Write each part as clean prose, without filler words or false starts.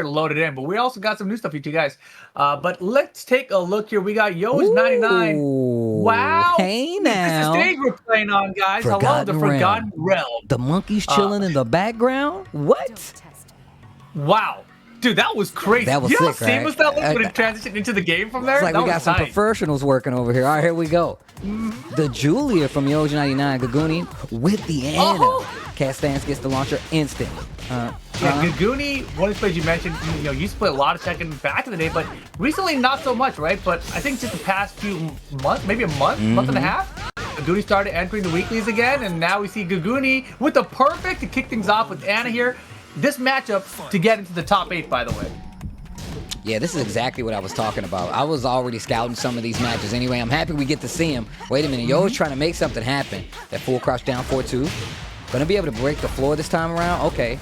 loaded in, but we also got some new stuff for you two guys. But let's take a look here. We got Yo's 99. Ooh, Wow. hey This is the now. stage we're playing on, guys. Hello, the Forgotten Forgotten Realm. Realm. The monkeys Uh, chilling in the background? What? wow. Dude, that was crazy. That was You know how sick, right? seamless that looked when it transitioned into the game from there? It's like that we got was some tight. professionals working over here. All right, here we go. The Julia from Yoji 99, Gaguni with the Ana. Oh. Castance gets the launcher instant. Yeah, Gaguni, one of the players you mentioned, used to play a lot of Tekken back in the day, but recently not so much, right? But I think just the past few months, maybe a month, month and a half, Gaguni started entering the weeklies again, and now we see Gaguni with the perfect to kick things off with Ana here. This matchup to get into the top 8, by the way. Yeah, this is exactly what I was talking about. I was already scouting some of these matches anyway. I'm happy we get to see him. Wait a minute, Yo's trying to make something happen. That full crouch down 4-2. Gonna be able to break the floor this time around? Okay.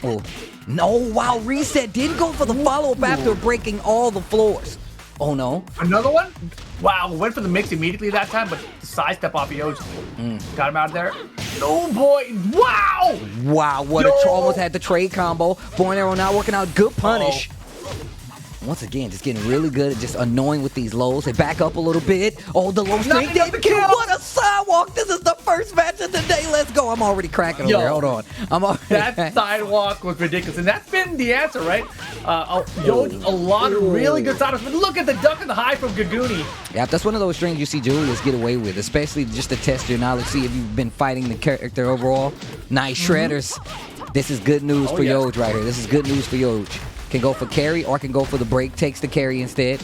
Oh, no, wow, Reset didn't go for the follow-up after breaking all the floors. Oh, no. Another one? Wow, went for the mix immediately that time, but the side step off Yoji. Got him out of there. Oh, boy. Wow! Wow, what almost had the trade combo. Bow and arrow not working out. Good punish. Once again, just getting really good at just annoying with these lows. They back up a little bit. Oh, the low straight down the kill. What a sidewalk. This is the first match of the day. Let's go. I'm already cracking over here. Hold on. I'm already that sidewalk was ridiculous. And that's been the answer, right? Yoji, a lot of really good sidewalks. But look at the duck and the high from Gaguni. Yeah, that's one of those strings you see Julius get away with, especially just to test your knowledge, see if you've been fighting the character overall. Nice shredders. This is good news for Yoji right here. This is good news for Yoji. Can go for carry or can go for the break. Takes the carry instead.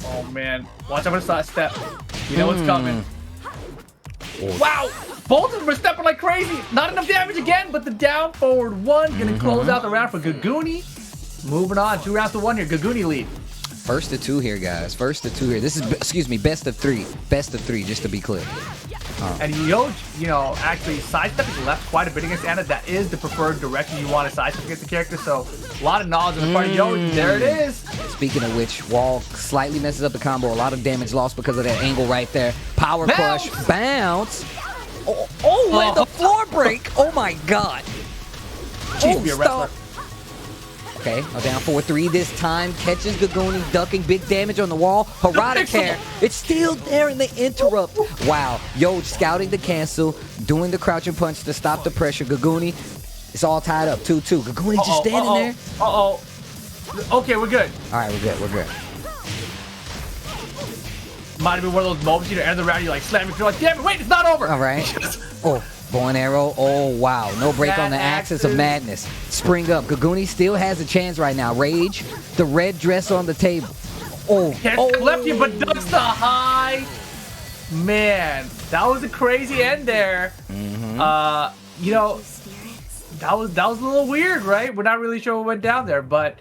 Oh, man. Watch out for the side step. You know what's coming. Wow. Both of them are stepping like crazy. Not enough damage again, but the down forward one. Going to close out the round for Gaguni. Moving on. 2 rounds to 1 here. Gaguni lead. First of 2 here, guys. First of 2 here. This is, excuse me, best of 3. Best of 3, just to be clear. And Yoji, actually sidestepping left quite a bit against Ana. That is the preferred direction you want to sidestep against the character. So a lot of knowledge on the part of Yoji. There it is. Speaking of which, Wall slightly messes up the combo. A lot of damage lost because of that angle right there. Power crush, bounce. And the floor break. Oh my God. Jeez, be a wrestler. Okay, down 4-3 this time. Catches Gaguni, ducking big damage on the wall. Harada care. It's still there in the interrupt. Wow. Yoji scouting the cancel, doing the crouching punch to stop the pressure. Gaguni, it's all tied up. 2-2. Gaguni just standing there. Okay, we're good. All right, we're good. We're good. Might have been one of those moments, end of the round, you're like slamming, you're like, damn it, wait, it's not over. All right. Bow and arrow. Oh, wow. No break on the axis of madness. Spring up. Gaguni still has a chance right now. Rage. The red dress on the table. Left you, but ducks the high. Man, that was a crazy end there. That was a little weird, right? We're not really sure what went down there, but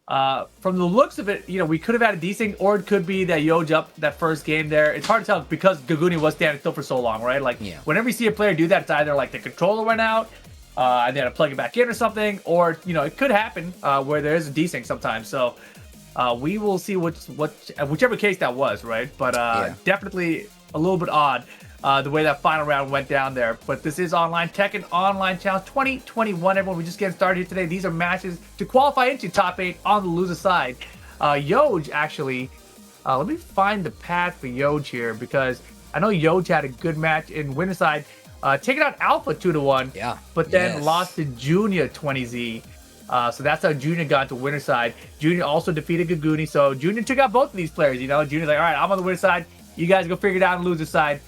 from the looks of it, we could have had a decent, or it could be that Yoji up that first game there. It's hard to tell because Gaguni was standing still for so long, right? Like, whenever you see a player do that, it's either like the controller went out, and they had to plug it back in or something, or, it could happen where there is a desync sometimes. So we will see whichever case that was, right? But definitely a little bit odd. The way that final round went down there. But this is online Tekken Online Challenge 2021. Everyone, we're just getting started here today. These are matches to qualify into top 8 on the loser side. Yoji, actually, let me find the path for Yoji here because I know Yoji had a good match in winner side. Taking out Alpha 2-1. Yeah. But then lost to Junior 20Z. So that's how Junior got to winner side. Junior also defeated Gaguni. So Junior took out both of these players. Junior's like, all right, I'm on the winner side. You guys go figure it out on the loser side.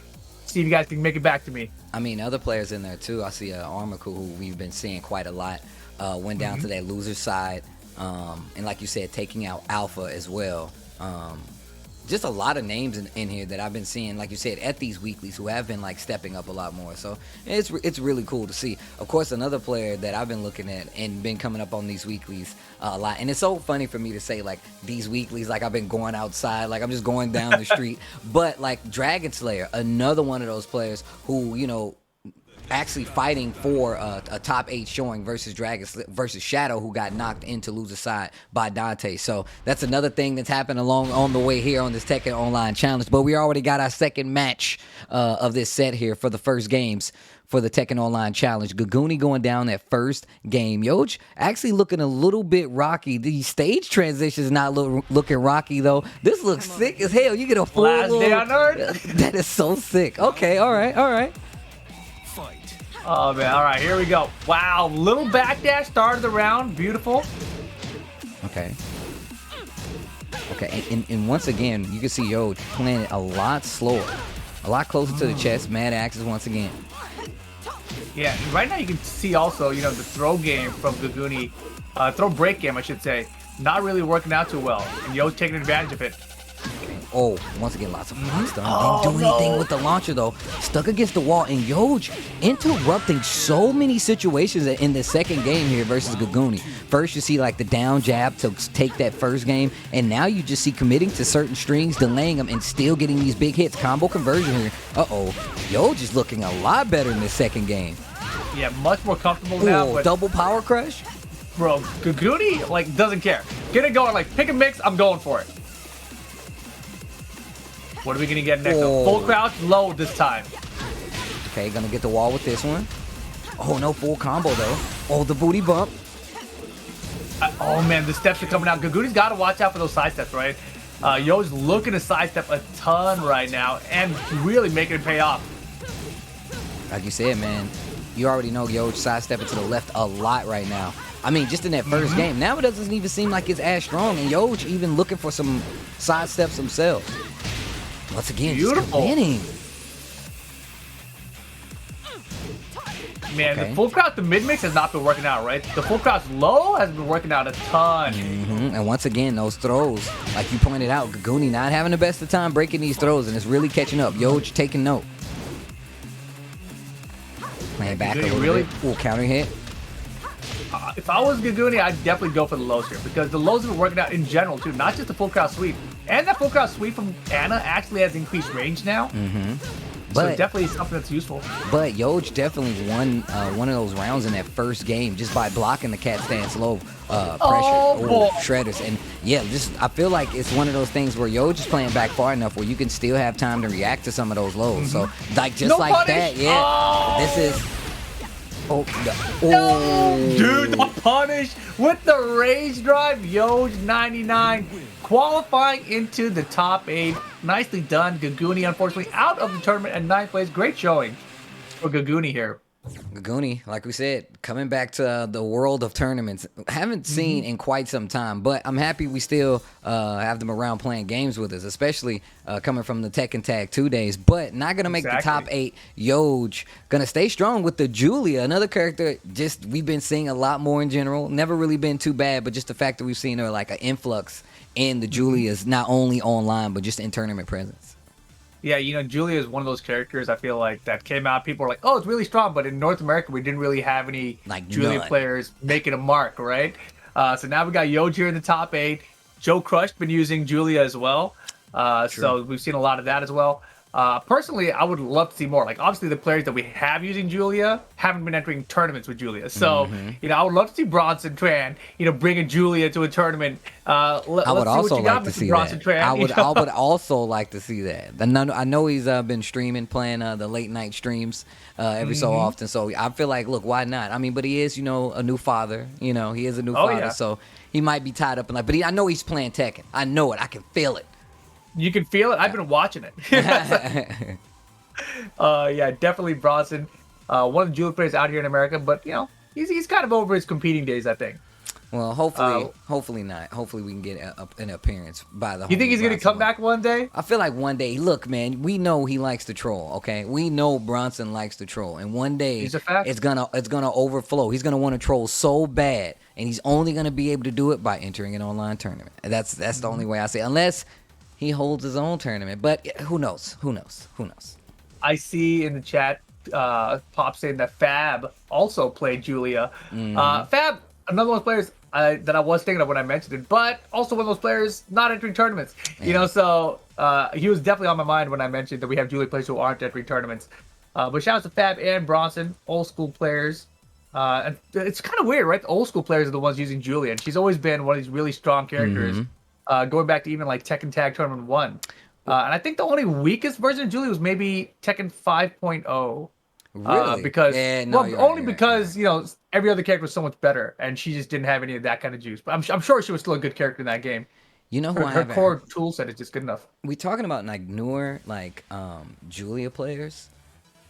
See if you guys can make it back to me. I mean, other players in there too. I see Armaku, who we've been seeing quite a lot, went down to that loser side, and like you said, taking out Alpha as well. Just a lot of names in here that I've been seeing, like you said, at these weeklies who have been like stepping up a lot more. So it's really cool to see. Of course, another player that I've been looking at and been coming up on these weeklies a lot. And it's so funny for me to say like these weeklies, like I've been going outside, like I'm just going down the street. But like Dragon Slayer, another one of those players who actually fighting for a top 8 showing versus versus Shadow, who got knocked into loser side by Dante. So that's another thing that's happened along on the way here on this Tekken Online Challenge. But we already got our second match of this set here for the first games for the Tekken Online Challenge. Gaguni going down that first game. Yoj actually looking a little bit rocky. The stage transitions not looking rocky, though. This looks sick as hell. You get a full Last day on Earth. That is so sick. Okay, all right. Oh, man. All right, here we go. Wow, little backdash started the round. Beautiful. Okay, and once again, you can see Yoj playing it a lot slower. A lot closer to the chest. Mad Axes once again. Yeah, right now you can see also, the throw game from Gaguni, throw break game, I should say, not really working out too well. And Yo's taking advantage of it. Oh, once again, lots of blocks done. Didn't do anything with the launcher, though. Stuck against the wall, and Yoj interrupting so many situations in the second game here versus Gaguni. First, you see, like, the down jab to take that first game, and now you just see committing to certain strings, delaying them, and still getting these big hits. Combo conversion here. Uh-oh. Yoj is looking a lot better in this second game. Yeah, much more comfortable now. But double power crush? Bro, Gaguni, like, doesn't care. Get it going, like, pick a mix, I'm going for it. What are we going to get next? Full crouch, low this time. Okay, gonna get the wall with this one. Oh, no full combo, though. Oh, the booty bump. Oh, man, the steps are coming out. Gaguni's got to watch out for those side steps, right? Yo's looking to sidestep a ton right now and really making it pay off. Like you said, man, you already know Yoj sidestepping to the left a lot right now. I mean, just in that first game. Now it doesn't even seem like it's as strong, and Yoj even looking for some sidesteps himself. Once again, beautiful. Just winning. Man, the full crouch, the mid-mix has not been working out, right? The full crouch low has been working out a ton. And once again, those throws, like you pointed out, Gaguni not having the best of time breaking these throws, and it's really catching up. Yoj taking note. Playing back a little bit. Ooh, counter hit. If I was Gaguni, I'd definitely go for the lows here, because the lows have been working out in general, too. Not just the full crouch sweep. And that full crouch sweep from Anna actually has increased range now. So definitely something that's useful. But Yoj definitely won one of those rounds in that first game just by blocking the cat stance low pressure. Shredders. And yeah, I feel like it's one of those things where Yoj is playing back far enough where you can still have time to react to some of those lows. So like just like punish. that, yeah. This is No, dude, the punish with the rage drive. Yoj 99 qualifying into the top 8. Nicely done. Gaguni, unfortunately, out of the tournament at 9th place. Great showing for Gaguni here. Gaguni, like we said, coming back to the world of tournaments. Haven't seen in quite some time, but I'm happy we still have them around playing games with us, especially coming from the Tekken Tag 2 days. But not going to make the top 8. Yoj going to stay strong with the Julia, another character just we've been seeing a lot more in general. Never really been too bad, but just the fact that we've seen her like an influx in the Julias, not only online, but just in tournament presence. Yeah, Julia is one of those characters I feel like that came out. People are like, oh, it's really strong. But in North America, we didn't really have any like Julia players making a mark, right? So now we got Yoj here in the top 8. Joe Crush been using Julia as well. So we've seen a lot of that as well. Personally, I would love to see more. Like, obviously, the players that we have using Julia haven't been entering tournaments with Julia. So, I would love to see Bronson Tran, bringing Julia to a tournament. I would also like to see that. I would also like to see that. I know he's been streaming, playing the late night streams every so often. So I feel like, look, why not? I mean, but he is, a new father. He is a new father. Yeah. So he might be tied up in but I know he's playing Tekken. I know it. I can feel it. You can feel it? I've been watching it. Yeah, definitely Bronson. One of the Julia players out here in America, but, he's kind of over his competing days, I think. Well, hopefully not. Hopefully we can get an appearance by the. You think he's gonna come back one day? I feel like one day. Look, man, we know he likes to troll. Okay, we know Bronson likes to troll, and one day it's gonna overflow. He's gonna want to troll so bad, and he's only gonna be able to do it by entering an online tournament. And that's the only way I say it. Unless he holds his own tournament, but who knows? Who knows? I see in the chat, Pop saying that Fab also played Julia. Fab, another one of those players that I was thinking of when I mentioned it, but also one of those players not entering tournaments. So he was definitely on my mind when I mentioned that we have Julia players who aren't entering tournaments. But shout out to Fab and Bronson, old school players. And it's kind of weird, right? The old school players are the ones using Julia, and she's always been one of these really strong characters, going back to even like Tekken Tag Tournament 1. And I think the only weakest version of Julia was maybe Tekken 5.0. Really? Because Yeah, no, well, you're only right, because you know every other character was so much better, and she just didn't have any of that kind of juice. But I'm sure she was still a good character in that game. You know who I Her haven't core tool set is just good enough. we talking about like newer like Julia players.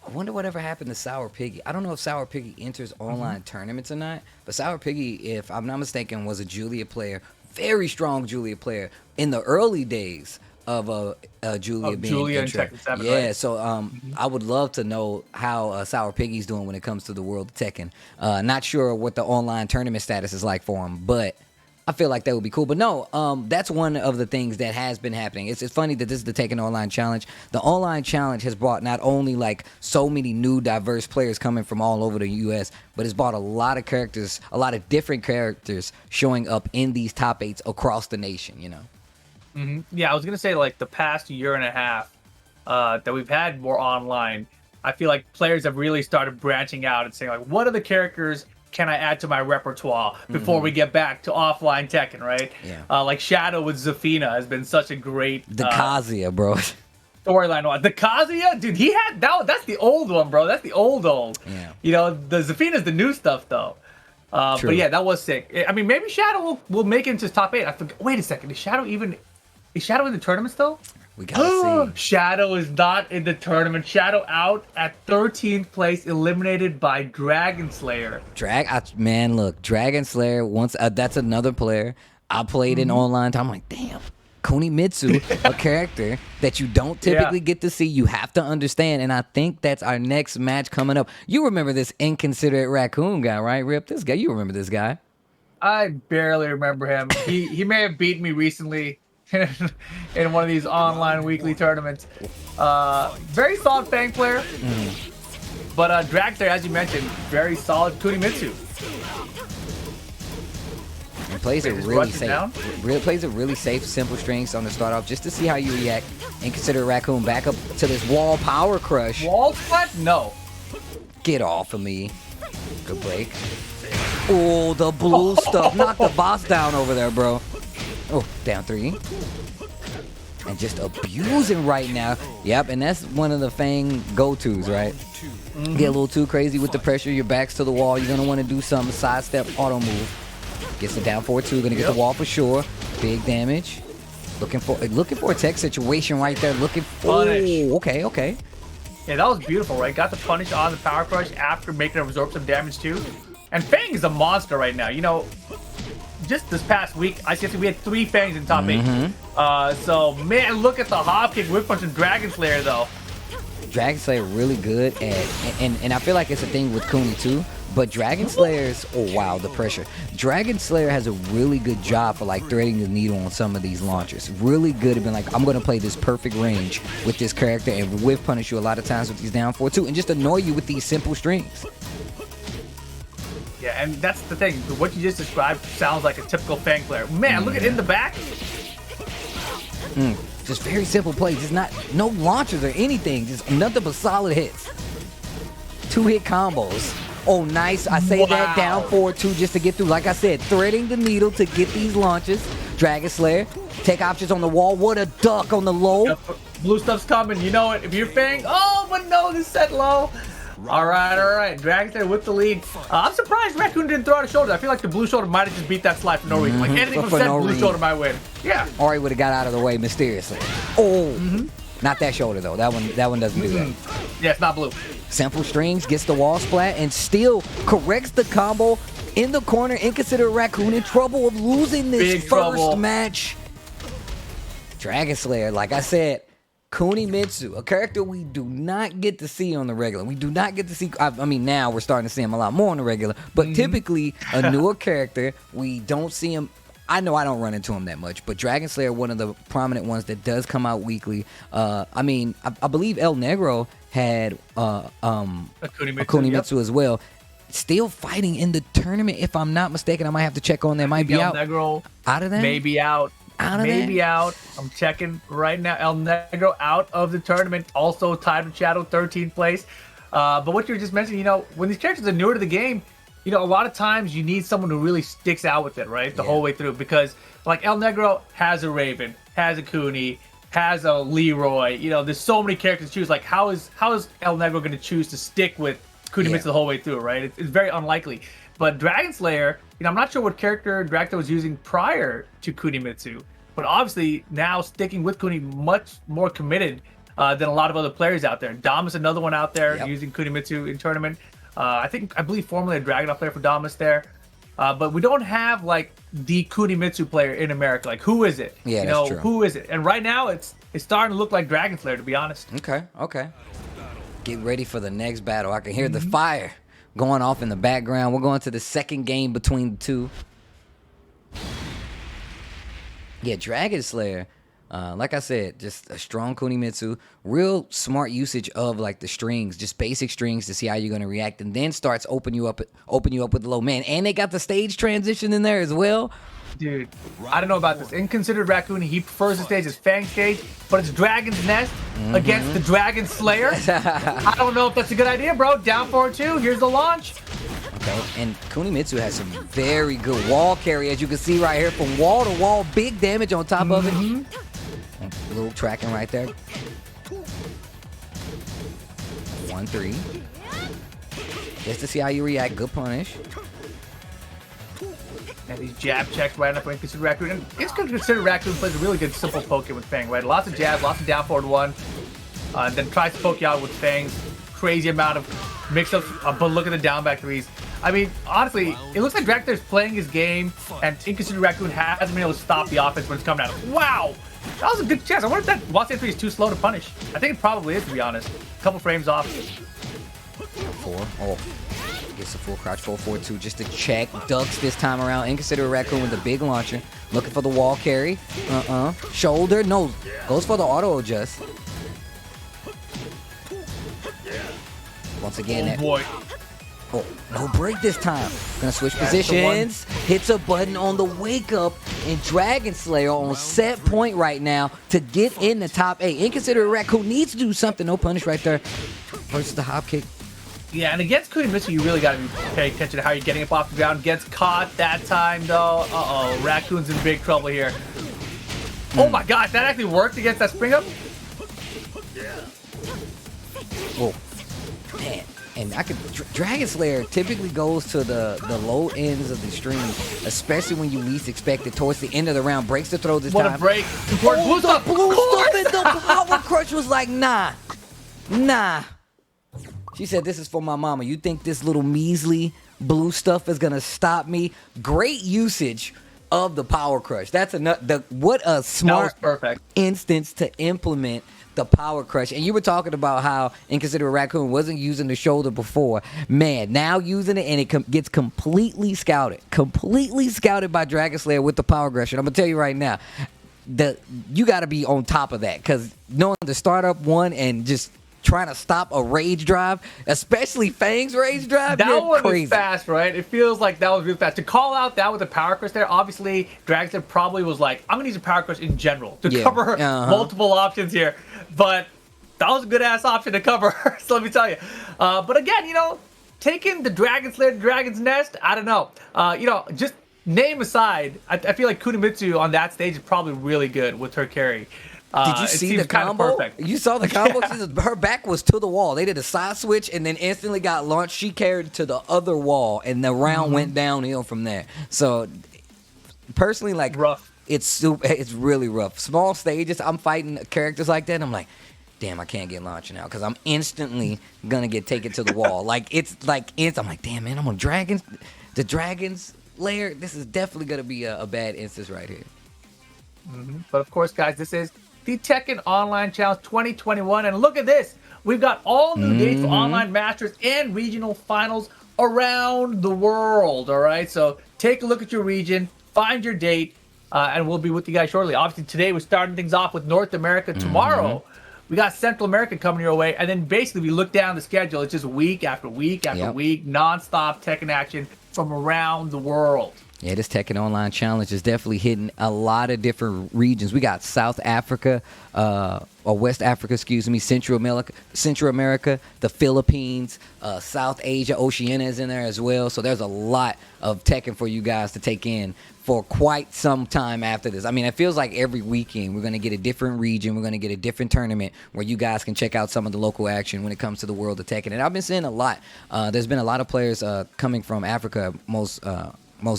I wonder whatever happened to Sour Piggy. I don't know if Sour Piggy enters online tournaments or not, but Sour Piggy, if I'm not mistaken, was a Julia player, very strong Julia player in the early days of Julia being Julia and intro. Tekken 7, Yeah, right? so I would love to know how Sour Piggy's doing when it comes to the world of Tekken. Not sure what the online tournament status is like for him, but I feel like that would be cool. But no, that's one of the things that has been happening. It's funny that this is the Tekken Online Challenge. The Online Challenge has brought not only like so many new diverse players coming from all over the U.S., but it's brought a lot of characters, a lot of different characters showing up in these top 8s across the nation, you know? Yeah, I was gonna say like the past year and a half that we've had more online. I feel like players have really started branching out and saying like, what are the characters can I add to my repertoire before we get back to offline Tekken, right? Yeah. Like Shadow with Zafina has been such a great The Kazuya, bro. storyline. The Kazuya, dude, he had that's the old one, bro. That's the old. Yeah. You know, the Zafina's the new stuff though. True. But yeah, that was sick. I mean, maybe Shadow will make it into top 8. I forget. Wait a second, is Shadow in the tournaments though? We gotta see. Shadow is not in the tournament. Shadow out at 13th place, eliminated by Dragon Slayer. Man, look, Dragon Slayer. Once that's another player I played in online time. I'm like, damn, Kunimitsu, a character that you don't typically get to see. You have to understand, and I think that's our next match coming up. You remember this inconsiderate raccoon guy, right, Rip? This guy, you remember this guy? I barely remember him. He may have beat me recently in one of these online weekly tournaments. Very solid Fang player. But Dragon Slayer, as you mentioned, very solid Kunimitsu. And plays it Just really rush it safe. down? Plays it really safe, simple strings on the start off, just to see how you react. Inconsiderate raccoon back up to this wall power crush. Wall splat? No. Get off of me. Good break. Oh, the blue stuff. Knock the boss down over there, bro. Oh, down 3. And just abusing right now. Yep, and that's one of the Fang go-tos, right? Get a little too crazy with the pressure. Your back's to the wall. You're going to want to do some sidestep auto move. Gets it down 4-2. Going to get the wall for sure. Big damage. Looking for a tech situation right there. Looking for... Punish. Okay. Yeah, that was beautiful, right? Got the punish on the power crush after making it absorb some damage too. And Fang is a monster right now. You know, just this past week, I see we had 3 Fangs in top 8. So, man, look at the hop kick whip punch and Dragon Slayer, though. Dragon Slayer really good at, and I feel like it's a thing with Kuni too, but Dragon Slayer's, oh wow, the pressure. Dragon Slayer has a really good job for like threading the needle on some of these launchers. Really good at being like, I'm going to play this perfect range with this character and whiff punish you a lot of times with these down 4-2 and just annoy you with these simple strings. Yeah, and that's the thing. What you just described sounds like a typical Fang player. Man, look at in the back. Just very simple plays. Just no launchers or anything. Just nothing but solid hits. 2-hit combos. Oh, nice. I say that down 4-2 just to get through. Like I said, threading the needle to get these launches. Dragon Slayer, take options on the wall. What a duck on the low. Yep, blue stuff's coming. You know it. If you're Fang, oh, but no, this set low. All right. Dragon Slayer with the lead. I'm surprised Raccoon didn't throw out a shoulder. I feel like the blue shoulder might have just beat that slide for no reason. Like anything was said, blue shoulder might win. Yeah. Or he would have got out of the way mysteriously. Oh, not that shoulder though. That one doesn't do that. Yeah, it's not blue. Simple strings, gets the wall splat, and still corrects the combo in the corner. Inconsiderate Raccoon in trouble of losing this Big first trouble. match. Dragon Slayer, like I said, Kunimitsu, a character we do not get to see on the regular. We do not get to see, I mean, now we're starting to see him a lot more on the regular, but typically a newer character, we don't see him. I know I don't run into him that much, but Dragon Slayer, one of the prominent ones that does come out weekly. I mean, I believe El Negro had a Kunimitsu as well. Still fighting in the tournament, if I'm not mistaken. I might have to check on that. Might be out. Negro Out of that? maybe out. Maybe out. I'm checking right now. El Negro out of the tournament. Also tied with Shadow, 13th place. But what you were just mentioning, when these characters are newer to the game, a lot of times you need someone who really sticks out with it, right? The whole way through. Because, like, El Negro has a Raven, has a Cooney, has a Leroy. There's so many characters to choose. Like, how is El Negro going to choose to stick with Kunimitsu the whole way through, right? It's very unlikely. But Dragon Slayer, I'm not sure what character Dracta was using prior to Kunimitsu. But obviously, now sticking with Kuni, much more committed than a lot of other players out there. Dom is another one out there using Kunimitsu in tournament. I believe formerly a Dragunov player for Damas there. But we don't have, like, the Kunimitsu player in America. Like, who is it? Yeah, that's true. Who is it? And right now, it's starting to look like Dragon Slayer, to be honest. Okay. Get ready for the next battle. I can hear the fire going off in the background. We're going to the second game between the two. Yeah, Dragon Slayer. Like I said, just a strong Kunimitsu, real smart usage of like the strings, just basic strings to see how you're gonna react, and then starts open you up with the low man. And they got the stage transition in there as well. Dude, I don't know about this. Inconsidered Raccoon, he prefers the stage as Fang stage, but it's Dragon's Nest against the Dragon Slayer. I don't know if that's a good idea, bro. Down 4-2. Here's the launch. Okay, and Kunimitsu has some very good wall carry, as you can see right here, from wall to wall, big damage on top of it. A little tracking right there. 1-3. Just to see how you react. Good punish. And these jab checks right up for Inconsidered Raccoon. And Inconsidered Raccoon plays a really good simple poke with Fang, right? Lots of jabs, lots of down forward one. Then tries to poke you out with Fangs. Crazy amount of mix-ups, but look at the down back threes. I mean, honestly, it looks like Dracula's playing his game, and Inconsidered Raccoon hasn't been able to stop the offense when it's coming out. Wow! That was a good chance. I wonder if that Watsy 3 is too slow to punish. I think it probably is, to be honest. A couple frames off. 4. Oh. Gets a full crouch 4-4-2 just to check. Ducks this time around. Inconsiderate Raccoon with the big launcher. Looking for the wall carry. Shoulder. No. Goes for the auto adjust. Once again. Oh, boy. Oh, no break this time. Gonna switch positions. Hits a button on the wake up. And Dragon Slayer on set point right now to get in the top 8. Inconsiderate Raccoon needs to do something. No punish right there. Versus the hop kick. Yeah, and against Kunimitsu, you really got to be paying attention to how you're getting up off the ground. Gets caught that time, though. Uh-oh, Raccoon's in big trouble here. Oh my gosh, that actually worked against that spring up? Whoa. Man. And Dragon Slayer typically goes to the low ends of the string, especially when you least expect it. Towards the end of the round, breaks the throw this time. What a break. Blue stuff, and the power crush was like, nah. She said, this is for my mama. You think this little measly blue stuff is going to stop me? Great usage of the power crush. That's what a smart instance to implement the power crush. And you were talking about how Inconsiderate Raccoon wasn't using the shoulder before. Man, now using it, and it gets completely scouted by Dragon Slayer with the power crush. And I'm gonna tell you right now, you got to be on top of that, because knowing the startup one and just trying to stop a rage drive, especially Fang's rage drive, that one crazy. Was fast, right? It feels like that was really fast. To call out that with a power crush there, obviously Dragon probably was like, I'm gonna use a power crush in general to cover multiple options here. But that was a good ass option to cover, so let me tell you. But again, taking the Dragon Slayer to Dragon's Nest, I don't know. Just name aside, I feel like Kunimitsu on that stage is probably really good with her carry. Did you see the combo? You saw the combo? Yeah. Her back was to the wall. They did a side switch and then instantly got launched. She carried to the other wall, and the round went downhill from there. So, personally, like, rough. It's really rough. Small stages, I'm fighting characters like that, and I'm like, damn, I can't get launched now, because I'm instantly gonna get taken to the wall. Like, I'm like, damn, man, I'm on the Dragon's Lair. This is definitely gonna be a bad instance right here. But of course, guys, this is the Tekken Online Challenge 2021, and look at this. We've got all new dates for Online Masters and Regional Finals around the world, all right? So take a look at your region, find your date, and we'll be with you guys shortly. Obviously, today we're starting things off with North America. Tomorrow, we got Central America coming your way, and then basically we look down the schedule. It's just week after week after week, nonstop Tekken action from around the world. Yeah, this Tekken Online Challenge is definitely hitting a lot of different regions. We got South Africa, or West Africa, excuse me, Central America, the Philippines, South Asia, Oceania is in there as well. So there's a lot of Tekken for you guys to take in for quite some time after this. I mean, it feels like every weekend we're going to get a different region. We're going to get a different tournament where you guys can check out some of the local action when it comes to the world of Tekken. And I've been seeing a lot. There's been a lot of players coming from Africa, most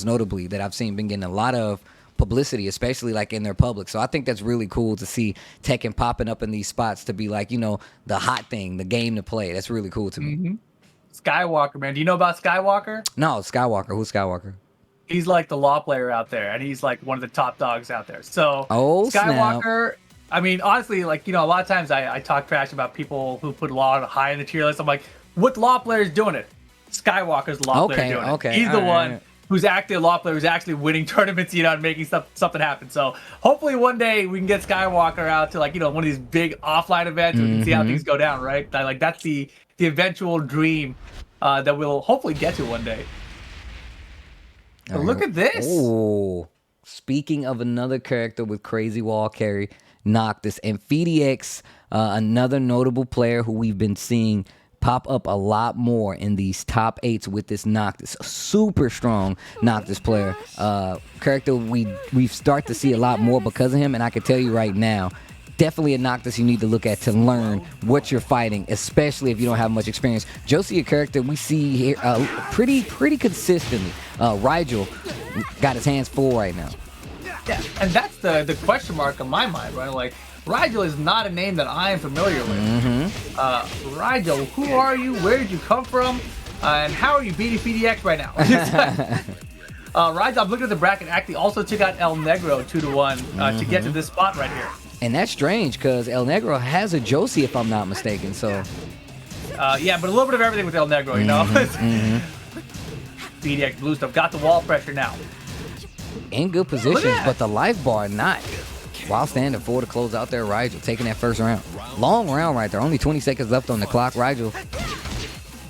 notably, that I've seen been getting a lot of publicity, especially like in their public. So I think that's really cool to see Tekken popping up in these spots to be like, the hot thing, the game to play. That's really cool to me. Skywalker, man. Do you know about Skywalker? No, Skywalker. Who's Skywalker? He's like the law player out there, and he's like one of the top dogs out there. So Skywalker, snap. I mean, honestly, like, a lot of times I talk trash about people who put law high in the tier list. I'm like, what law player is doing it? Skywalker's the law player doing it. He's the one who's actually a law player, who's actually winning tournaments, and making something happen. So hopefully one day we can get Skywalker out to, like, one of these big offline events, and we can see how things go down, right? Like, that's the eventual dream that we'll hopefully get to one day. But look at this. Oh, speaking of another character with crazy wall carry, Noctis, and FDX, another notable player who we've been seeing pop up a lot more in these top 8s with this Noctis. A super strong Noctis player. Character we start to see a lot more because of him, and I can tell you right now, definitely a Noctis you need to look at to learn what you're fighting, especially if you don't have much experience. Josie, a character we see here pretty consistently. Rigel got his hands full right now. Yeah, and that's the question mark on my mind, right? Like, Rigel is not a name that I am familiar with. Rigel, who are you? Where did you come from? And how are you beating FDX right now? Rigel, I'm looking at the bracket, actually also took out El Negro 2-1 to get to this spot right here. And that's strange because El Negro has a Josie, if I'm not mistaken. So, yeah, but a little bit of everything with El Negro, FDX blue stuff got the wall pressure now. In good positions, but the life bar not. While standing forward to close out there, Rigel taking that first round. Long round right there. Only 20 seconds left on the clock. Rigel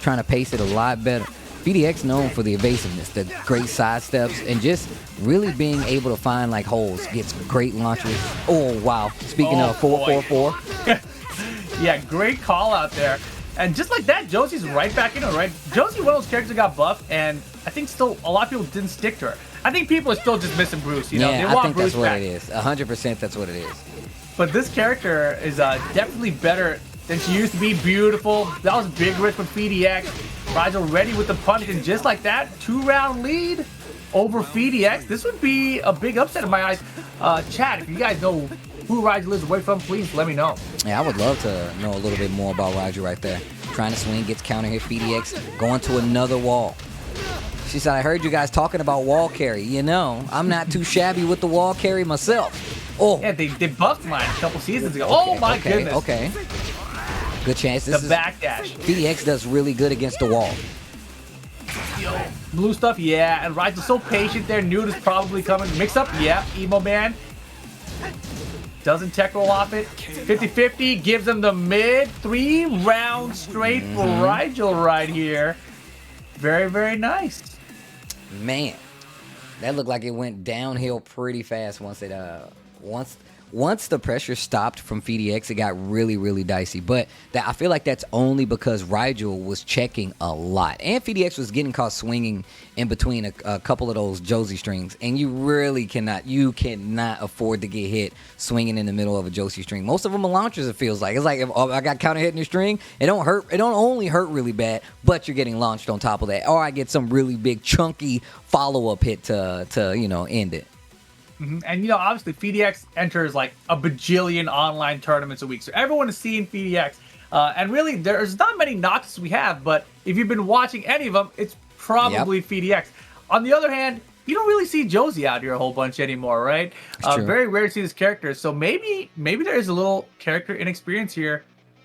trying to pace it a lot better. FDX known for the evasiveness, the great side steps, and just really being able to find like holes. Gets great launches. Oh, wow. Speaking of 4-4-4. Yeah, great call out there. And just like that, Josie's right back in it, right? Josie, one of those characters that got buffed, and I think still a lot of people didn't stick to her. I think people are still just missing Bruce. They want I think Bruce that's what back. it is. 100% that's what it is. But this character is definitely better than she used to be. Beautiful. That was big risk with FDX. Rigel ready with the punish, and just like that, 2-round lead over FDX. This would be a big upset in my eyes. Chat, if you guys know who Rigel is away from, please let me know. Yeah, I would love to know a little bit more about Rigel right there. Trying to swing, gets counter hit. FDX going to another wall. She said, I heard you guys talking about wall carry. I'm not too shabby with the wall carry myself. Oh. Yeah, they buffed mine a couple seasons ago. Oh, my goodness. Okay. Good chance. The backdash. FDX does really good against the wall. Yo, blue stuff, yeah. And Rigel's so patient there. Knew it was probably coming. Mix up, yeah. Emo Man. Doesn't tech roll off it. 50-50 gives him the mid. 3 rounds straight for Rigel right here. Very, very nice. Man, that looked like it went downhill pretty fast once the pressure stopped from FDX. It got really, really dicey. But I feel like that's only because Rigel was checking a lot. And FDX was getting caught swinging in between a couple of those Josie strings. And you really cannot afford to get hit swinging in the middle of a Josie string. Most of them are launchers, it feels like. It's like if I got counter hit in your string, it don't hurt. It don't only hurt really bad, but you're getting launched on top of that. Or I get some really big, chunky follow-up hit to end it. And, obviously, FDX enters like a bajillion online tournaments a week. So everyone is seeing FDX. And really, there's not many Noctis we have, but if you've been watching any of them, it's probably FDX. On the other hand, you don't really see Josie out here a whole bunch anymore, right? Very rare to see this character. So maybe there is a little character inexperience here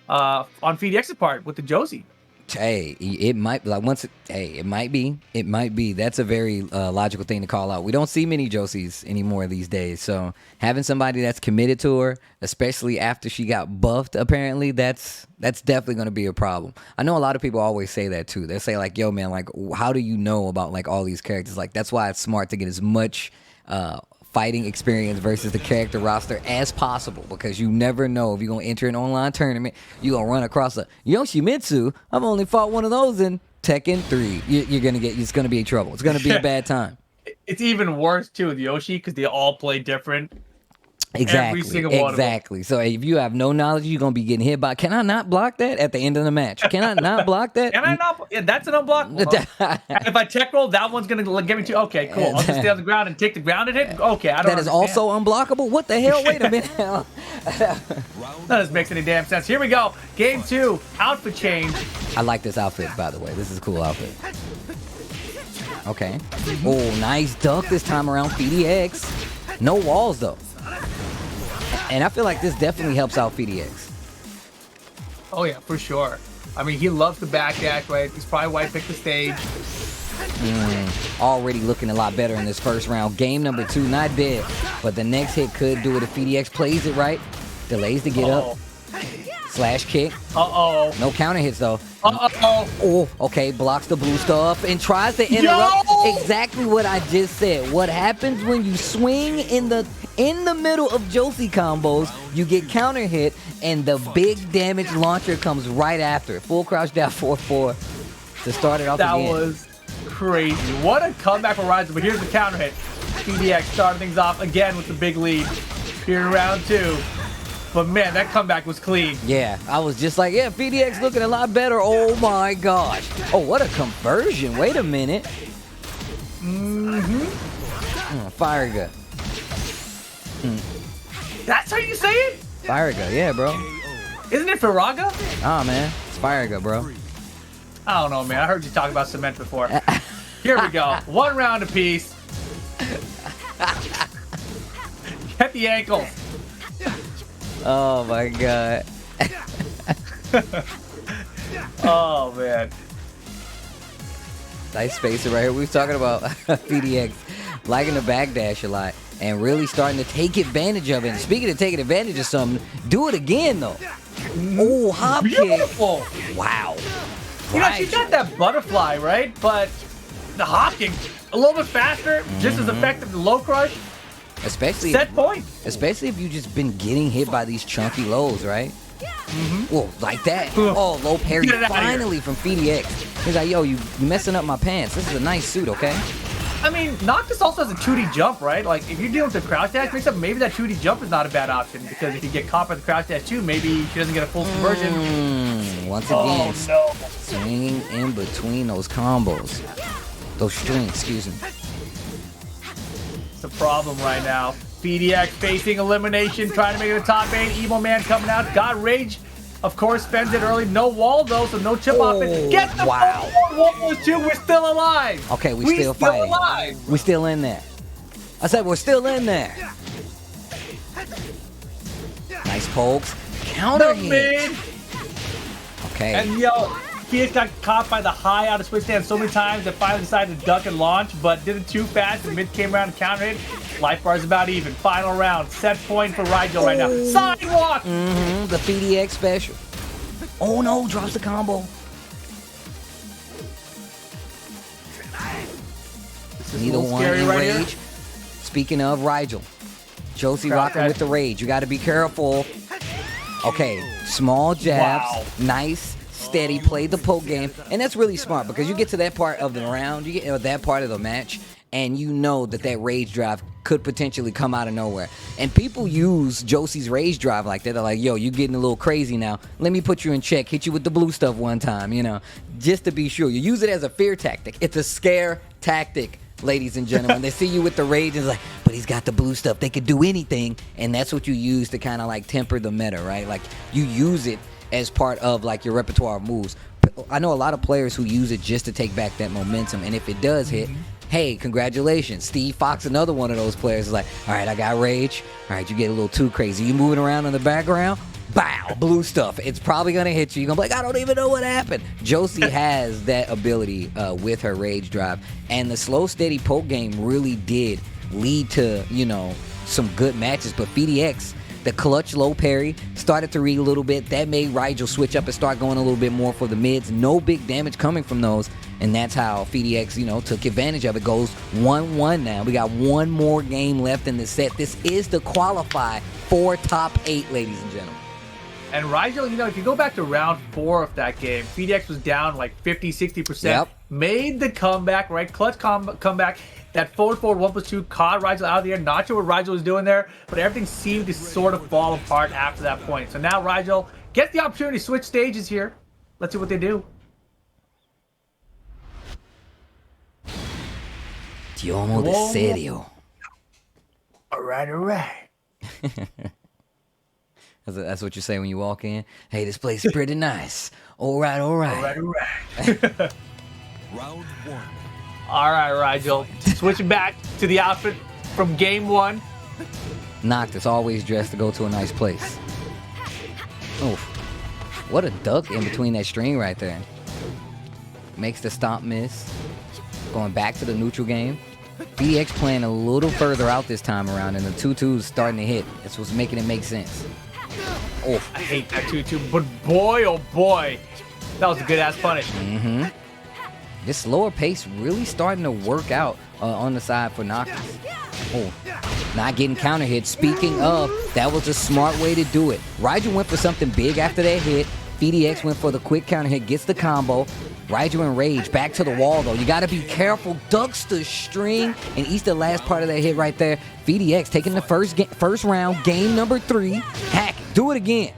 on FDX's part with the Josie. Hey, it might like once. It might be. It might be. That's a very logical thing to call out. We don't see many Josies anymore these days. So having somebody that's committed to her, especially after she got buffed, apparently that's definitely going to be a problem. I know a lot of people always say that too. They say like, "Yo, man, like, how do you know about like all these characters?" Like that's why it's smart to get as much fighting experience versus the character roster as possible, because you never know if you're going to enter an online tournament, you're going to run across a Yoshimitsu. I've only fought one of those in Tekken 3. You're going to get, it's going to be in trouble. It's going to be a bad time. It's even worse too with Yoshi because they all play different. Exactly. Every single one Exactly. So if you have no knowledge, you're gonna be getting hit by. Can I not block that at the end of the match? Can I not block that? Can I not? Yeah, that's an unblockable. Huh? If I tech roll, that one's gonna get me to. Okay, cool. I'll just stay on the ground and take the grounded hit. Okay, I don't. That is also unblockable. What the hell? Wait a minute. None of this makes any damn sense. Here we go. Game 2. Outfit change. I like this outfit, by the way. This is a cool outfit. Okay. Oh, nice duck this time around. FDX. No walls though. And I feel like this definitely helps out FDX. Oh yeah, for sure. I mean, he loves the backdash, right? He's probably why he picked the stage. Already looking a lot better in this first round. Game number 2, not dead, but the next hit could do it if FDX plays it right. Delays to get up. Slash kick. No counter hits though. Oh, okay. Blocks the blue stuff and tries to interrupt. Exactly what I just said. What happens when you swing in the middle of Josie combos? You get counter hit, and the big damage launcher comes right after. Full crouch down 4-4 to start it off again. That was crazy. What a comeback for Ryzen. But here's the counter hit. FDX starting things off again with the big lead here in round 2. But man, that comeback was clean. Yeah, I was just like, yeah, FDX looking a lot better. Oh my gosh. Oh, what a conversion. Wait a minute. Fire gun. That's how you say it? Fire gun, yeah, bro. Isn't it Firaga? Ah, man. It's fire gun, bro. I don't know, man. I heard you talk about cement before. Here we go. 1 round apiece. Get the ankles. Oh my god. Oh man. Nice spacer right here. We was talking about FDX liking the backdash a lot and really starting to take advantage of it. And speaking of taking advantage of something, do it again though. Oh, hop Beautiful. kick. Wow. You know, she got that butterfly, right? But the hop kick a little bit faster, just as effective as low crush. Especially set point. Especially if you've just been getting hit by these chunky lows, right? Oh, like that. Oh, low parry finally from FDX. He's like, yo, you messing up my pants. This is a nice suit, okay? I mean, Noctis also has a 2D jump, right? Like, if you're dealing with the crouch dash mix-up, maybe that 2D jump is not a bad option, because if you get caught by the crouch dash too, maybe she doesn't get a full conversion. Once again, swinging in between those combos. Those strings, excuse me. The problem right now. FDX facing elimination, trying to make it a top 8. Evil Man coming out. Got rage. Of course, spends it early. No wall though, so no chip off it. Get the wall too. We're still alive. Okay, we're still fighting. Alive. We're still in there. I said we're still in there. Nice pokes. Counter hit. Okay. And yo, FDX got caught by the high out of switch stand so many times that finally decided to duck and launch, but did it too fast. The mid came around and counter hit. Life bar's about even. Final round. Set point for Rigel right now. Sidewalk! The FDX special. Oh no, drops the combo. Neither one in right rage. Here. Speaking of Rigel, Josie rocking with the rage. You got to be careful. Okay, small jabs. Wow. Nice. Steady, play the poke game, and that's really smart because you get to that part of the round, you get to that part of the match, and you know that rage drive could potentially come out of nowhere. And people use Josie's rage drive like that. They're like, yo, you getting a little crazy now. Let me put you in check, hit you with the blue stuff one time, you know, just to be sure. You use it as a fear tactic. It's a scare tactic, ladies and gentlemen. They see you with the rage and it's like, but he's got the blue stuff. They could do anything, and that's what you use to kind of like temper the meta, right? Like you use it as part of like your repertoire of moves. I know a lot of players who use it just to take back that momentum, and if it does hit, hey, congratulations. Steve Fox, another one of those players, is like, all right, I got rage. All right, you get a little too crazy. You moving around in the background? bow, blue stuff. It's probably going to hit you. You're going to be like, I don't even know what happened. Josie has that ability with her rage drive. And the slow, steady poke game really did lead to, some good matches. But FDX, the clutch low parry, started to read a little bit. That made Rigel switch up and start going a little bit more for the mids. No big damage coming from those. And that's how FDX, took advantage of it. Goes 1-1 now. We got one more game left in the set. This is to qualify for top 8, ladies and gentlemen. And Rigel, if you go back to round 4 of that game, FDX was down like 50-60%. Yep. Made the comeback, right? Clutch comeback. That forward 1+2 caught Rigel out of the air. Not sure what Rigel was doing there, but everything seemed to sort of fall apart after that point. So now Rigel gets the opportunity to switch stages here. Let's see what they do. Diomo de serio. All right. That's what you say when you walk in. Hey, this place is pretty nice. All right. Round 1. All right, Rigel. Switching back to the outfit from game 1. Noctis always dressed to go to a nice place. Oof. What a duck in between that string right there. Makes the stomp miss. Going back to the neutral game. FDX playing a little further out this time around, and the 2-2's starting to hit. That's what's making it make sense. Oof. I hate that 2-2, but boy, oh boy. That was a good-ass punish. Mm-hmm. This slower pace really starting to work out on the side for Noctis. Oh, not getting counter hit. Speaking of, that was a smart way to do it. Rigel went for something big after that hit. FDX went for the quick counter hit, gets the combo. Rigel and Rage back to the wall, though. You got to be careful. Ducks the string and eats the last part of that hit right there. FDX taking the first round, game number 3. Hack, do it again.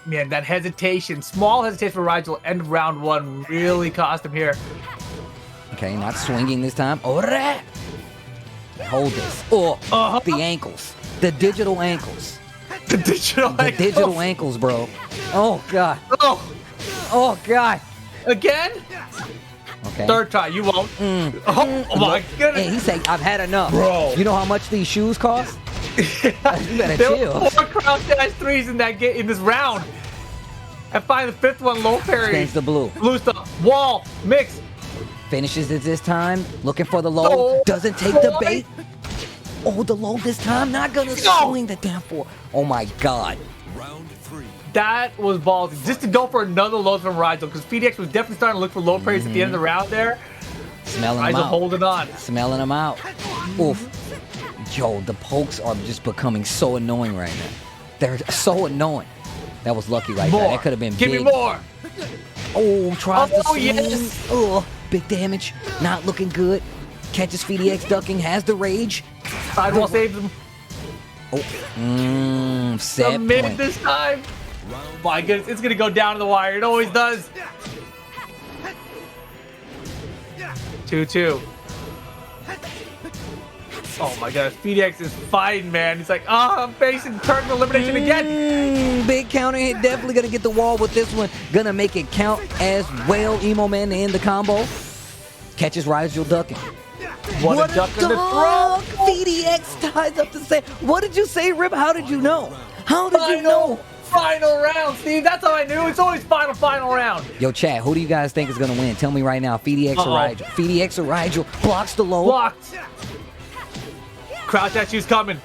Man, that hesitation, small hesitation for Rigel, end of round 1 really cost him here. Okay, not swinging this time. Ora! Hold this. Oh, the ankles. The digital ankles. The digital ankles, bro. Oh, God. Oh. Oh, God. Again? Okay. Third try, you won't. Oh my goodness. And he said, I've had enough. Bro. You know how much these shoes cost? You better there chill. were 4 crouch dash 3s in this round. And finally, the 5th one, low parry. Against the blue. Blue stuff. Wall. Mix. Finishes it this time. Looking for the low. Doesn't take the bait. Oh, the low this time. Not going to swing the damn 4. Oh, my God. Round 3. That was ballsy. Just to go for another low from Rigel, because FDX was definitely starting to look for low parries at the end of the round there. Smelling Rigel them out. holding on. Smelling them out. Oof. Yo, the pokes are just becoming so annoying right now. They're so annoying. That was lucky right there. That could have been Give big. me more. Oh, tries to swing. Yes. Oh, big damage. Not looking good. Catches FDX ducking. Has the rage. Sidewall saves him. Oh, set The mid point. this time. My goodness, it's going to go down to the wire. It always does. 2-2. Oh my gosh, FDX is fighting, man. He's like, I'm facing curtain elimination again. Big counter hit. Definitely going to get the wall with this one. Going to make it count as well. Emo Man to end the combo. Catches Rigel ducking. What a duck in the throat. FDX ties up the set. What did you say, Rip? How did you know? How did you know? Final round, Steve. That's how I knew. It's always final round. Yo, chat, who do you guys think is going to win? Tell me right now. FDX or Rigel? FDX or Rigel? Blocks the low. Blocked. Crouch that shoe's coming.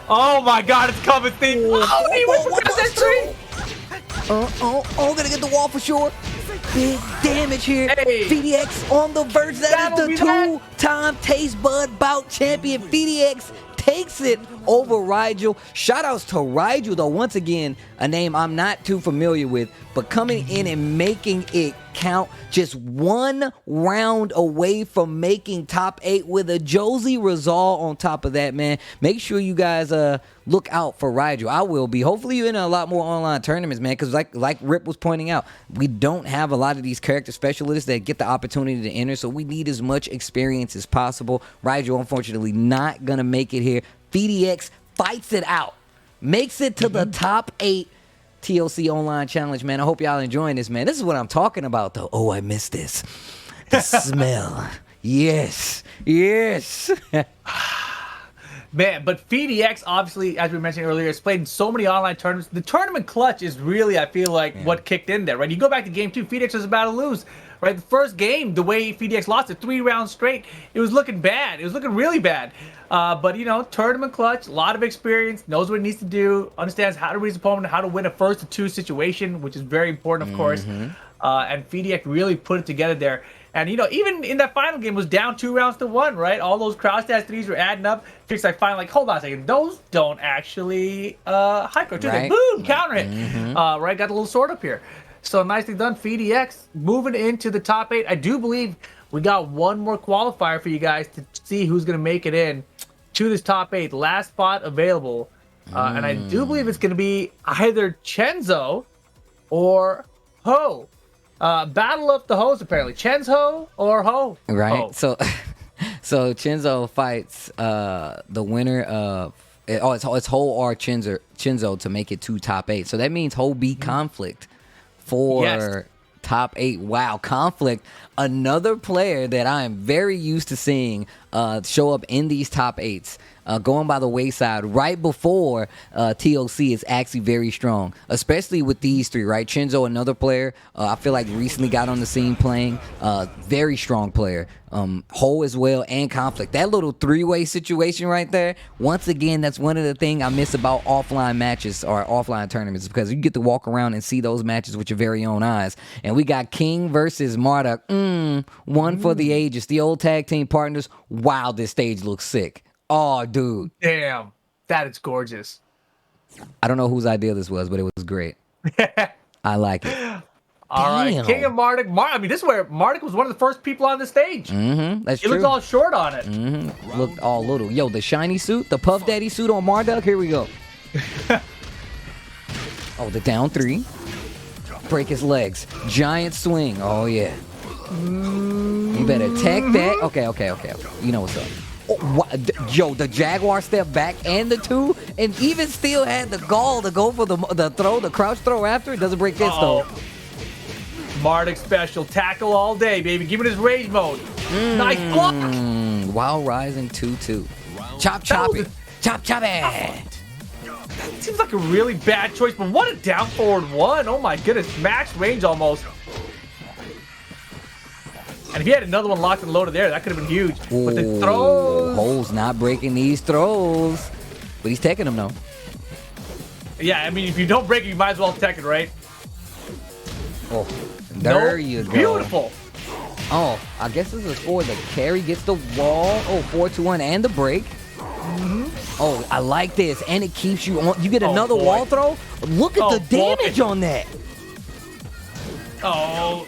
Oh my God, it's coming, Steve. Oh, he went for crouch that tree. Gonna get the wall for sure. Big damage here. Hey. FDX on the verge. That That'll is be the that. 2-time Taste Bud Bout champion. FDX takes it over Rigel. Shoutouts to Rigel, though. Once again, a name I'm not too familiar with, but coming in and making it count. Just one round away from making top 8 with a Josie Rizal on top of that, man. Make sure you guys look out for Rigel. I will be. Hopefully you're in a lot more online tournaments, man, because like Rip was pointing out, we don't have a lot of these character specialists that get the opportunity to enter, so we need as much experience as possible. Rigel, unfortunately, not going to make it here. FDX fights it out. Makes it to the top 8 TLC Online Challenge, man. I hope y'all enjoying this, man. This is what I'm talking about, though. Oh, I missed this. The smell. Yes. Yes. Man, but FDX, obviously, as we mentioned earlier, has played in so many online tournaments. The tournament clutch is really, I feel like, what kicked in there, right? You go back to game 2, FDX was about to lose, right? The first game, the way FDX lost it, 3 rounds straight, it was looking bad. It was looking really bad. But, you know, tournament clutch, a lot of experience, knows what it needs to do, understands how to read his opponent, how to win a 1st-2 situation, which is very important, of course. And FDX really put it together there. And, you know, even in that final game, was down 2 rounds to 1, right? All those crouch dash threes were adding up. Fix, like, finally, like, hold on a second. Those don't actually high throw, do they? Boom, counter hit. Right, got a little sword up here. So nicely done, FDX. Moving into the top 8. I do believe we got one more qualifier for you guys to see who's going to make it in to this top 8. Last spot available. And I do believe it's going to be either Chenzo or Ho. Battle of the Hoes, apparently. Chen's Ho or Ho? Right. Ho. So Chenzo fights the winner of it's Ho or Chenzo to make it to top 8. So that means Ho beat Conflict for top 8. Wow, Conflict, another player that I am very used to seeing show up in these top 8s. Going by the wayside right before TOC is actually very strong, especially with these 3, right? Chenzo, another player I feel like recently got on the scene playing, very strong player. Ho as well, and Conflict. That little 3-way situation right there, once again, that's one of the things I miss about offline matches or offline tournaments, because you get to walk around and see those matches with your very own eyes. And we got King versus Marduk, one for the ages, the old tag team partners. Wow, this stage looks sick. Oh, dude. Damn. That is gorgeous. I don't know whose idea this was, but it was great. I like it. All right. King of Marduk. I mean, this is where Marduk was one of the first people on the stage. That's he true. looked all short on it. Looked all little. Yo, the shiny suit, the Puff Daddy suit on Marduk. Here we go. Oh, the down 3. Break his legs. Giant swing. Oh, yeah. You better tech that. Okay. You know what's up. Oh, yo, the Jaguar step back and the 2, and even still had the gall to go for the throw, the crouch throw after. It doesn't break this though. Marduk special. Tackle all day, baby. Give it his rage mode. Nice block. While rising 2-2. Chop choppy. Chop choppy. That seems like a really bad choice, but what a down forward 1. Oh my goodness. Max range almost. And if he had another one locked and loaded there, that could have been huge. Ooh, but the throws. Hole's not breaking these throws. But he's taking them, though. Yeah, I mean, if you don't break it, you might as well tech it, right? Oh, there you go. Beautiful. Oh, I guess this is for the carry. Gets the wall. Oh, 4-2-1 and the break. Oh, I like this. And it keeps you on. You get another wall throw. Look at the damage on that. Oh.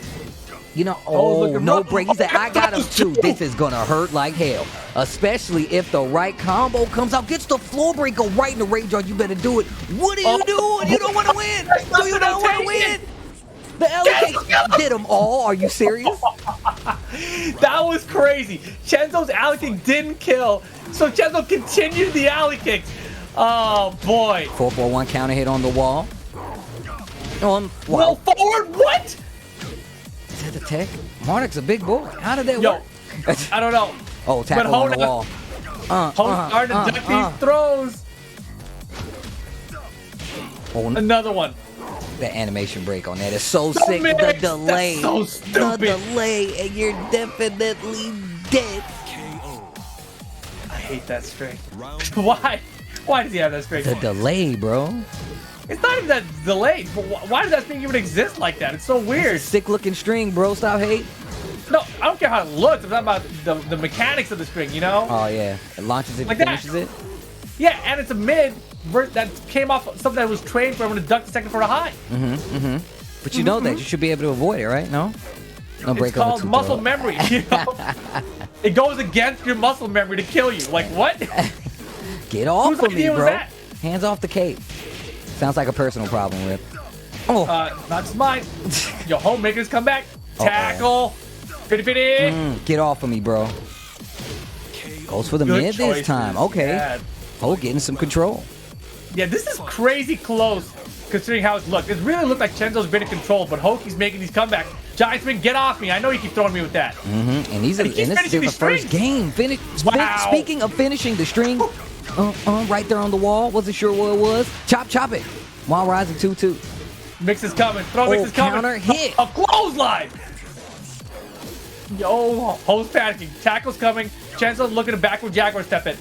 You know, no break. He said, I got him too. This is going to hurt like hell. Especially if the right combo comes out. Gets the floor break, go right in the rage yard. You better do it. What are you doing? You don't want to win. Do you not want to win? The alley did them all. Are you serious? That was crazy. Chenzo's alley kick didn't kill. So Chenzo continued the alley kicks. Oh, boy. 4-4-1 counter hit on the wall. Well forward, what? Is that the tech? Marduk's a big boy. How did that work? I don't know. Oh, tackle on the wall. Starting to duck these throws. Another one. The animation break on that is so sick. The delay. So stupid. The delay, and you're definitely dead. I hate that string. Why? Why does he have that string? The delay, bro. It's not even that delayed. But why does that thing even exist like that? It's so weird. It's a sick looking string, bro. Stop hate. No, I don't care how it looks. I'm talking about the mechanics of the string, you know? Oh, yeah. It launches it, like finishes it. Yeah, and it's a mid that came off something that was trained for everyone to duck the second for the high. But you know that. You should be able to avoid it, right? No? No break. It's called muscle memory. You know? It goes against your muscle memory to kill you. Like, what? Get off of me, bro. That? Hands off the cape. Sounds like a personal problem, Rip. Oh. Not just mine. Yo, homemakers come back. Tackle. Fitty. Get off of me, bro. Goes for the mid this time. Okay. Bad. Oh, getting some control. Yeah, this is crazy close considering how it looked. It really looked like Chenzo's been in control, but Hoki's making these comebacks. Giantsman, get off me. I know you keep throwing me with that. And this is the first game. Speaking of finishing the string, Right there on the wall. Wasn't sure what it was. Chop it. Wild Rising 2-2. Mix is coming. Throw mix is coming. Counter hit. A clothesline. Yo, Ho's panicking. Tackle's coming. Chenzo looking to backward Jaguar step it.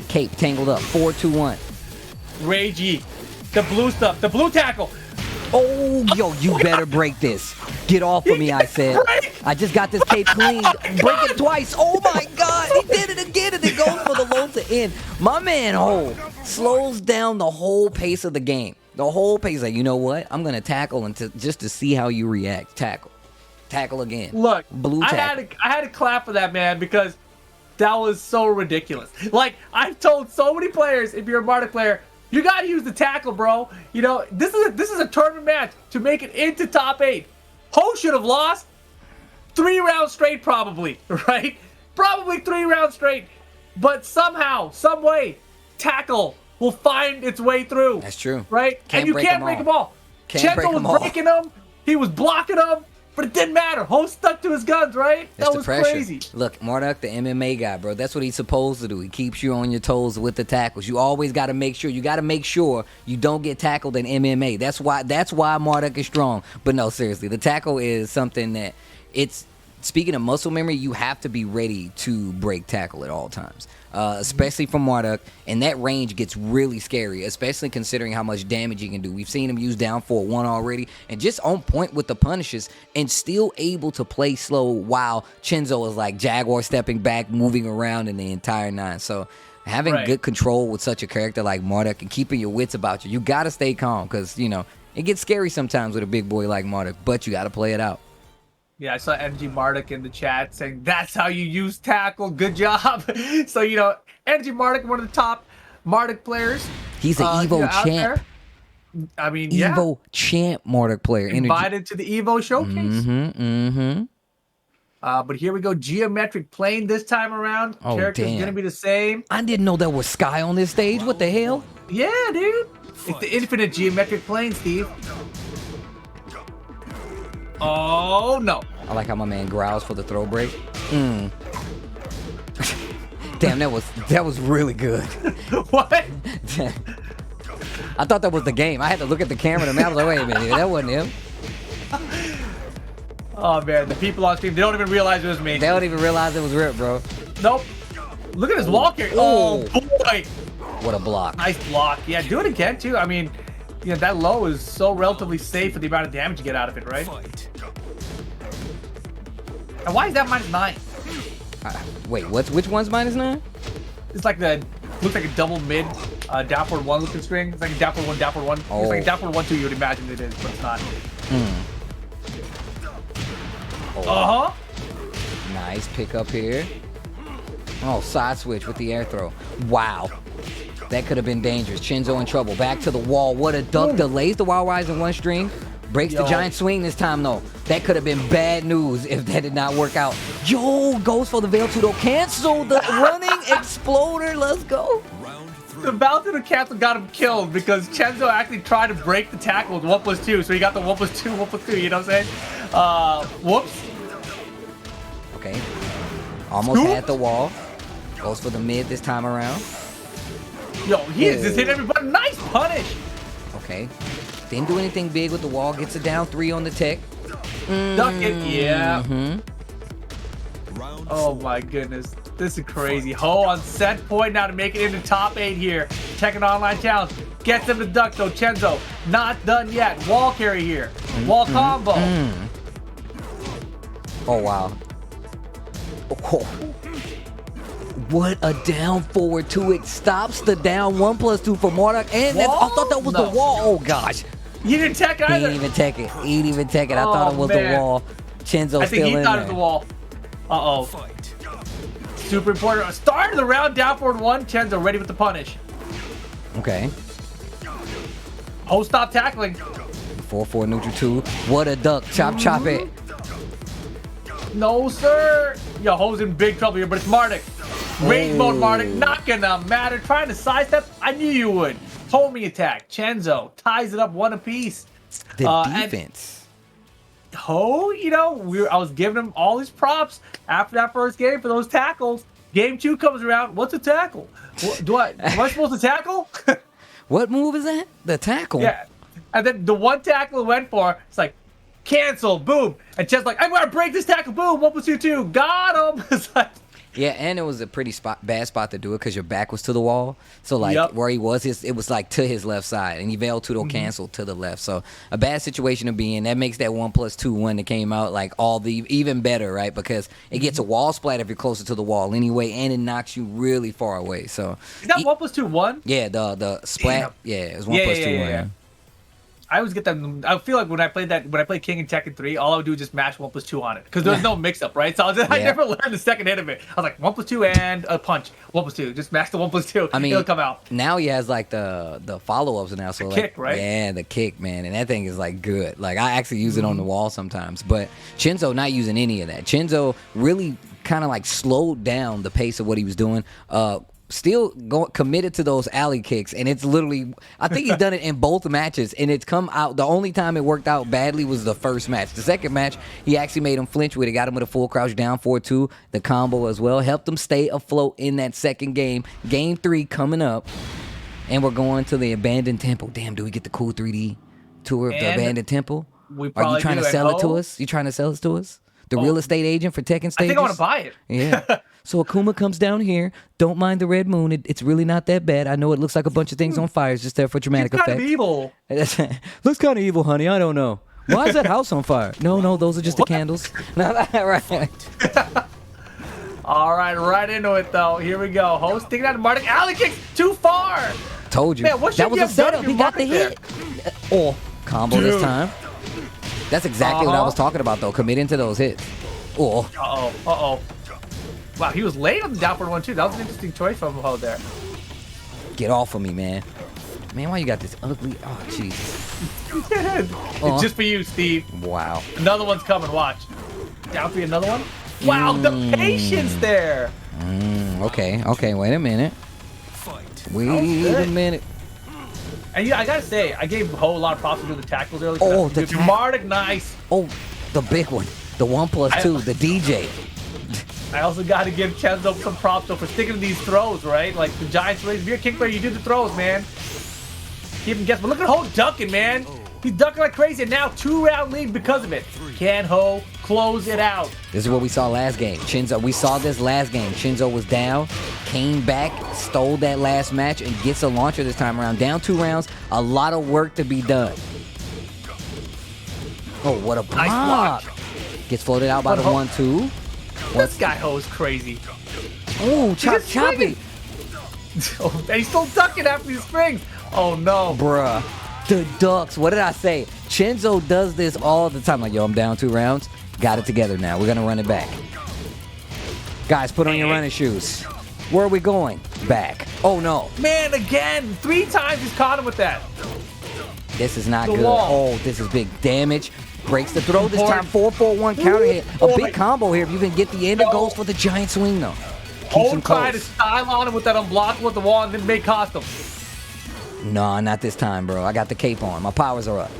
Cape tangled up. 4-2-1. Ragey. The blue stuff. The blue tackle. Oh, yo, you better break this. Get off of me, I said. I just got this cape cleaned. Break it twice. Oh, my God. He did it again, and it goes for the low to end. My man, Ho, slows down the whole pace of the game. The whole pace. Like, you know what? I'm going to tackle just to see how you react. Tackle again. Look, blue tackle. I had to clap for that, man, because that was so ridiculous. Like, I've told so many players, if you're a Marduk player, you gotta use the tackle, bro. You know, this is a tournament match to make it into top 8. Ho should have lost 3 rounds straight, probably, right? Probably 3 rounds straight. But somehow, some way, tackle will find its way through. That's true. Right? And you can't break them all. Chenzo was breaking them. He was blocking them. But it didn't matter. Ho stuck to his guns, right? That was crazy. Look, Marduk, the MMA guy, bro. That's what he's supposed to do. He keeps you on your toes with the tackles. You always got to make sure. You got to make sure you don't get tackled in MMA. That's why Marduk is strong. But no, seriously, the tackle is something that it's. Speaking of muscle memory, you have to be ready to break tackle at all times, especially from Marduk. And that range gets really scary, especially considering how much damage he can do. We've seen him use down 4-1 already, and just on point with the punishes, and still able to play slow while Chenzo is like Jaguar stepping back, moving around in the entire 9. So having good control with such a character like Marduk and keeping your wits about you, you got to stay calm because, you know, it gets scary sometimes with a big boy like Marduk, but you got to play it out. Yeah, I saw MG Marduk in the chat saying, that's how you use tackle. Good job. So, you know, MG Marduk, one of the top Marduk players. He's an Evo champ. I mean, Evo champ Marduk player. Invited to the Evo showcase. But here we go. Geometric plane this time around. Oh, Character's going to be the same. I didn't know there was Sky on this stage. What the hell? Yeah, dude. It's the infinite geometric plane, Steve. Oh, no. I like how my man growls for the throw break. Damn, that was really good. What? I thought that was the game. I had to look at the camera and I was like, wait a minute, that wasn't him. Oh, man, the people on stream, they don't even realize it was me. They don't even realize it was Rip, bro. Nope. Look at his wall carry. Oh, boy. What a block. Nice block. Yeah, do it again, too. I mean, you know, that low is so relatively safe for the amount of damage you get out of it, right? And why is that -9? Wait, which one's -9? It's like looks like a double mid down forward 1 looking string. It's like a down forward 1, down forward 1. Oh. It's like a down forward 1, 2 you would imagine it is, but it's not. Nice pick up here. Oh, side switch with the air throw. Wow. That could have been dangerous. Chenzo in trouble. Back to the wall. What a duck. Delays the Wild Rise in 1 string. Breaks the giant swing this time, though. That could have been bad news if that did not work out. Yo, goes for the Veil 2, though. Cancel the running exploder. Let's go. The Valtudo cancel got him killed because Chenzo actually tried to break the tackle with 1+2. So he got the 1+2, 1+2. You know what I'm saying? Whoops. Okay. Almost had the wall. Goes for the mid this time around. Yo, he is just hit everybody. Nice punish. Okay. Didn't do anything big with the wall. Gets it down 3 on the tech. Duck it. Yeah. Oh, my goodness. This is crazy. Ho on set point now to make it into top 8 here. Tekken Online Challenge. Gets him to duck, though. Chenzo, not done yet. Wall carry here. Wall combo. Oh, wow. Oh. What a down forward 2. It stops the down 1+2 for Marduk. And I thought that was the wall. Oh, gosh. You didn't tech either. He didn't even tech it. He didn't even tech it. I thought it was the wall. Chenzo's still in there. I think he thought it was the wall. Uh-oh. Super important. Start of the round, down forward 1. Chenzo ready with the punish. Okay. Ho stop tackling. 4-4 neutral 2. What a duck. Chop it. No, sir. Yo, Ho's in big trouble here, but it's Marduk. Rage mode Marduk. Not gonna matter. Trying to sidestep. I knew you would. Homie attack. Chenzo ties it up 1 apiece. The defense. Ho, you know, I was giving him all these props after that first game for those tackles. Game 2 comes around. What's a tackle? Am I supposed to tackle? What move is that? The tackle. Yeah. And then the one tackle it went for, it's like, cancel, boom. And Chen's like, I'm going to break this tackle, boom, 1+2, got him. It's like, Yeah, and it was a pretty bad spot to do it because your back was to the wall. So, like, where he was, it was, like, to his left side. And he failed to cancel to the left. So, a bad situation to be in. That makes that 1+2 one that came out, like, even better, right? Because it gets a wall splat if you're closer to the wall anyway, and it knocks you really far away. So is that 1+2 1? Yeah, the splat. Damn. Yeah, it was 1+2 1. Yeah. I always get them. I feel like when I played King in Tekken 3, all I would do is just mash 1+2 on it because there's no mix-up, right? So I never learned the second hit of it. I was like 1+2 and a punch, 1+2. Just mash the 1+2. I mean, it'll come out. Now he has like the follow-ups now. So the like, kick, right? Yeah, the kick, man, and that thing is like good. Like I actually use it on the wall sometimes, but Chenzo not using any of that. Chenzo really kind of like slowed down the pace of what he was doing. Still committed to those alley kicks, and it's literally, I think he's done it in both matches, and it's come out. The only time it worked out badly was the first match. The second match, he actually made him flinch with it, got him with a full crouch down 4-2, the combo as well, helped him stay afloat in that second game. Game 3 coming up, and we're going to the Abandoned Temple. Damn, do we get the cool 3D tour of the Abandoned Temple? Are you trying to sell it to us? You trying to sell it to us? The real estate agent for Tekken stages? I think I want to buy it. Yeah. So Akuma comes down here. Don't mind the red moon. It's really not that bad. I know it looks like a bunch of things on fire. It's just there for dramatic effect. It's kind of evil. Looks kind of evil, honey. I don't know. Why is that house on fire? No, those are just the candles. Right. All right into it, though. Here we go. Host sticking out of Martic. Alley kicks too far. Told you. Man, what that was a setup. He got the hit. Oh, combo this time. That's exactly what I was talking about, though. Committing to those hits. Oh. Uh-oh. Wow, he was late on the downward one, too. That was an interesting choice from Ho there. Get off of me, man. Man, why you got this ugly... Oh, Jesus. It's just for you, Steve. Wow. Another one's coming. Watch. Down for you, another one. Wow, the patience there. Okay. Wait a minute. Wait a minute. And I gotta say, I gave Ho a lot of props to do the tackles earlier. Oh, the Martic, nice. Oh, the big one. The 1+2, the DJ. I also got to give Chenzo some props though for sticking to these throws, right? Like the Giants race. If you're a kick player, you do the throws, man. Keep him guessing. But look at Ho ducking, man. He's ducking like crazy, and now 2-round lead because of it. Can Ho close it out? This is what we saw last game. We saw this last game. Chenzo was down, came back, stole that last match, and gets a launcher this time around. Down 2 rounds, a lot of work to be done. Oh, what a block. Nice block. Gets floated out by the 1-2. This guy Ho is crazy. Oh, choppy. Oh, and he's still ducking after he springs. Oh, no. Bruh. The ducks. What did I say? Chenzo does this all the time. Like, yo, I'm down 2 rounds. Got it together now. We're going to run it back. Guys, put on your running shoes. Where are we going? Back. Oh, no. Man, again. 3 times he's caught him with that. This is not good. Wall. Oh, this is big damage. Breaks the throw this time. 4-4-1 counter hit. A big combo here. If you can get the end, it goes for the giant swing, though. Keeps him close. Tried to style on him with that unblockable with the wall and then make cost him. No, not this time, bro. I got the cape on. My powers are up.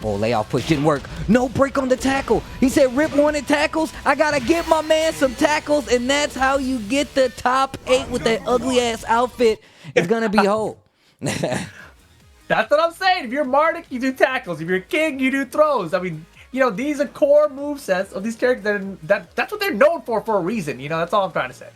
Oh, layoff push didn't work. No break on the tackle. He said Rip wanted tackles. I got to get my man some tackles, and that's how you get the top 8 with that ugly-ass outfit. It's going to be Ho. That's what I'm saying. If you're Martic, you do tackles. If you're King, you do throws. I mean, these are core movesets of these characters. That's what they're known for a reason. That's all I'm trying to say.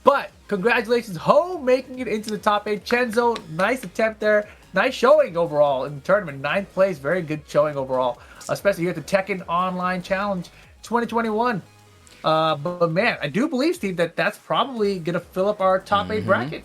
But congratulations, Ho, making it into the top 8. Chenzo, nice attempt there. Nice showing overall in the tournament. 9th place, very good showing overall, especially here at the Tekken Online Challenge 2021. But man, I do believe, Steve, that's probably going to fill up our top 8 bracket.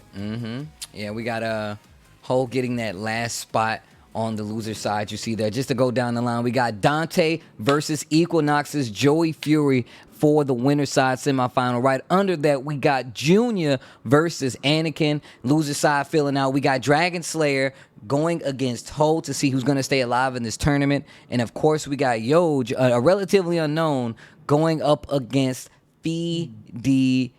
Yeah, we got Ho getting that last spot on the loser side. You see there. Just to go down the line, we got Dante versus Equinox's Joey Fury for the winner side semifinal. Right under that, we got Junior versus Anakin. Loser side filling out. We got Dragon Slayer going against Ho to see who's going to stay alive in this tournament. And of course, we got Yoj, a relatively unknown, going up against FDX.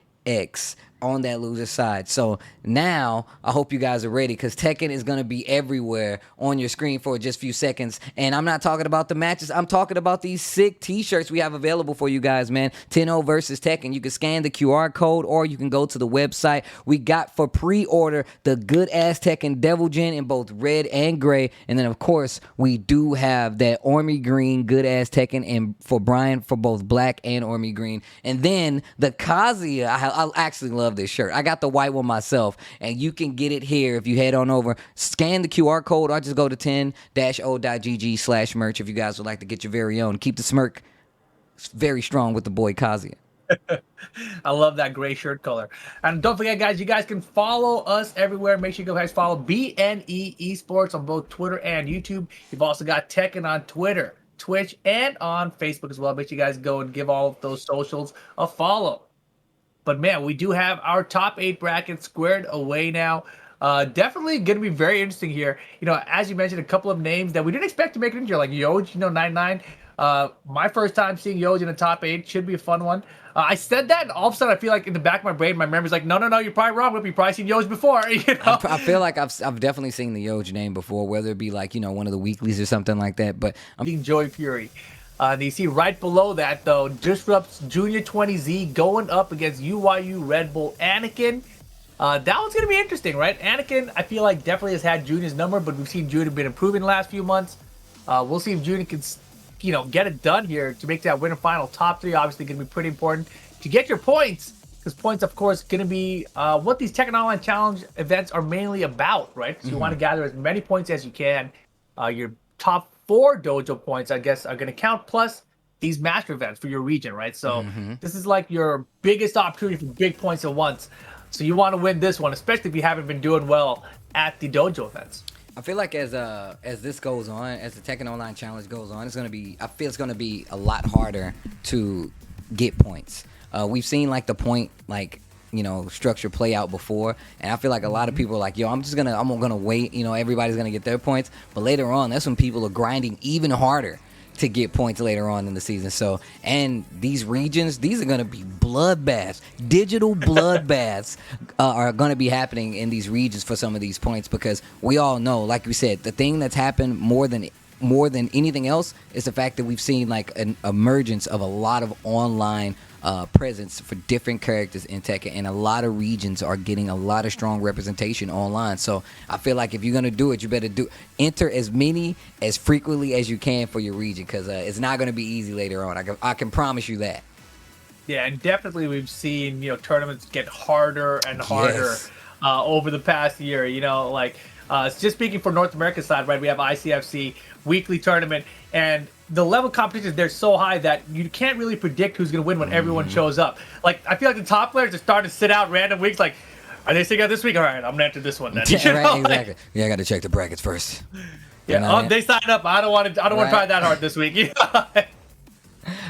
on that loser side. So now I hope you guys are ready, because Tekken is going to be everywhere on your screen for just a few seconds. And I'm not talking about the matches. I'm talking about these sick t-shirts we have available for you guys, man. 10-0 versus Tekken. You can scan the QR code, or you can go to the website. We got for pre-order the good ass Tekken Devil Gin in both red and gray. And then of course we do have that Army Green good ass Tekken, and for Brian for both black and Army Green. And then the Kazuya, I actually love this shirt. I got the white one myself, and you can get it here if you head on over, scan the QR code, or just go to 10-o.gg/merch if you guys would like to get your very own. Keep the smirk very strong with the boy Kazuya. I love that gray shirt color. And don't forget, guys, you guys can follow us everywhere. Make sure you guys follow BNE Esports on both Twitter and YouTube. You've also got Tekken on Twitter, Twitch, and on Facebook as well. Make sure you guys go and give all of those socials a follow. But man, we do have our top 8 bracket squared away now. Definitely going to be very interesting here. You know, as you mentioned, a couple of names that we didn't expect to make it in here, like Yoj, 99. My first time seeing Yoj in the top 8. Should be a fun one. I said that, and all of a sudden I feel like in the back of my brain, my memory's like, no, you're probably wrong. You've probably seen Yoj before. You know? I feel like I've definitely seen the Yoj name before, whether it be like, you know, one of the weeklies or something like that. But I'm Joy Fury. You see right below that, though, Disrupts Junior 20Z going up against UYU Red Bull Anakin. That one's going to be interesting, right? Anakin, I feel like, definitely has had Junior's number, but we've seen Junior been improving the last few months. We'll see if Junior can, you know, get it done here to make that winner final. Top 3 obviously going to be pretty important to get your points, because points, of course, going to be what these Tekken Online Challenge events are mainly about, right? So you want to gather as many points as you can. Your top 4 dojo points, I guess, are going to count, plus these master events for your region, right? So this is like your biggest opportunity for big points at once. So you want to win this one, especially if you haven't been doing well at the dojo events. I feel like as this goes on, as the Tekken Online Challenge goes on, I feel it's gonna be a lot harder to get points. We've seen like the point, like, you know, structure play out before, and I feel like a lot of people are like, yo, I'm gonna wait, you know, everybody's gonna get their points, but later on, that's when people are grinding even harder to get points later on in the season. So, and these regions, these are going to be bloodbaths. Digital bloodbaths are going to be happening in these regions for some of these points, because we all know, like we said, the thing that's happened more than anything else is the fact that we've seen like an emergence of a lot of online presence for different characters in Tekken, and a lot of regions are getting a lot of strong representation online. So I feel like if you're gonna do it, you better enter as many as frequently as you can for your region, because it's not gonna be easy later on. I can promise you that. Yeah, and definitely we've seen, you know, tournaments get harder and harder over the past year. You know, like just speaking for North America side, right? We have ICFC weekly tournament, and the level of competition there is so high that you can't really predict who's going to win when everyone shows up. Like, I feel like the top players are starting to sit out random weeks. Like, are they sitting out this week? All right, I'm going to enter this one then. Yeah, right, exactly. Like, yeah, I got to check the brackets first. Yeah, you know, they sign up. I don't want to try that hard this week. You know?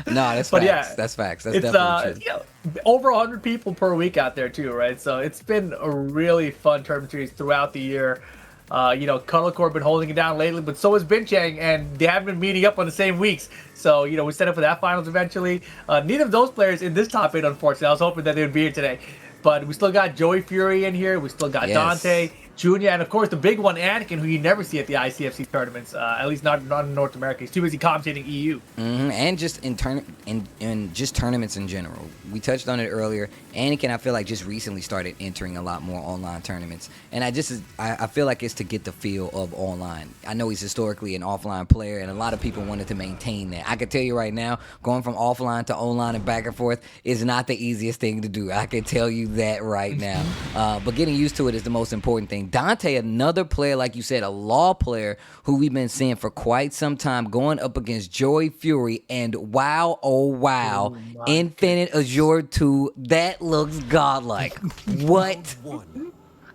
No, that's but facts. Yeah, that's facts. That's definitely true. You know, over 100 people per week out there too, right? So it's been a really fun tournament series throughout the year. You know, Cuddlecore been holding it down lately, but so has Binchang, and they haven't been meeting up on the same weeks. So, you know, we set up for that finals eventually. Neither of those players in this top 8, unfortunately. I was hoping that they would be here today. But we still got Joey Fury in here. We still got Dante, Junior, and of course the big one, Anakin, who you never see at the ICFC tournaments, at least not in North America. He's too busy commentating EU. And just in just tournaments in general. We touched on it earlier. Anakin, I feel like, just recently started entering a lot more online tournaments, and I feel like it's to get the feel of online. I know he's historically an offline player, and a lot of people wanted to maintain that. I can tell you right now, going from offline to online and back and forth is not the easiest thing to do. I can tell you that right now. But getting used to it is the most important thing. Dante, another player, like you said, a law player who we've been seeing for quite some time, going up against Joy Fury, and wow, oh wow, Infinite Azure 2, that looks godlike. What?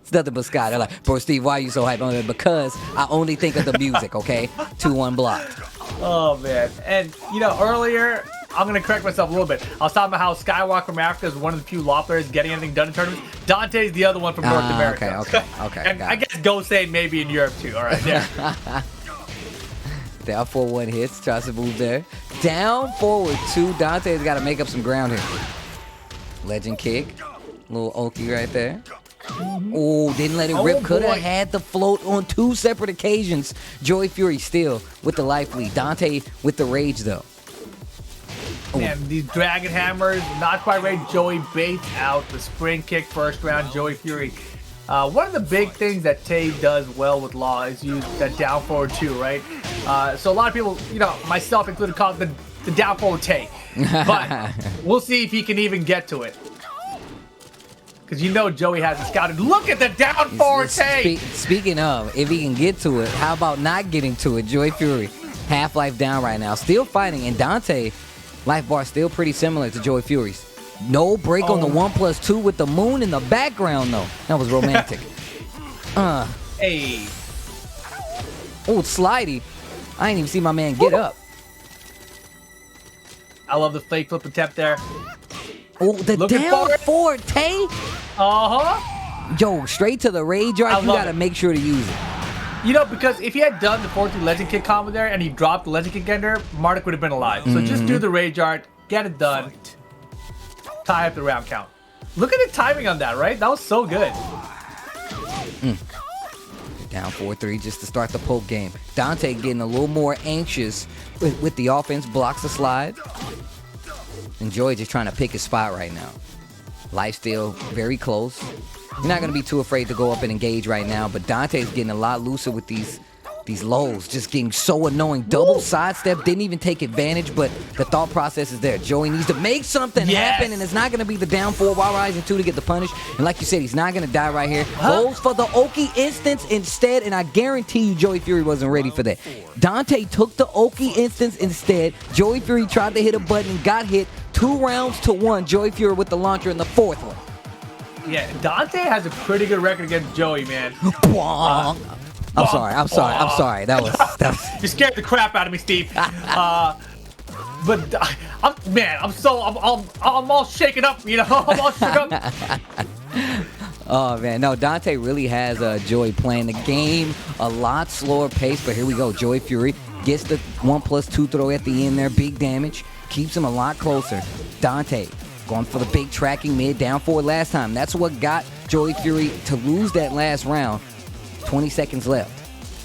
It's nothing but Sky. They're like, bro, Steve, why are you so hyped on it? Because I only think of the music, okay? 2-1 blocked. Oh, man. And, you know, earlier, I'm going to correct myself a little bit. I was talking about how Skywalker from Africa is one of the few law players getting anything done in tournaments. Dante's the other one from North America. Okay. And I guess Gosei maybe in Europe, too. All right, there. Down 4-1 hits. Tries to move there. Down forward 2. Dante's got to make up some ground here. Legend kick. Little Oki right there. Oh, didn't let it rip. Could have had the float on 2 separate occasions. Joey Fury still with the life lead. Dante with the rage, though. Man, these Dragon Hammers, not quite ready. Joey baits out the spring kick first round. Joey Fury. One of the big things that Tay does well with Law is use that down forward 2, right? So a lot of people, you know, myself included, call it the down forward Tay. But we'll see if he can even get to it. Because you know Joey has it scouted. Look at the down forward Tay! Speaking of, if he can get to it, how about not getting to it? Joey Fury, half-life down right now. Still fighting, and Dante, life bar still pretty similar to Joey Fury's. No break on the 1+2 with the moon in the background, though. That was romantic. Hey. Oh, slidey. I ain't even see my man get up. I love the fake flip attempt there. Oh, the down forward, Tay. Uh-huh. Yo, straight to the rage art. You gotta make sure to use it. You know, because if he had done the 4-3 legend kick combo there and he dropped the legend kick in there, Marduk would have been alive. So just do the rage art, get it done, tie up the round count. Look at the timing on that, right? That was so good. Down 4-3 just to start the poke game. Dante getting a little more anxious with the offense, blocks the slide. And Joey just trying to pick his spot right now. Life still very close. You're not going to be too afraid to go up and engage right now, but Dante's getting a lot looser with these lows, just getting so annoying. Double sidestep, didn't even take advantage, but the thought process is there. Joey needs to make something happen, and it's not going to be the down 4 while rising 2 to get the punish. And like you said, he's not going to die right here. Goes for the Oki instance instead, and I guarantee you Joey Fury wasn't ready for that. Dante took the Oki instance instead. Joey Fury tried to hit a button and got hit. 2 rounds to 1. Joey Fury with the launcher in the 4th one. Yeah, Dante has a pretty good record against Joey, man. I'm sorry. That was You scared the crap out of me, Steve. But I'm all shaken up, you know. I'm all shook up. Oh man, no, Dante really has Joey playing the game a lot slower pace, but here we go. Joey Fury gets the 1+2 throw at the end there, big damage, keeps him a lot closer. Dante going for the big tracking mid down forward last time. That's what got Joey Fury to lose that last round. 20 seconds left.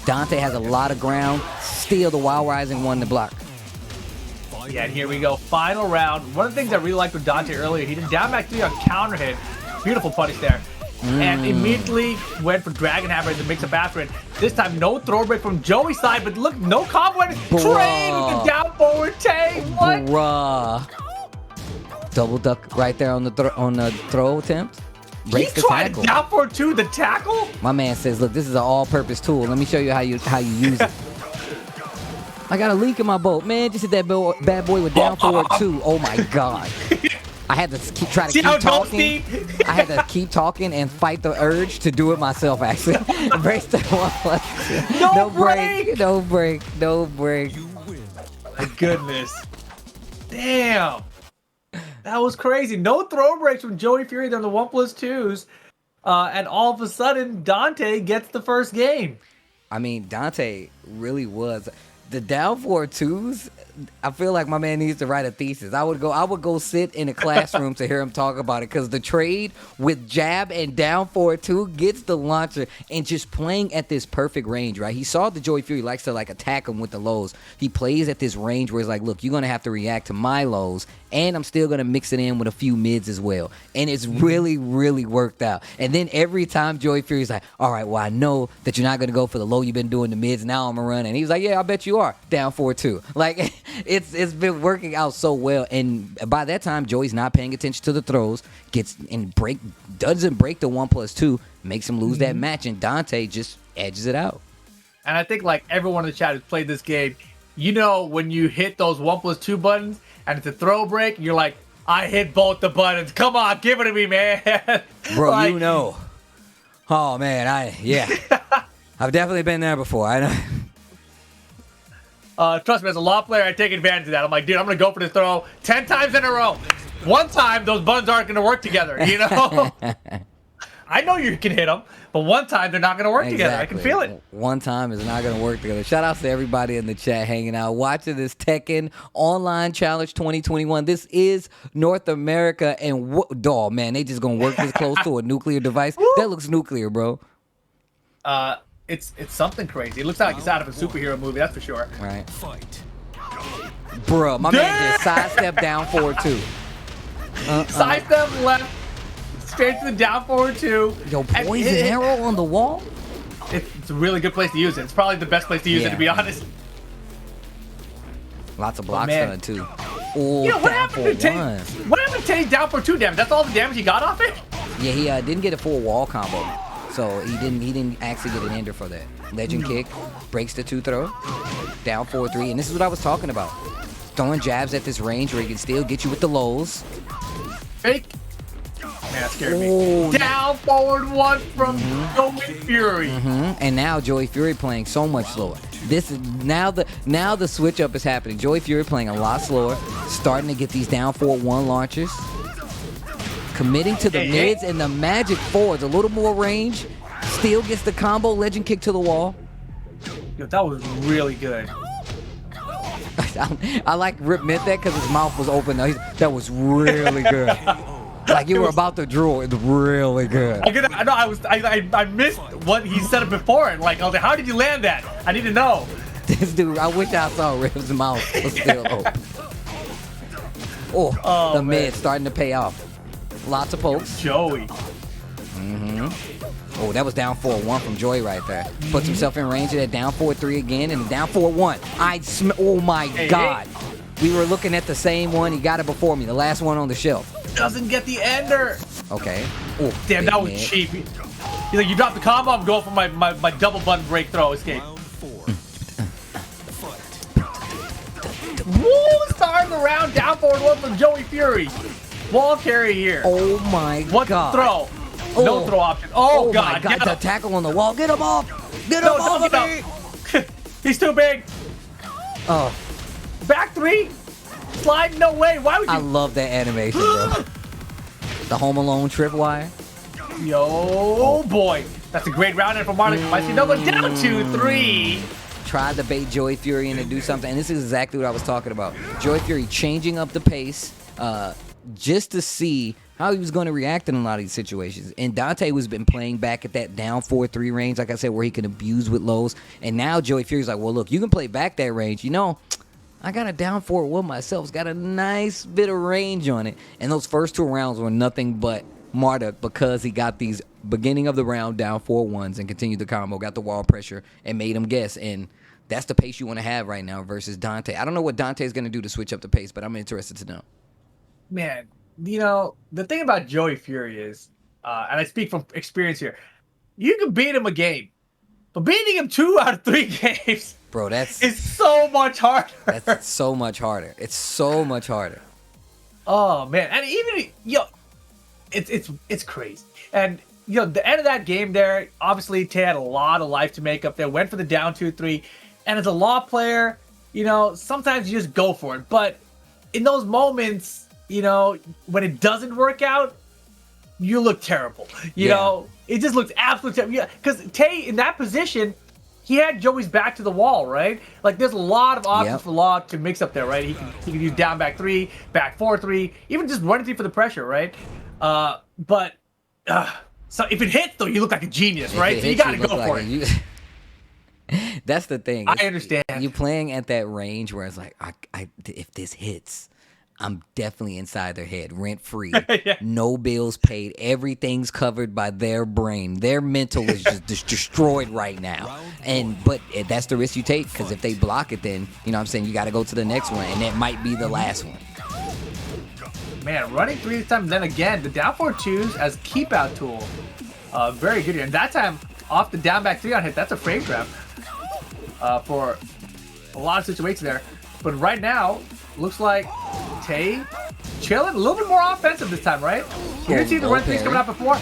Dante has a lot of ground. Still the Wild Rising one to block. Yeah, and here we go. Final round. One of the things I really liked with Dante earlier, he did down back 3 on counter hit. Beautiful punish there. And immediately went for Dragon Hammer to mix up after it. This time, no throw break from Joey's side, but look, no combo. Trade with the down forward tag. What? Bruh. Double duck right there on the throw attempt. Breaks the tackle. Down forward 2 the tackle? My man says, look, this is an all-purpose tool. Let me show you how you use it. I got a leak in my boat. Man, just hit that bad boy with down forward 2. Oh my God. I had to keep keep talking. I had to keep talking and fight the urge to do it myself, actually. Breaks the 1+2. No break. My goodness. Damn. That was crazy. No throw breaks from Joey Fury on the 1+2s. And all of a sudden, Dante gets the first game. I mean, Dante really was. The down 4-2s, I feel like my man needs to write a thesis. I would go sit in a classroom to hear him talk about it, because the trade with jab and down 4-2 gets the launcher and just playing at this perfect range, right? He saw the Joey Fury likes to like attack him with the lows. He plays at this range where he's like, look, you're going to have to react to my lows, and I'm still going to mix it in with a few mids as well. And it's really, really worked out. And then every time Joey Fury's like, all right, well, I know that you're not going to go for the low you've been doing the mids. Now I'm going to run. And he's like, yeah, I bet you are. Down 4-2. Like, it's been working out so well. And by that time, Joey's not paying attention to the throws, doesn't break the 1+2, makes him lose that match, and Dante just edges it out. And I think like everyone in the chat who's played this game, you know when you hit those 1+2 buttons and it's a throw break, you're like, I hit both the buttons. Come on, give it to me, man. Bro, like, you know. Oh man, I've definitely been there before. I know. Trust me, as a law player, I take advantage of that. I'm like, dude, I'm going to go for this throw 10 times in a row. One time, those buttons aren't going to work together, you know? I know you can hit them, but one time they're not going to work together. I can feel it. One time is not going to work together. Shout out to everybody in the chat hanging out, watching this Tekken Online Challenge 2021. This is North America, and dog, man, they just going to work this close to a nuclear device. That looks nuclear, bro. It's something crazy. It looks like it's out of a superhero movie, that's for sure. Right. Bruh, my man just sidestep down forward two. Sidestep left, straight to the down forward two. Yo, poison arrow on the wall? It's a really good place to use it. It's probably the best place to use it, to be honest. Lots of blocks done, too. Oh, you know, what happened to Teddy's down for 2 damage? That's all the damage he got off it? Yeah, he didn't get a full wall combo. So he didn't actually get an ender for that. Legend kick, breaks the 2 throw, down 4-3, and this is what I was talking about. Throwing jabs at this range where he can still get you with the lows. Fake. Man, that scared me. Down forward 1 from Joey Fury. And now Joey Fury playing so much slower. This is now the switch up is happening. Joey Fury playing a lot slower, starting to get these down forward 1 launchers. Committing to the mids and the magic forwards. A little more range. Still gets the combo. Legend kick to the wall. Yo, that was really good. I like Rip meant that because his mouth was open. That was really good. Like you were about to drool. It's really good. I missed what he said it before. And like, I was like, how did you land that? I need to know. This dude, I wish I saw Rip's mouth was still open. The mid starting to pay off. Lots of pokes. Joey. Oh, that was down 4-1 from Joey right there. Puts himself in range of that down 4-3 again and down 4-1. Oh my God. We were looking at the same one. He got it before me. The last one on the shelf. Doesn't get the ender. Okay. Damn, that was cheap. He's like, you dropped the combo, I'm going for my double button break throw escape. Woo! Starting the round down forward 1 from Joey Fury. Wall carry here. Oh my God. Throw. No throw option. Oh God. My God. The tackle on the wall. Get him off. Get him off of me. He's too big. Oh. Back 3. Slide, no way. Why would you? I love that animation, bro. The Home Alone tripwire. Yo, boy. That's a great round in for Marlon. I see no one down 2-3. Tried to bait Joey Fury in to do something, and this is exactly what I was talking about. Joey Fury changing up the pace just to see how he was going to react in a lot of these situations. And Dante was been playing back at that down 4-3 range, like I said, where he can abuse with lows. And now Joey Fury's like, well, look, you can play back that range. You know, I got a down 4-1 myself. It's got a nice bit of range on it. And those first 2 rounds were nothing but Marduk because he got these beginning of the round down 4-1s and continued the combo, got the wall pressure, and made him guess. And that's the pace you want to have right now versus Dante. I don't know what Dante's going to do to switch up the pace, but I'm interested to know. Man, you know, the thing about Joey Fury is, and I speak from experience here, you can beat him a game, but beating him 2 out of 3 games, bro, is so much harder. That's so much harder. It's so much harder. Oh man, and even it's crazy. And the end of that game there, obviously Tay had a lot of life to make up there. Went for the down 2-3, and as a law player, sometimes you just go for it. But in those moments, when it doesn't work out, you look terrible. You know, it just looks absolutely terrible. Yeah, because Tay in that position, he had Joey's back to the wall, right? Like there's a lot of options for Law to mix up there, right? He can use down back 3, back 4-3, even just running 3 for the pressure, right? So if it hits though, you look like a genius, right? So you gotta go for it. That's the thing. I understand. You playing at that range where it's like, if this hits, I'm definitely inside their head, rent free, no bills paid, everything's covered by their brain. Their mental is just destroyed right now. But that's the risk you take, because if they block it, then you got to go to the next one, and that might be the last one. Man, running 3 this time, then again, the down 4-2s as keep out tool, very good here. And that time, off the down back 3 on hit, that's a frame trap for a lot of situations there. But right now, looks like Tay chilling, a little bit more offensive this time, right? You didn't see the run 3s coming out before.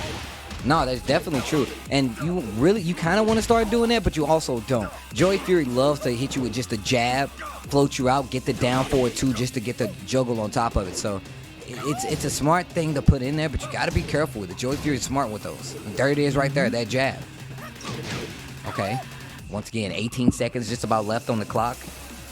No, that's definitely true. And you kind of want to start doing that, but you also don't. Joey Fury loves to hit you with just a jab, float you out, get the down 4-2 just to get the juggle on top of it. So it's a smart thing to put in there, but you got to be careful with it. Joey Fury's smart with those. And there it is right there, that jab. Okay. Once again, 18 seconds just about left on the clock.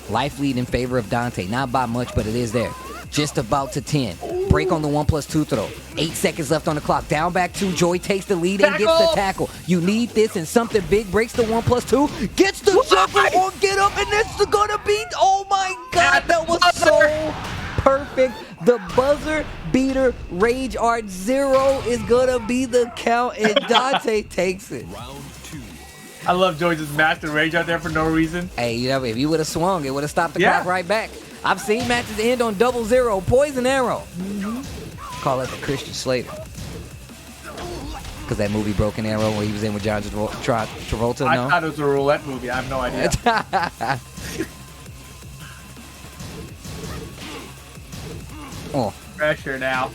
Life lead in favor of Dante. Not by much, but it is there. Just about to 10. Break on the 1+2 throw. 8 seconds left on the clock. Down back 2. Joey takes the lead and gets the tackle. You need this, and something big breaks the 1+2. Gets the jumper or get up, and this is going to be, oh my God, that was so perfect. The buzzer beater Rage Art 0 is going to be the count, and Dante takes it. I love Joey's just master rage out there for no reason. Hey, you know, if you would have swung, it would have stopped the clock right back. I've seen matches end on 0-0, poison arrow. Call it the Christian Slater. Because that movie Broken Arrow where he was in with John Travolta, I no? thought it was a roulette movie. I have no idea. Oh. Pressure now.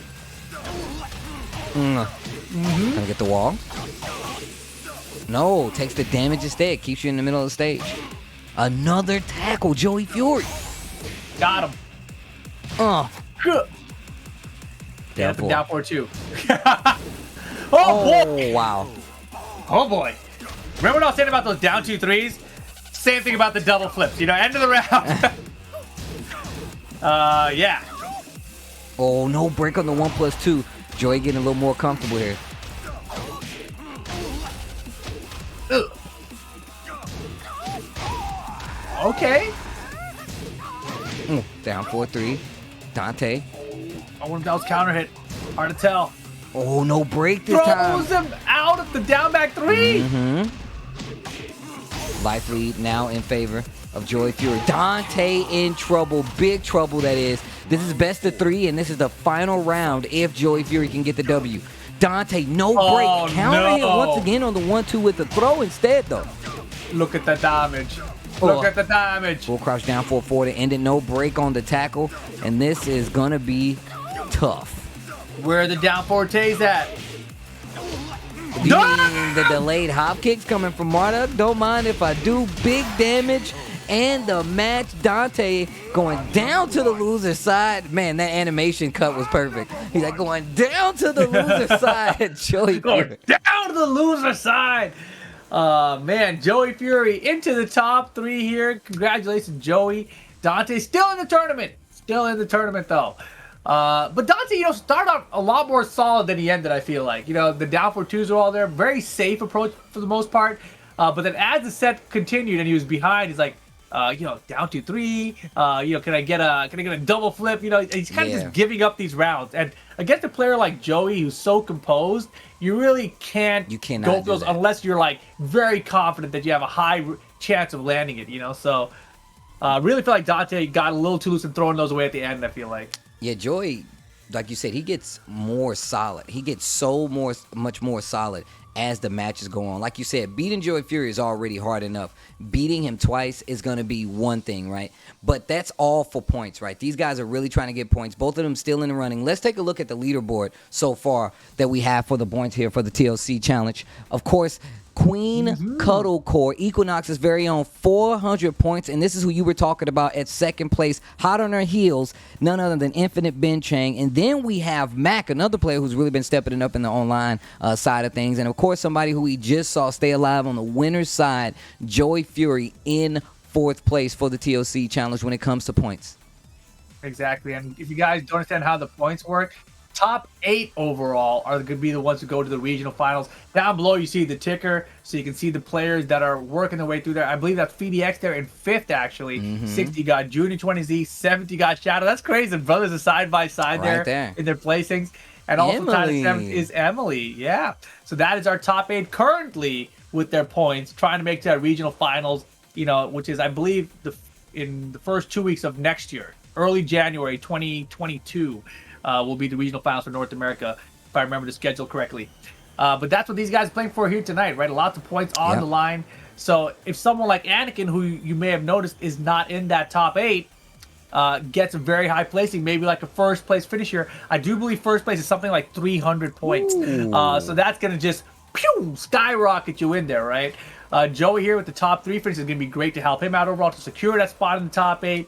Gonna get the wall. No, takes the damage instead. Keeps you in the middle of the stage. Another tackle, Joey Fury. Got him. Good. Down 4-2. Oh, boy. Wow. Oh, boy. Remember what I was saying about those down 2-3s? Same thing about the double flips. You know, end of the round. Yeah. Oh, no break on the 1+2. Joey getting a little more comfortable here. Ugh. Okay. Down 4-3. Dante. I wonder if that was counter hit. Hard to tell. Oh, no break this time. Throws him out of the down back 3. Life lead now in favor of Joey Fury. Dante in trouble. Big trouble, that is. This is best of 3, and this is the final round if Joey Fury can get the W. Dante, no break. Counter hit once again on the 1-2 with the throw instead, though. Look at the damage. Look at the damage. Full crouch down 4-4 to end it. No break on the tackle, and this is going to be tough. Where are the down fortes at? The delayed hop kicks coming from Marduk. Don't mind if I do. Big damage. And the match, Dante going down to the loser side. Man, that animation cut was perfect. He's like going down to the loser side. Joey Fury. Down to the loser side. Man, Joey Fury into the top 3 here. Congratulations, Joey. Dante still in the tournament. Still in the tournament, though. But Dante, you know, started out a lot more solid than he ended, I feel like. You know, the down 4-2s are all there. Very safe approach for the most part. But then as the set continued and he was behind, he's like, you know, down 2-3. You know, can I get a double flip? You know, he's kind of just giving up these rounds. And against a player like Joey, who's so composed, you really can't go for those unless you're like very confident that you have a high chance of landing it. You know, so really feel like Dante got a little too loose and throwing those away at the end. I feel like. Yeah, Joey, like you said, he gets more solid. He gets much more solid as the matches go on. Like you said, beating Joey Fury is already hard enough. Beating him twice is going to be one thing, right? But that's all for points, right? These guys are really trying to get points. Both of them still in the running. Let's take a look at the leaderboard so far that we have for the points here for the TLC Challenge. Of course, Queen Cuddlecore, Equinox's very own, 400 points, and this is who you were talking about at second place, hot on her heels, none other than Infinite Ben Chang. And then we have Mac, another player who's really been stepping it up in the online side of things, and of course somebody who we just saw stay alive on the winner's side, Joey Fury, in fourth place for the TLC Challenge when it comes to points. Exactly, and if you guys don't understand how the points work, top 8 overall are going to be the ones who go to the regional finals. Down below, you see the ticker, so you can see the players that are working their way through there. I believe that's FDX there in 5th, actually. 60 got Junior 20Z, 70 got Shadow. That's crazy. The brothers are side by side there in their placings. And also tied at 7th is Emily. Yeah. So that is our top 8 currently with their points, trying to make that regional finals, you know, which is, I believe, in the first 2 weeks of next year, early January 2022. Will be the regional finals for North America, if I remember the schedule correctly. But that's what these guys are playing for here tonight, right? Lots of points on the line. So if someone like Anakin, who you may have noticed is not in that top 8, gets a very high placing, maybe like a first place finisher, I do believe first place is something like 300 points. So that's going to just skyrocket you in there, right? Joey here with the top 3 finish is going to be great to help him out overall to secure that spot in the top 8.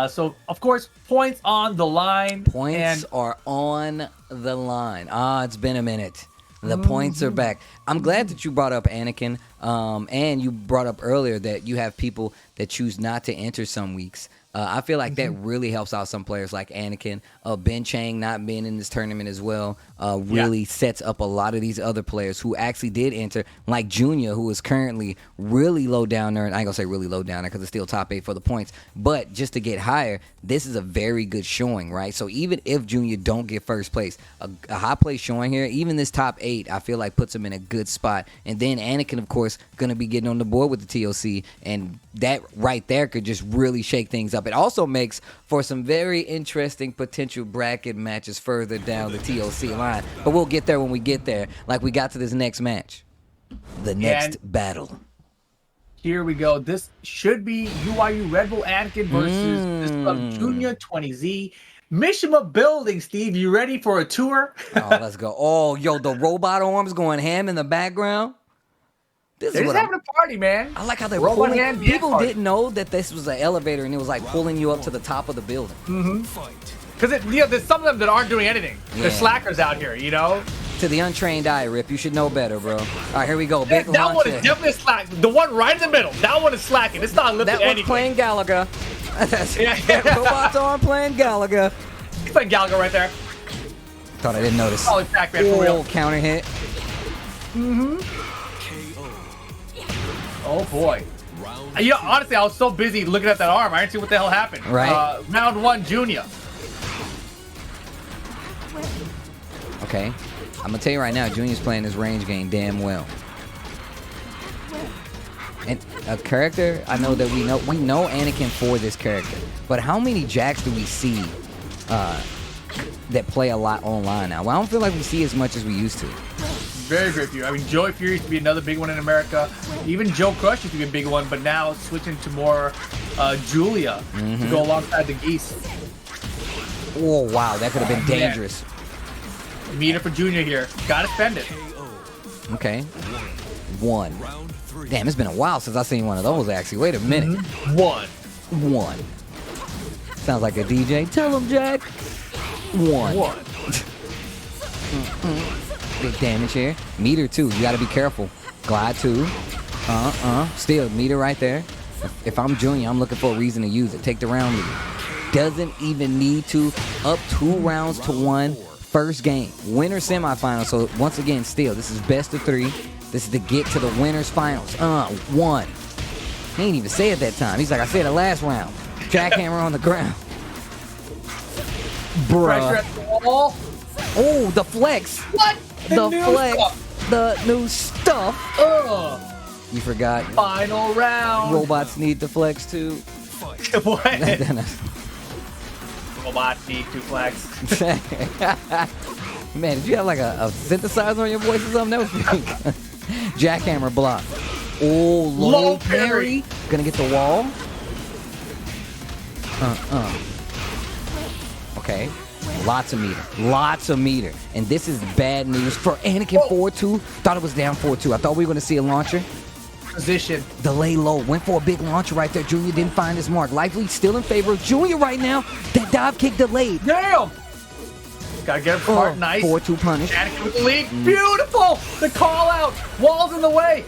So of course, points on the line. Points And are on the line. It's been a minute. The points are back. I'm glad that you brought up Anakin, and you brought up earlier that you have people that choose not to enter some weeks. I feel like that really helps out some players like Anakin. Ben Chang not being in this tournament as well really sets up a lot of these other players who actually did enter, like Junior, who is currently really low down there. And I ain't going to say really low down there because it's still top 8 for the points. But just to get higher, this is a very good showing, right? So even if Junior don't get first place, a high place showing here, even this top 8, I feel like puts him in a good spot. And then Anakin, of course, going to be getting on the board with the TOC. And that right there could just really shake things up. It also makes for some very interesting potential bracket matches further down the TOC line. But we'll get there when we get there, like we got to this next match. The next battle. Here we go. This should be UYU Red Bull Anakin versus this Junior 20Z. Mishima building, Steve. You ready for a tour? Oh, let's go. Oh, yo, the robot arms going ham in the background. They're just having a party, man. I like how they're pulling. People didn't know that this was an elevator and it was like pulling you up to the top of the building. Because there's some of them that aren't doing anything. Yeah. They're slackers out here, you know? To the untrained eye, Rip, you should know better, bro. All right, here we go. Big that one is definitely slack. The one right in the middle, that one is slacking. It's not lifting anything. That one's playing Galaga. Robot's on playing Galaga. He's playing Galaga right there. Thought I didn't notice. Oh, Pac-Man for real. Counter hit. Oh boy. Honestly, I was so busy looking at that arm, I didn't see what the hell happened. Right. Round 1, Junior. Okay. I'm gonna tell you right now, Junior's playing this range game damn well. And a character, I know that we know Anakin for this character, but how many Jacks do we see that play a lot online now? Well, I don't feel like we see as much as we used to. Very, very few. I mean, Joey Fury used to be another big one in America. Even Joe Crush used to be a big one, but now switching to more Julia to go alongside the Geese. Oh, wow. That could have been dangerous. Meter for Junior here. Gotta spend it. Okay. 1. Damn, it's been a while since I've seen one of those, actually. Wait a minute. 1. Sounds like a DJ. Tell him, Jack. 1. Big damage here. Meter 2. You gotta be careful. Glide 2. Still, meter right there. If I'm Junior, I'm looking for a reason to use it. Take the round lead. Doesn't even need to. Up 2 rounds to 1. First game. Winner semifinal. So once again, still, this is best of 3. This is to get to the winners finals. 1. He ain't even say it that time. He's like, I said the last round. Jackhammer on the ground. Bruh. Pressure at the wall. Oh, the flex. What? The flex. Stuff. The new stuff. You forgot. Final round. Robots need the flex too. What? Robots need to flex. Man, did you have like a synthesizer on your voice or something? That was pretty good. Jackhammer block. Oh, low parry. Gonna get the wall. Okay. Lots of meter. And this is bad news for Anakin 4-2. Thought it was down 4-2. I thought we were going to see a launcher. Position. Delay low. Went for a big launcher right there. Junior didn't find his mark. Life lead still in favor of Junior right now. That dive kick delayed. Damn. Gotta get him smart. Nice. 4-2 punish. Anakin with the lead. Beautiful. The call out. Wall's in the way.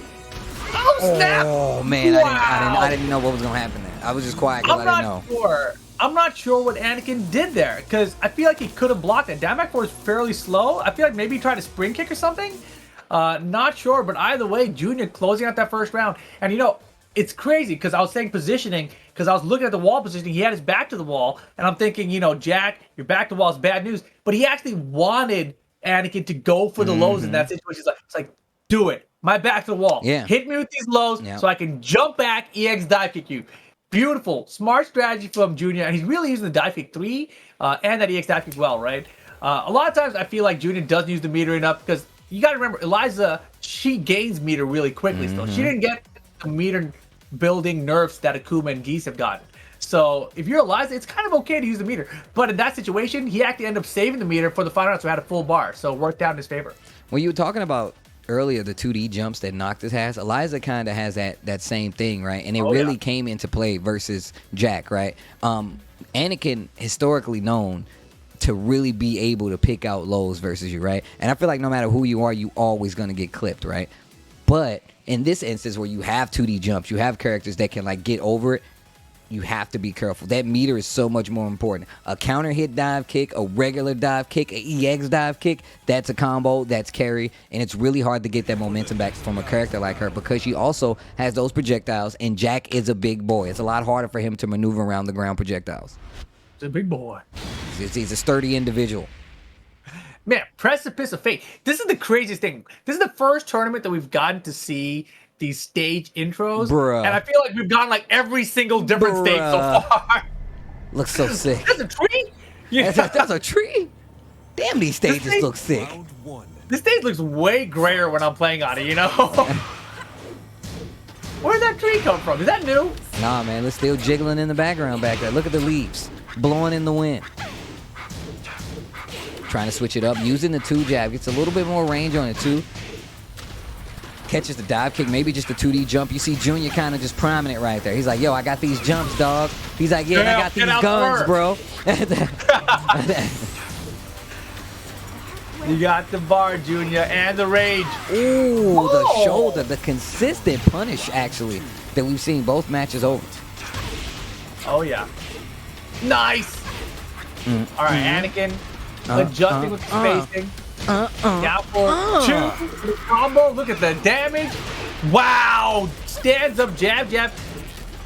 Oh, snap. Oh, man. Wow. I didn't know what was going to happen there. I was just quiet because I didn't know. I'm not sure what Anakin did there because I feel like he could have blocked it. Down back 4 is fairly slow. I feel like maybe he tried a spring kick or something. Not sure, but either way, Junior closing out that first round. And you know, it's crazy because I was saying positioning because I was looking at the wall positioning. He had his back to the wall, and I'm thinking, you know, Jack, your back to the wall is bad news. But he actually wanted Anakin to go for the lows in that situation. It's like, do it. My back to the wall. Yeah. Hit me with these lows so I can jump back, EX dive kick you. Beautiful, smart strategy from Junior, and he's really using the dive kick 3 and that EX dive kick well, right? A lot of times I feel like Junior doesn't use the meter enough because you got to remember, Eliza, she gains meter really quickly still. She didn't get the meter building nerfs that Akuma and Geese have gotten. So if you're Eliza, it's kind of okay to use the meter. But in that situation, he actually ended up saving the meter for the final round, so he had a full bar. So it worked out in his favor. When you were talking about earlier, the 2D jumps that Noctis has, Eliza kind of has that same thing, right? And it Oh, really yeah. came into play versus Jack, right? Anakin, historically known to really be able to pick out lows versus you, right? And I feel like no matter who you are, you always going to get clipped, right? But in this instance where you have 2D jumps, you have characters that can like get over it, you have to be careful. That meter is so much more important. A counter hit dive kick, a regular dive kick, an EX dive kick, that's a combo, that's carry, and it's really hard to get that momentum back from a character like her because she also has those projectiles, and Jack is a big boy. It's a lot harder for him to maneuver around the ground projectiles. He's a big boy. He's a sturdy individual. Man, Precipice of Fate. This is the craziest thing. This is the first tournament that we've gotten to see these stage intros. Bruh. And I feel like we've gotten like every single different stage so far. Looks so sick. That's a tree? Yeah. That's a tree? Damn, these stages stage- look sick. This stage looks way grayer when I'm playing on it, you know? Where'd that tree come from? Is that new? Nah, man, it's still jiggling in the background back there. Look at the leaves blowing in the wind. Trying to switch it up, using the 2 jab. Gets a little bit more range on it, too. Catches the dive kick, maybe just a 2D jump. You see Junior kind of just priming it right there. He's like, yo, I got these jumps, dog. He's like, yeah, and I got these guns, bro. You got the bar, Junior, and the rage. Ooh, the Oh. shoulder, the consistent punish, actually, that we've seen both matches over. Oh, yeah. Nice. All right, Anakin adjusting with the spacing. Down for 2. Combo. Look at the damage. Wow. Stands up, jab, jab.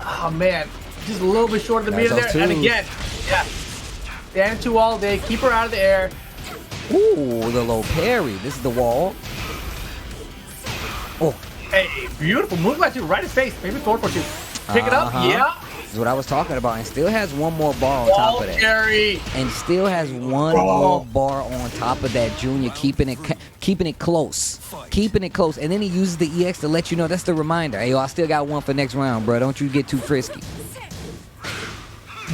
Oh, man. Just a little bit short of the meter There's there. those And twos. again, yeah. Stand 2 all day. Keep her out of the air. Ooh, the low parry. This is the wall. Oh, Hey, beautiful. Move like you right in his face. Maybe forward for 2. Pick it up. Yeah. this is what I was talking about. And still has one more bar on top Ball of that. carry. And still has one more bar on top of that, Junior, keeping it close. Keeping it close. And then he uses the EX to let you know, that's the reminder. Hey, yo, I still got one for next round, bro. Don't you get too frisky.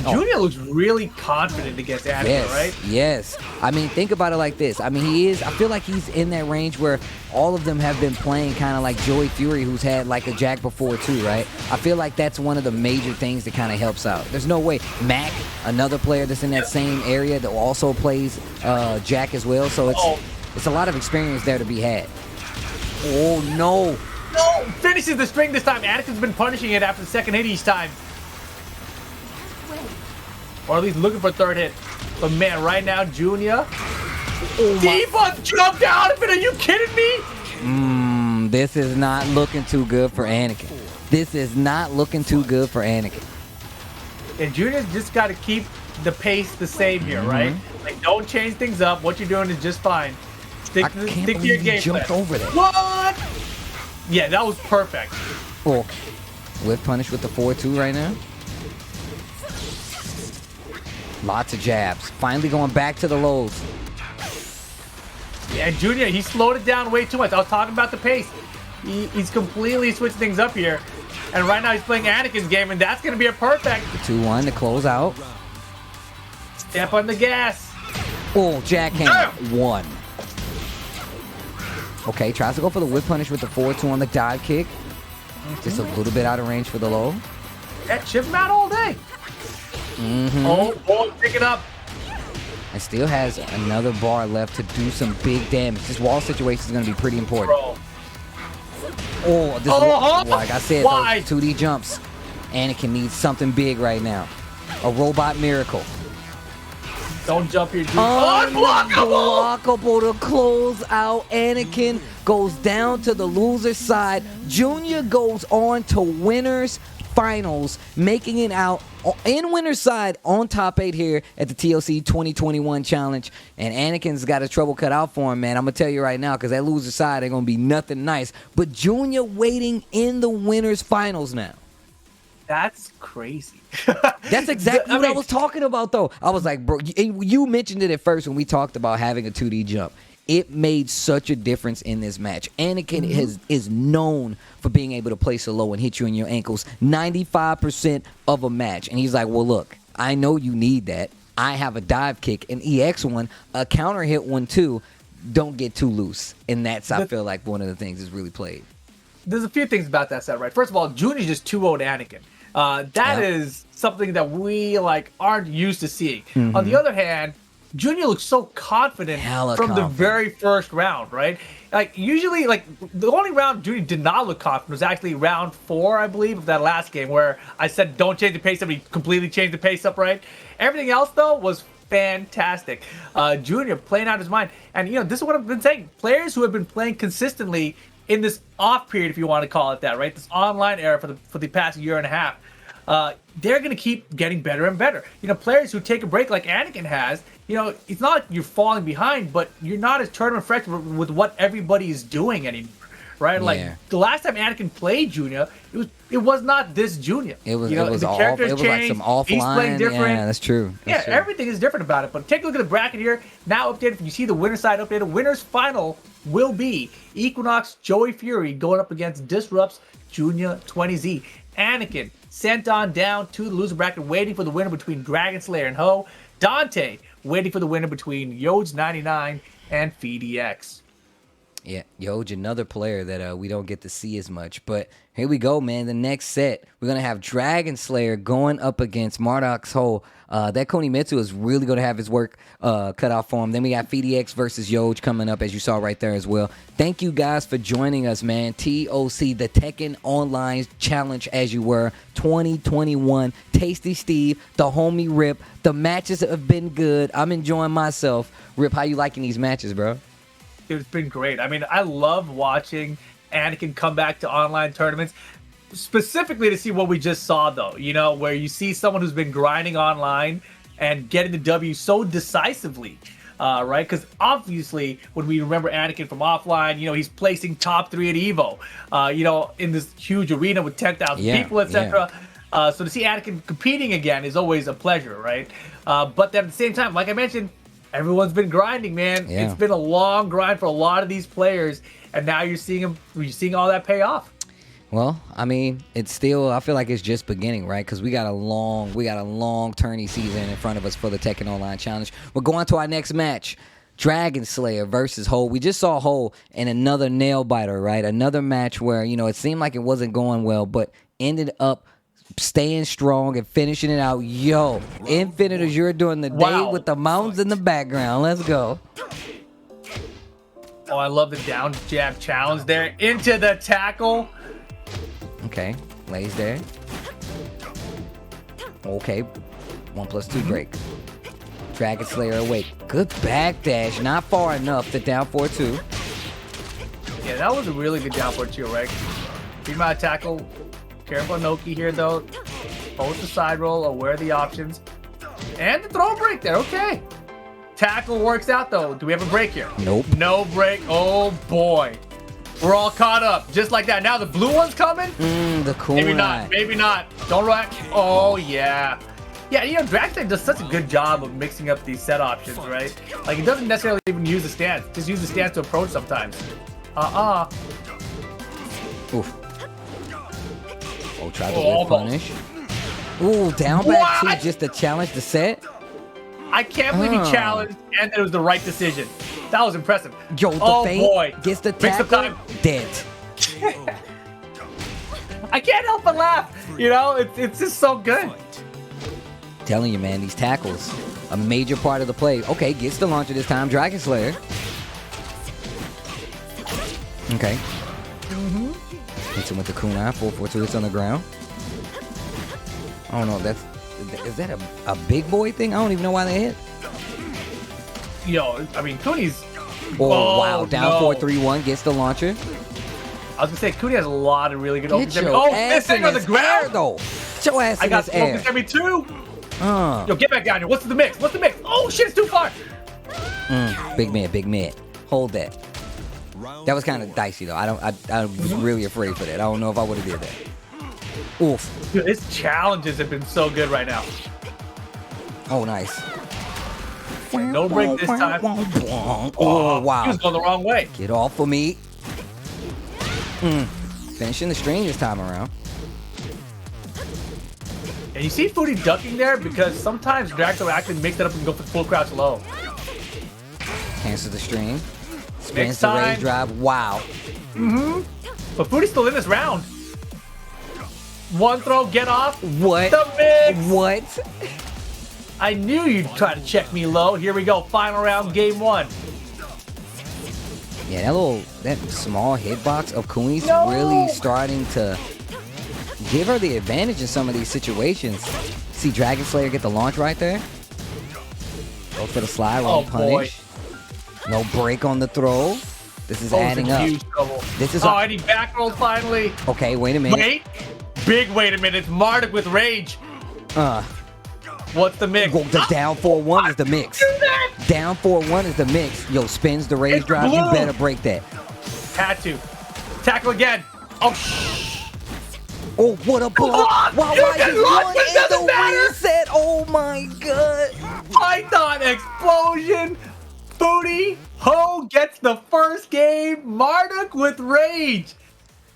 Junior looks really confident against Anakin, Yes, right? yes. I mean, think about it like this. I mean, I feel like he's in that range where all of them have been playing kind of like Joey Fury, who's had like a Jack before too, right? I feel like that's one of the major things that kind of helps out. There's no way. Mac, another player that's in that same area that also plays Jack as well, so it's a lot of experience there to be had. Oh, no. No! Finishes the string this time. Anakin's been punishing it after the second hit each time. Or at least looking for third hit. But man, right now, Junior. Diva jumped out of it. Are you kidding me? This is not looking too good for Anakin. This is not looking too good for Anakin. And Junior's just got to keep the pace the same here, right? Like, don't change things up. What you're doing is just fine. Stick to your believe game he jumped plan. over that. What? Yeah, that was perfect. Oh, whip punish with the 4-2 right now. Lots of jabs. Finally going back to the lows. Yeah, Junior, he slowed it down way too much. I was talking about the pace. He's completely switched things up here. And right now he's playing Anakin's game, and that's going to be a perfect. 2-1 to close out. Step on the gas. Oh, jackhammer. 1. Okay, tries to go for the whip punish with the 4-2 on the dive kick. Just a little bit out of range for the low. That chip him out all day. Oh, boy, pick it up. And still has another bar left to do some big damage. This wall situation is going to be pretty important. Bro. Oh, this like I said, Why? those 2D jumps. Anakin needs something big right now. A robot miracle. Don't jump here, dude. Unblockable to close out. Anakin goes down to the loser side. Junior goes on to winners finals, making it out in winner's side on top 8 here at the TLC 2021 challenge. And Anakin's got a trouble cut out for him, man. I'm going to tell you right now, because that loser side ain't going to be nothing nice. But Junior waiting in the winner's finals now. That's crazy. That's exactly what I was talking about, though. I was like, bro, you mentioned it at first when we talked about having a 2D jump. It made such a difference in this match. Anakin is known for being able to place a low and hit you in your ankles 95% of a match. And he's like, well, look, I know you need that. I have a dive kick, an EX one, a counter hit one too. don't get too loose, and that's I feel like one of the things is really played. There's a few things about that set, right? First of all, Junior's just 2-0 Anakin. That is something that we like aren't used to seeing. On the other hand, Junior looks so confident the very first round, right? Like usually, like the only round Junior did not look confident was actually round 4, I believe, of that last game where I said don't change the pace up. He completely changed the pace up, right? Everything else though was fantastic. Junior playing out his mind, and this is what I've been saying. Players who have been playing consistently in this off period, if you want to call it that, right? This online era for the past year and a half, they're going to keep getting better and better. Players who take a break like Anakin has, it's not like you're falling behind, but you're not as tournament fresh with what everybody is doing anymore, right? Like the last time Anakin played Junior, it was not this Junior. It was the characters it was changed. like some offline. He's playing different. Yeah, that's true. Everything is different about it. But take a look at the bracket here. Now updated. You see the winner side updated. Winner's final will be Equinox Joey Fury going up against Disrupts Junior 20Z. Anakin sent on down to the loser bracket, waiting for the winner between Dragon Slayer and Ho. Dante waiting for the winner between Yoj 99 and FeeDX. Yeah, Yoj, another player that we don't get to see as much. But here we go, man. The next set, we're going to have Dragon Slayer going up against Mardox Ho. That Konimitsu is really going to have his work cut out for him. Then we got FeeDX versus Yoj coming up, as you saw right there as well. Thank you guys for joining us, man. TOC, the Tekken Online Challenge, as you were, 2021. Tasty Steve, the homie Rip. The matches have been good. I'm enjoying myself. Rip, how you liking these matches, bro? Dude, it's been great. I mean, I love watching Anakin come back to online tournaments, specifically to see what we just saw, though, where you see someone who's been grinding online and getting the W so decisively, right? Because obviously, when we remember Anakin from offline, he's placing top 3 at EVO, in this huge arena with 10,000 people, etc. So to see Anakin competing again is always a pleasure, right? But then at the same time, like I mentioned, everyone's been grinding, man. It's been a long grind for a lot of these players, and now you're seeing all that pay off. Well, I mean, it's still, I feel like it's just beginning, right? Because we got a long tourney season in front of us for the Tekken Online Challenge. We're going to our next match. Dragon Slayer versus Ho. We just saw Ho in another nail biter, right? Another match where, it seemed like it wasn't going well, but ended up staying strong and finishing it out. Yo, Infinite Azure doing the day with the mountains in the background. Let's go. Oh, I love the down jab challenge there. Into the tackle. Okay, lays there. Okay, 1+2 break. Dragon Slayer awake. Good backdash. Not far enough to down 4-2. Yeah, that was a really good down 4-2, right? Beam out tackle. Careful Noki here, though. Hold the side roll, aware of the options. And the throw break there, okay. Tackle works out, though. Do we have a break here? Nope. No break. Oh, boy. We're all caught up. Just like that. Now the blue one's coming? The cool Maybe not. Maybe not. Don't run. Oh, yeah. Yeah, Dragon does such a good job of mixing up these set options, right? Like, he doesn't necessarily even use the stance. Just use the stance to approach sometimes. Oof. Oh, try the whip punish. Ooh, down back 2 just to challenge the set. I can't believe he challenged and that it was the right decision. That was impressive. Yo, the feint gets the tackle. Dead. I can't help but laugh. It's just so good. Telling you, man, these tackles, a major part of the play. Okay, gets the launcher this time. Dragon Slayer. Okay. Hits him with the kunai. 4-4-2 hits on the ground. I don't know. Is that a big boy thing? I don't even know why they hit. I mean, Kuni's. Oh, wow. Down 4-3-1 gets the launcher. I was gonna say Kuni has a lot of really good open. This thing on the ground though. Get your ass in this air. I got focus every 2. Yo, get back down here. What's the mix? Oh shit, it's too far. Big mid. Hold that. That was kind of dicey though. I was really afraid for that. I don't know if I would have did that. Oof. Dude, his challenges have been so good right now. Oh, nice. No break this time. Oh, wow. He was going the wrong way. Get off of me. Finishing the string this time around. And you see Foodie ducking there because sometimes Draco actually makes it up and go for full crouch low. Cancel the string. Spins the rage drive. Wow. But Foodie's still in this round. One throw, get off. What? The mix. What? I knew you'd try to check me low. Here we go. Final round, game 1. Yeah, that small hitbox of Kuni's really starting to give her the advantage in some of these situations. See Dragon Slayer get the launch right there. Go for the slide while punish. No break on the throw. This is adding up. This is and he back rolled finally. Okay, wait a minute. Wait a minute. It's Marduk with rage. What's the mix? The down 4-1 is the mix. Down 4-1 is the mix. Yo, spins the rage drive. You better break that. Had to. Tackle again. Oh, what a block. Wow, why is one in the reset? Oh my god. Python explosion. Foodie Ho gets the first game. Marduk with rage.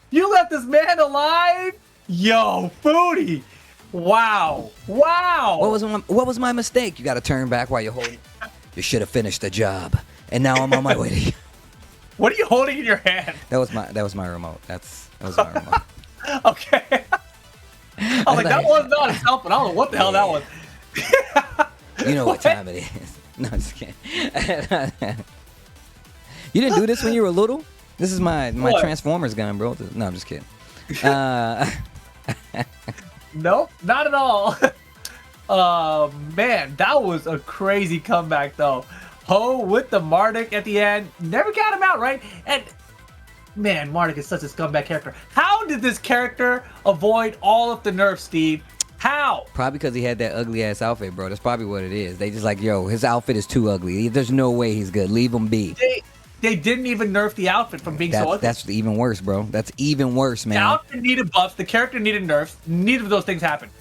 You left this man alive? Yo, Foodie. Wow. What was my mistake? You got to turn back while you're holding. You should have finished the job. And now I'm on my way to you. What are you holding in your hand? That was my remote. That was my remote. Okay. I'm like, that was not a cell phone. I don't know what the hell that was. You know what time it is. No, I'm just kidding. You didn't do this when you were little? This is my Transformers gun, bro. No, I'm just kidding. Nope, not at all. Man, that was a crazy comeback, though. Ho with the Marduk at the end. Never got him out, right? And, man, Marduk is such a scumbag character. How did this character avoid all of the nerfs, Steve? How? Probably because he had that ugly-ass outfit, bro. That's probably what it is. They just like, yo, his outfit is too ugly. There's no way he's good. Leave him be. They didn't even nerf the outfit from being so ugly. That's even worse, bro. That's even worse, man. The outfit needed buffs. The character needed nerfs. Neither of those things happened.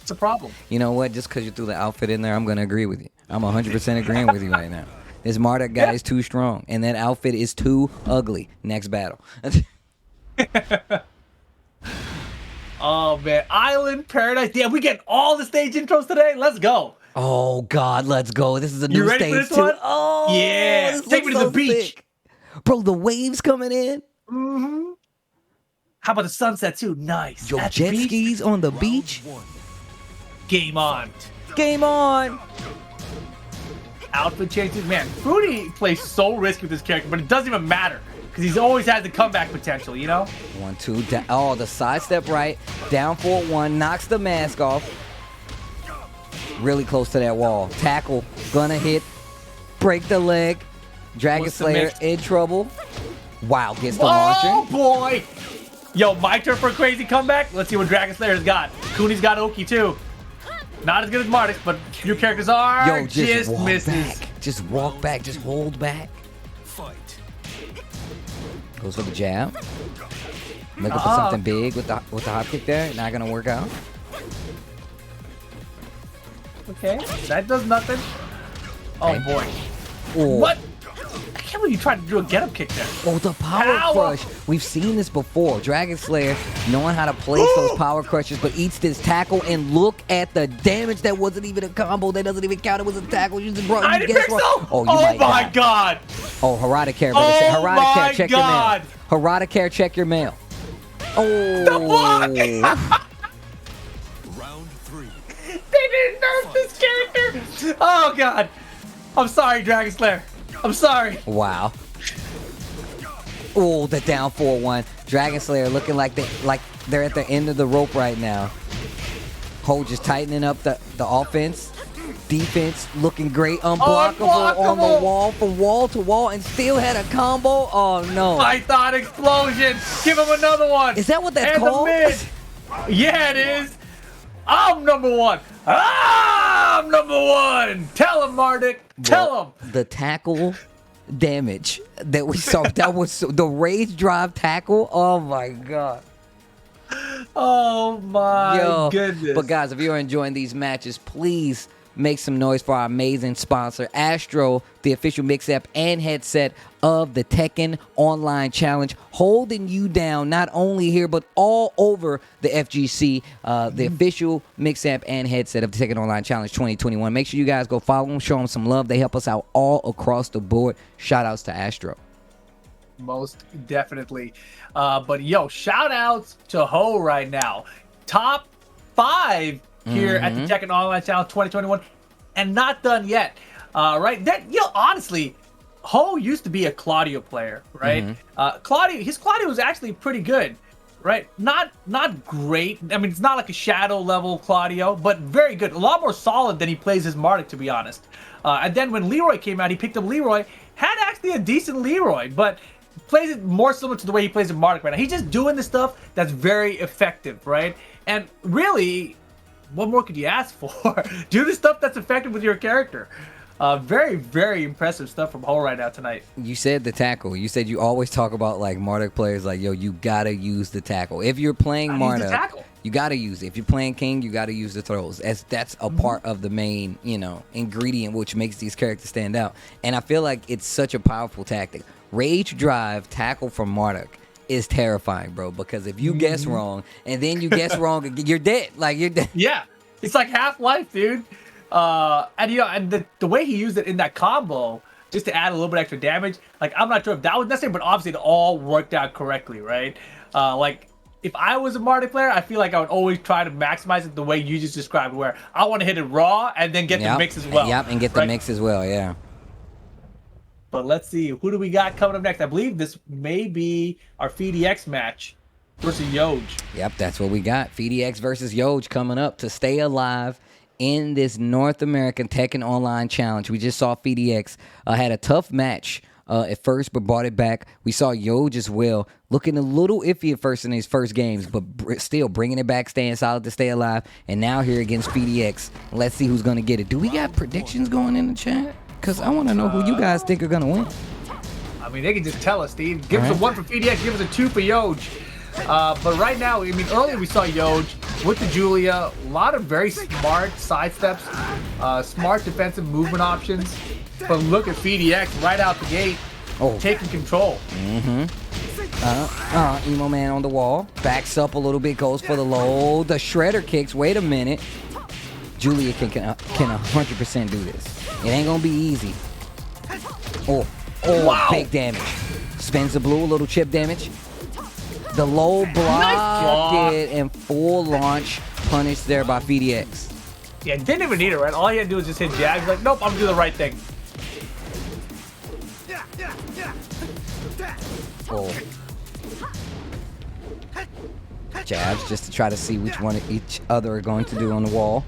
It's a problem. You know what? Just because you threw the outfit in there, I'm going to agree with you. I'm 100% agreeing with you right now. This Marduk guy is too strong, and that outfit is too ugly. Next battle. Oh, man. Island Paradise. Yeah, we get all the stage intros today. Let's go. Oh, God, let's go. This is a new ready stage, for this too. one? Oh, yeah. Take me to the beach. Sick. Bro, the waves coming in. Mm-hmm. How about the sunset, too? Nice. Yo, jet skis on the beach. Game on. Game on. Outfit changes. Man, Foodie plays so risky with this character, but it doesn't even matter because he's always had the comeback potential, you know? 1-2. Oh, the sidestep right. Down 4-1. Knocks the mask off. Really close to that wall. Tackle. Gonna hit. Break the leg. Dragon Slayer in trouble. Wow, gets the launcher. Oh, boy. Yo, my turn for a crazy comeback. Let's see what Dragon Slayer's got. Kuni's got Oki, too. Not as good as Marduk, but your characters are just misses. Back. Just walk back. Just hold back. Goes for the jab. Looking for something big with the hop kick there. Not gonna work out. Okay, that does nothing. Oh boy. Oh. What? I can't believe you tried to do a get-up kick there. Oh, the power crush. We've seen this before. Dragon Slayer knowing how to place those power crushes, but eats this tackle, and look at the damage. That wasn't even a combo. That doesn't even count. It was a tackle. You just brought. I didn't think so. Oh, my God. Oh, Herodic Care. Oh Herodic Care, check your mail. Herodic Care, check your mail. Oh. The block. Round 3. They didn't nerf this character. Oh God. I'm sorry, Dragon Slayer. I'm sorry. Wow. Oh, the down 4-1. Dragon Slayer looking like they're at the end of the rope right now. Ho just tightening up the offense. Defense looking great. Unblockable on the wall from wall to wall and still had a combo. Oh, no. Python explosion. Give him another one. Is that what that's called? Yeah, it is. I'm number one. I'm number one. Tell him, Marduk. Tell him. The tackle damage that we saw, that was the rage drive tackle. Oh, my God. Oh, my goodness. But, guys, if you're enjoying these matches, please make some noise for our amazing sponsor, Astro, the official mix app and headset of the Tekken Online Challenge, holding you down not only here but all over the FGC, the official mix amp and headset of the Tekken Online Challenge 2021. Make sure you guys go follow them, show them some love. They help us out all across the board. Shout outs to Astro. Most definitely. But yo, shout outs to Ho right now. Top 5 here at the Tekken Online Challenge 2021, and not done yet. Right? That honestly, Ho used to be a Claudio player, right? His Claudio was actually pretty good, right? Not great. I mean, it's not like a Shadow level Claudio, but very good. A lot more solid than he plays his Marduk, to be honest. And then when Leroy came out, he picked up Leroy. Had actually a decent Leroy, but plays it more similar to the way he plays in Marduk right now. He's just doing the stuff that's very effective, right? And really, what more could you ask for? Do the stuff that's effective with your character. Very, very impressive stuff from Ho right now tonight. You said the tackle. You said you always talk about like Marduk players like, yo, you gotta use the tackle. If you're playing Marduk, you gotta use it. If you're playing King, you gotta use the throws. That's a part of the main, ingredient which makes these characters stand out. And I feel like it's such a powerful tactic. Rage drive tackle from Marduk is terrifying, bro, because if you guess wrong and then you guess wrong, you're dead. Like, you're dead. Yeah, it's like Half-Life, dude. And the way he used it in that combo, just to add a little bit extra damage, like, I'm not sure if that was necessary, but obviously it all worked out correctly, right? Like, if I was a Marduk player, I feel like I would always try to maximize it the way you just described, where I want to hit it raw and then get the mix as well. Yep, and get the mix as well, yeah. But let's see, who do we got coming up next? I believe this may be our FDX match versus Yoj. Yep, that's what we got. FDX versus Yoj coming up to stay alive in this North American Tekken Online Challenge. We just saw FDX had a tough match at first, but brought it back. We saw Yoj as well, looking a little iffy at first in his first games, but still bringing it back, staying solid to stay alive. And now here against FDX. Let's see who's going to get it. Do we got predictions going in the chat? Because I want to know who you guys think are going to win. I mean, they can just tell us, Steve. Give us a 1 for FDX, give us a 2 for Yoj. But right now, I mean, earlier we saw Yoj with the Julia. A lot of very smart sidesteps, smart defensive movement options. But look at FDX right out the gate, taking control. Emo Man on the wall. Backs up a little bit, goes for the low. The shredder kicks. Wait a minute. Julia can 100% do this. It ain't going to be easy. Wow. Big damage. Spins the blue, a little chip damage. The low block it, and full launch punished there by FDX. Yeah, didn't even need it, right? All he had to do was just hit jabs. Like, nope, I'm going to do the right thing. Jabs just to try to see which one each other are going to do on the wall.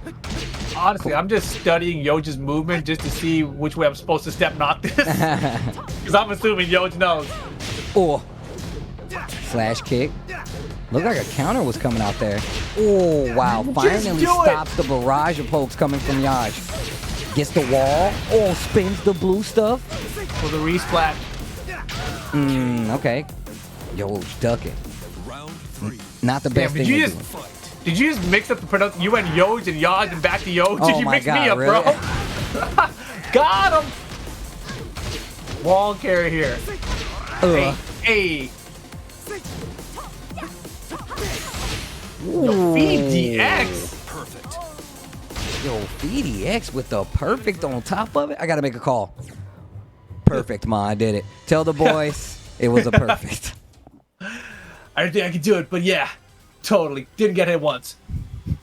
Honestly, I'm just studying Yoj's movement just to see which way I'm supposed to step knock this. Because I'm assuming Yoj knows. Slash kick. Looked like a counter was coming out there. Oh, wow. Finally stops the barrage of pokes coming from Yaj. Gets the wall. Spins the blue stuff. For the resplat. Okay. Yoj ducking. Round 3. Not the best thing to do. Did you just mix up the pronunciation? You went Yoj and Yaj and back to Yoj? Did you mix me up, really? bro? Got him! Wall carry here. Hey. Yo, FDX. Perfect. Yo, FDX with the perfect on top of it. I got to make a call. Perfect, Ma. I did it. Tell the boys it was a perfect. I didn't think I could do it, but yeah, totally. Didn't get hit once.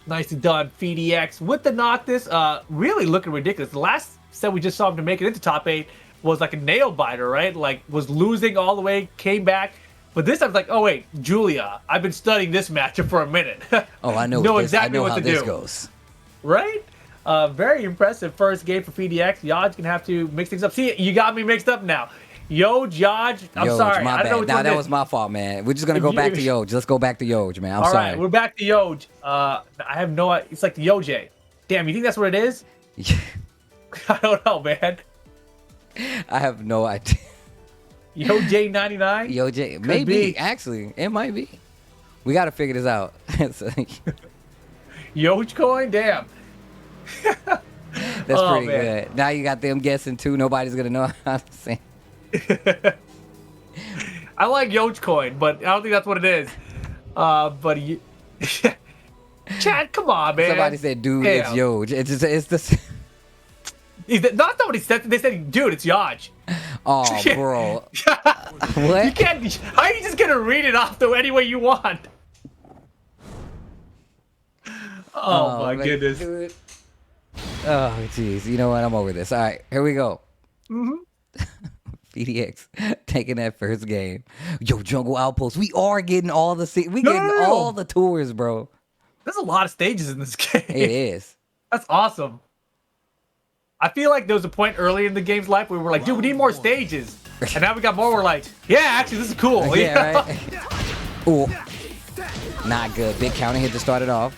Nicely done, FDX. With the Noctis, really looking ridiculous. The last set we just saw him to make it into top 8 was like a nail biter, right? Like, was losing all the way, came back. But this time, it's like, oh, wait, Julia. I've been studying this matchup for a minute. I know. Know exactly I know what how to this do. Goes. Right? Very impressive first game for FDX. Yaj gonna have to mix things up. See, you got me mixed up now. Yoj, I'm sorry. My I don't know bad. which Now one that it was is. my fault, man. We're just gonna go back to Yoj. Let's go back to Yoj, man. I'm sorry. All right, we're back to Yoj. I have no. It's like the Yoj. Damn, you think that's what it is? I don't know, man. I have no idea. Yoj 99. Yoj, maybe actually, it might be. We got to figure this out. Yoj coin, damn. That's pretty good. Now you got them guessing too. Nobody's gonna know how to say. I like Yogecoin, but I don't think that's what it is. But you, Chad, come on, man. Somebody said, "Dude, Damn. it's Yoj." It's the. Not somebody said. They said, "Dude, it's Yaj." Oh, bro. What? You can't. How are you just gonna read it off the any way you want? Oh my man, goodness. dude. Oh, jeez. You know what? I'm over this. All right, here we go. PDX taking that first game. Yo, Jungle Outpost. We are getting all the all the tours, bro. There's a lot of stages in this game. It is. That's awesome. I feel like there was a point early in the game's life where we were like, dude, we need more stages. And now we got more. We're like, yeah, actually, this is cool. Yeah, right? Ooh. Not good. Big counter hit to start it off.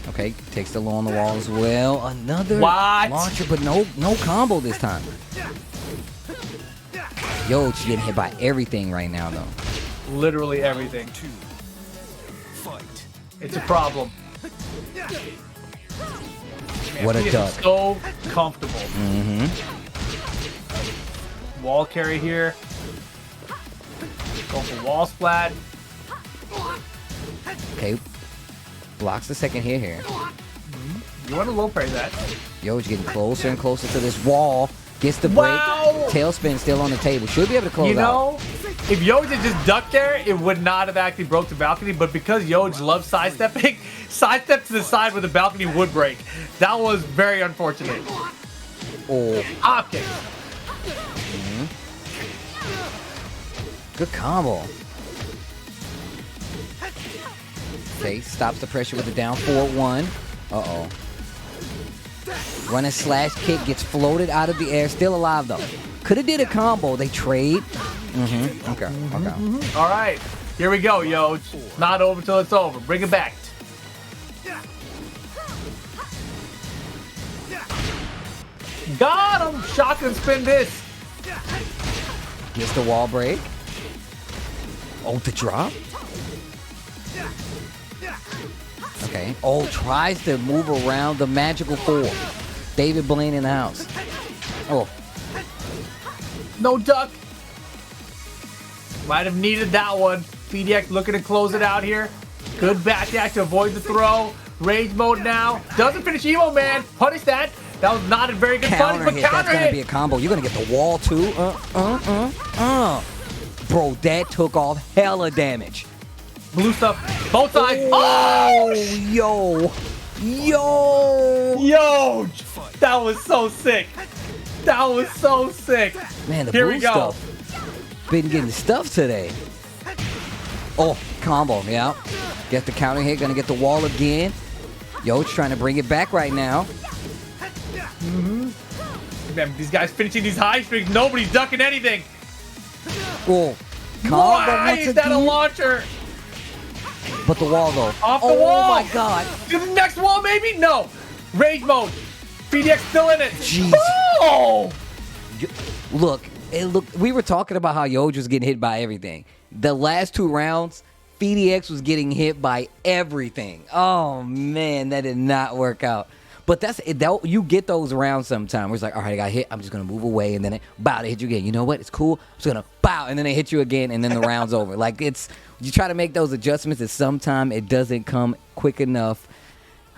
Okay, takes the low on the wall as well. Another launcher, but no combo this time. Yo, she's getting hit by everything right now, though. Literally everything. It's a problem. Man, What a he is duck. So comfortable. Wall carry here. Go for wall splat. Okay. Blocks the second hit here. You want to low parry that. Yo's getting closer and closer to this wall. Gets the break. Wow. Tailspin still on the table. Should be able to close You out. know, if Yoj had just ducked there, it would not have actually broke the balcony. But because Yoj loves sidestepping, sidestep to the side where the balcony would break. That was very unfortunate. Oh. Okay. Good combo. Okay, stops the pressure with the down forward one. Uh-oh. Running slash kick, gets floated out of the air. Still alive, though. Could have did a combo. They trade. Okay. All right. Here we go, Yoj. Not over till it's over. Bring it back. Got him. Shotgun spin this. Gets the wall break. Oh, the drop. Okay. Oh, tries to move around the magical four. David Blaine in the house. Oh. No duck. Might have needed that one. PDX looking to close it out here. Good backdash to avoid the throw. Rage mode now. Doesn't finish Emo Man. Punish that. That was not a very good punish, but Hit. counter That's gonna hit. be a combo. You're gonna get the wall too. Bro, that took off hella damage. Blue stuff. Both sides. Oh, Oh! yo. Yo! That was so sick. That was so sick. Man, the Here blue we go. stuff been getting stuff today. Oh, combo, yeah. Get the counter hit, gonna get the wall again. Yo's trying to bring it back right now. Man, these guys finishing these high streaks. Nobody's ducking anything. Oh, combo Why once is that a again. launcher? But the wall though. Off the Oh wall. my god. To the next wall, maybe? No. Rage mode. PDX still in it. Jeez. Oh! Look, we were talking about how Yoj was getting hit by everything. The last two rounds, PDX was getting hit by everything. Oh man, that did not work out. But you get those rounds sometimes where it's like, all right, I got hit. I'm just going to move away. And then they hit you again. You know what? It's cool. I'm just going to bow. And then they hit you again. And then the round's over. Like, you try to make those adjustments and sometimes it doesn't come quick enough.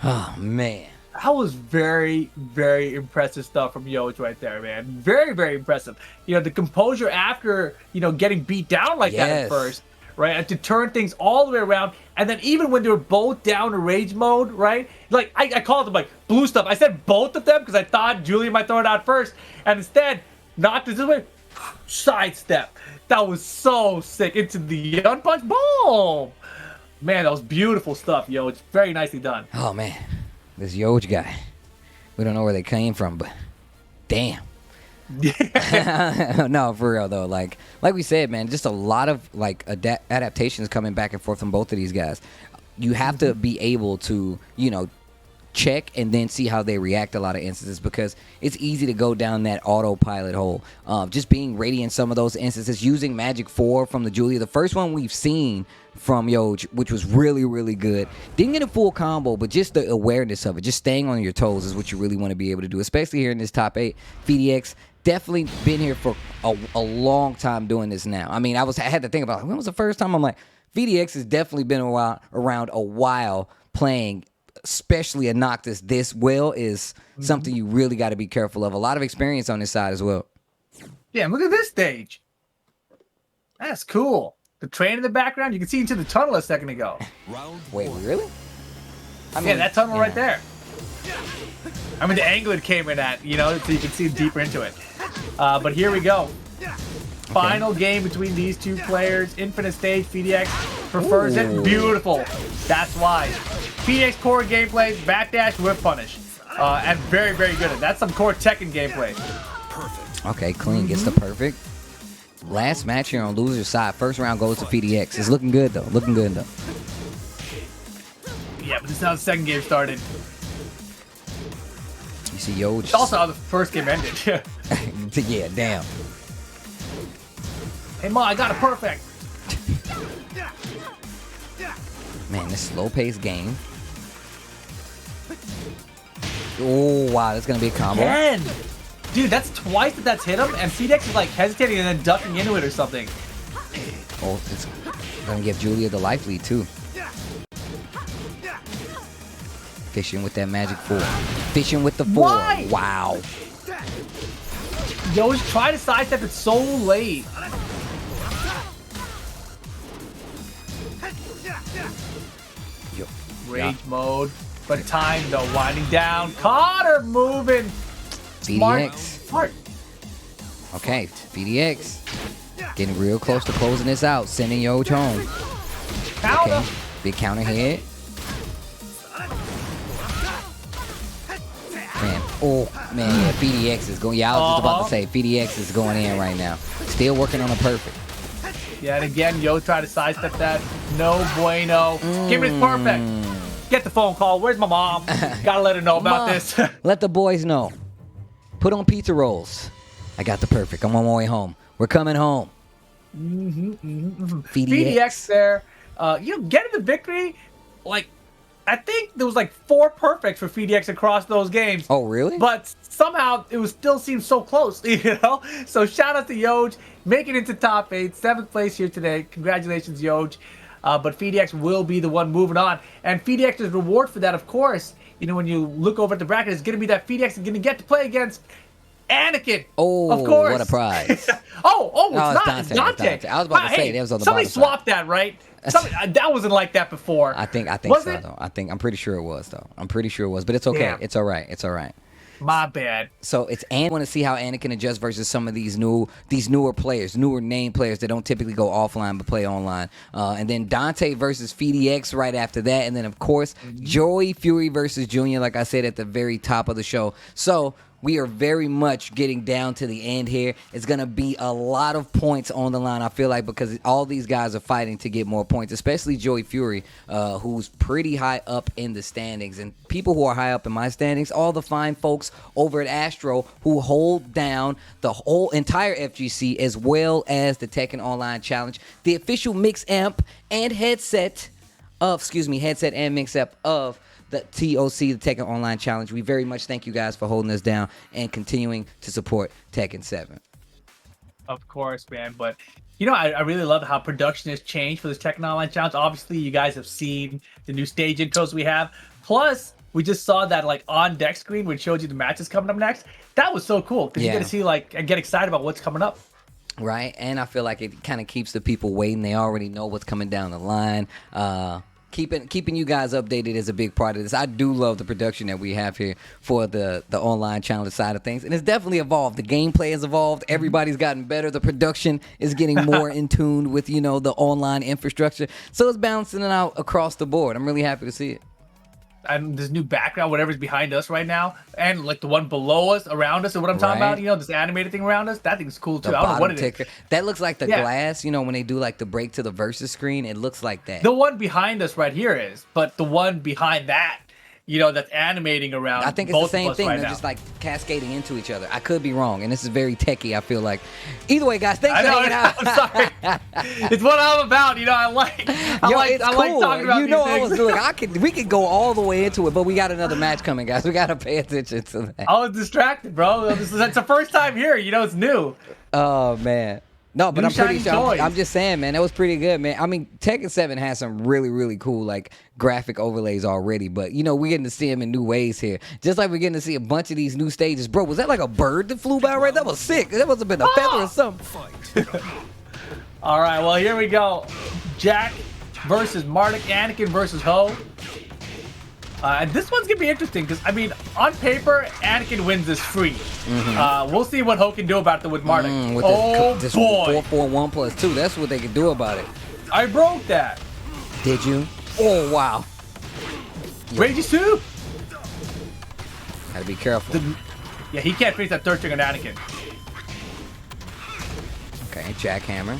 Oh, man. That was very, very impressive stuff from Yoj right there, man. Very, very impressive. You know, the composure after, getting beat down like that at first, right? And to turn things all the way around. And then even when they were both down to rage mode, right? Like, I called them, like, blue stuff. I said both of them because I thought Julian might throw it out first. And instead, knocked it this way, sidestep. That was so sick. Into the unpunch, boom! Man, that was beautiful stuff, Yoj. Very nicely done. Oh, man. This Yoj guy. We don't know where they came from, but damn. No, for real though. Like we said, man, just a lot of adaptations coming back and forth from both of these guys. You have to be able to, check and then see how they react a lot of instances because it's easy to go down that autopilot hole. Just being ready in some of those instances, using Magic 4 from the Julia. The first one we've seen from Yoj, which was really, really good. Didn't get a full combo, but just the awareness of it, just staying on your toes is what you really want to be able to do, especially here in this top 8. PDX definitely been here for a long time doing this now. I mean, I had to think about when was the first time. I'm like, VDX has definitely been around a while playing, especially a Noctis this well is something you really got to be careful of. A lot of experience on this side as well. Yeah, look at this stage. That's cool. The train in the background, you can see into the tunnel a second ago. Wait, really? I mean, Yeah, that tunnel right there. I mean, the angle it came in at, you know, so you can see deeper into it. But here we go. Final game between these two players. Infinite stage. FDX prefers it. Beautiful. That's why. FDX core gameplay, backdash, whip punish. And very, very good. That's some core Tekken gameplay. Perfect. Okay, clean gets the perfect. Last match here on loser's side. First round goes to FDX. It's looking good, though. Looking good, though. Yeah, but this is how the second game started. You see, yo. It's also how the first game ended. Yeah, damn. Hey, Ma, I got a perfect. Man, this slow-paced game. Oh, wow. That's going to be a combo. Man! Dude, that's twice that's hit him, and FDX is like hesitating and then ducking into it or something. Oh, it's going to give Julia the life lead, too. Fishing with that magic 4. Fishing with the 4. Why? Wow. Yo, try to sidestep it so late. Yo. Rage mode, but time though, winding down. Connor moving. Smart. FDX. Smart. Okay, FDX. Getting real close to closing this out. Sending Yoj home. Counter. Okay. Big counter hit. Man, oh, man, yeah, FDX is going. Yeah, I was just about to say, FDX is going in right now. Still working on a perfect. Yeah, and again, Yo tried to sidestep that. No bueno. Give me this perfect. Get the phone call. Where's my mom? Gotta let her know about Mom, this. Let the boys know. Put on pizza rolls. I got the perfect. I'm on my way home. We're coming home. FDX there. You know, getting the victory, like, I think there was like 4 perfects for FDX across those games. Oh, really? But somehow it was still seems so close, you know? So shout out to Yoj, making it to top 8, 7th place here today. Congratulations, Yoj. But FDX will be the one moving on. And FDX's reward for that, of course, you know, when you look over at the bracket, is going to be that FDX is going to get to play against Anakin. Oh, of course. what a prize. It's No, not. it's It's Dante, Dante. it's Dante. I was about to say, Hey, that was on the somebody bottom side. swapped that, right? That wasn't like that before. I think Was so, it? though. I'm pretty sure it was, though. I'm pretty sure it was. But it's okay. Damn. It's all right. It's all right. My bad. So it's I want to see how Anakin adjusts versus some of these newer players, newer name players that don't typically go offline but play online. And then Dante versus FDX right after that. And then, of course, Joey Fury versus Junior, like I said at the very top of the show. So we are very much getting down to the end here. It's going to be a lot of points on the line, I feel like, because all these guys are fighting to get more points, especially Joey Fury, who's pretty high up in the standings. And people who are high up in my standings, all the fine folks over at Astro who hold down the whole entire FGC as well as the Tekken Online Challenge, the official mix amp and headset and mix amp of the TOC, the Tekken Online Challenge. We very much thank you guys for holding us down and continuing to support Tekken 7. Of course, man. But, you know, I really love how production has changed for this Tekken Online Challenge. Obviously, you guys have seen the new stage intros we have. Plus, we just saw that, like, on-deck screen which showed you the matches coming up next. That was so cool because you get to see, like, and get excited about what's coming up. Right? And I feel like it kind of keeps the people waiting. They already know what's coming down the line. Keeping you guys updated is a big part of this. I do love the production that we have here for the online challenge side of things. And it's definitely evolved. The gameplay has evolved. Everybody's gotten better. The production is getting more in tune with, you know, the online infrastructure. So it's balancing it out across the board. I'm really happy to see it. And this new background, whatever's behind us right now, and like the one below us, around us, and what I'm talking about, you know, this animated thing around us, that thing's cool too. I don't know what it is. That looks like the glass, you know, when they do like the break to the versus screen, it looks like that. The one behind us right here is, but the one behind that, that's animating around. I think it's the both same of us thing. right They're now. just like cascading into each other. I could be wrong, and this is very techie. I feel like. Either way, guys, thanks I for know. hanging out. I'm sorry. It's what I'm about. I like It's I like cool. talking about these I things. was doing. We could go all the way into it, but we got another match coming, guys. We got to pay attention to that. I was distracted, bro. It's the first time here. It's new. Oh man. No, but New I'm pretty shiny sure. toys. I'm just saying, man, that was pretty good, man. I mean, Tekken 7 has some really, really cool like graphic overlays already, but we're getting to see them in new ways here. Just like we're getting to see a bunch of these new stages, bro. Was that like a bird that flew by? Right, that was sick. That must have been a feather or something. Fight. All right, well, here we go. Jack versus Marduk, Anakin versus Ho. And this one's going to be interesting because, on paper, Anakin wins this free. We'll see what Ho can do about it with Marduk. With this boy. 4-4-1+2. That's what they can do about it. I broke that. Did you? Oh, wow. Ragey Sue. Gotta be careful. Yeah, he can't face that third string on Anakin. Okay, jackhammer.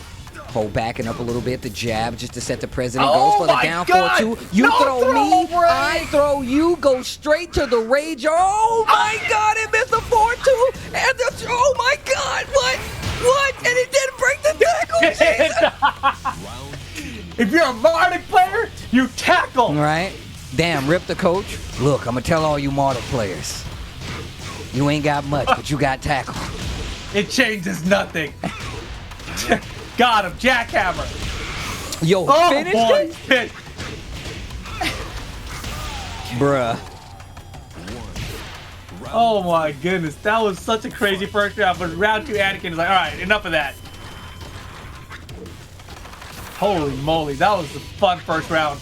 Hold backing up a little bit. The jab just to set the president. Oh goes for the my down God! 4-2. You No throw me, throw, Ray! I throw you. Go straight to the rage. Oh my God! It missed the 4-2. And the oh my God! What? And it didn't break the tackle. Jesus. If you're a Marduk player, you tackle. Right? Damn, rip the coach. Look, I'm gonna tell all you Marduk players. You ain't got much, but you got tackle. It changes nothing. Got him, jackhammer. Yo, Oh finished boy, it? Bruh. Oh my goodness, that was such a crazy first round. But round 2, Anakin is like, all right, enough of that. Holy moly, that was a fun first round.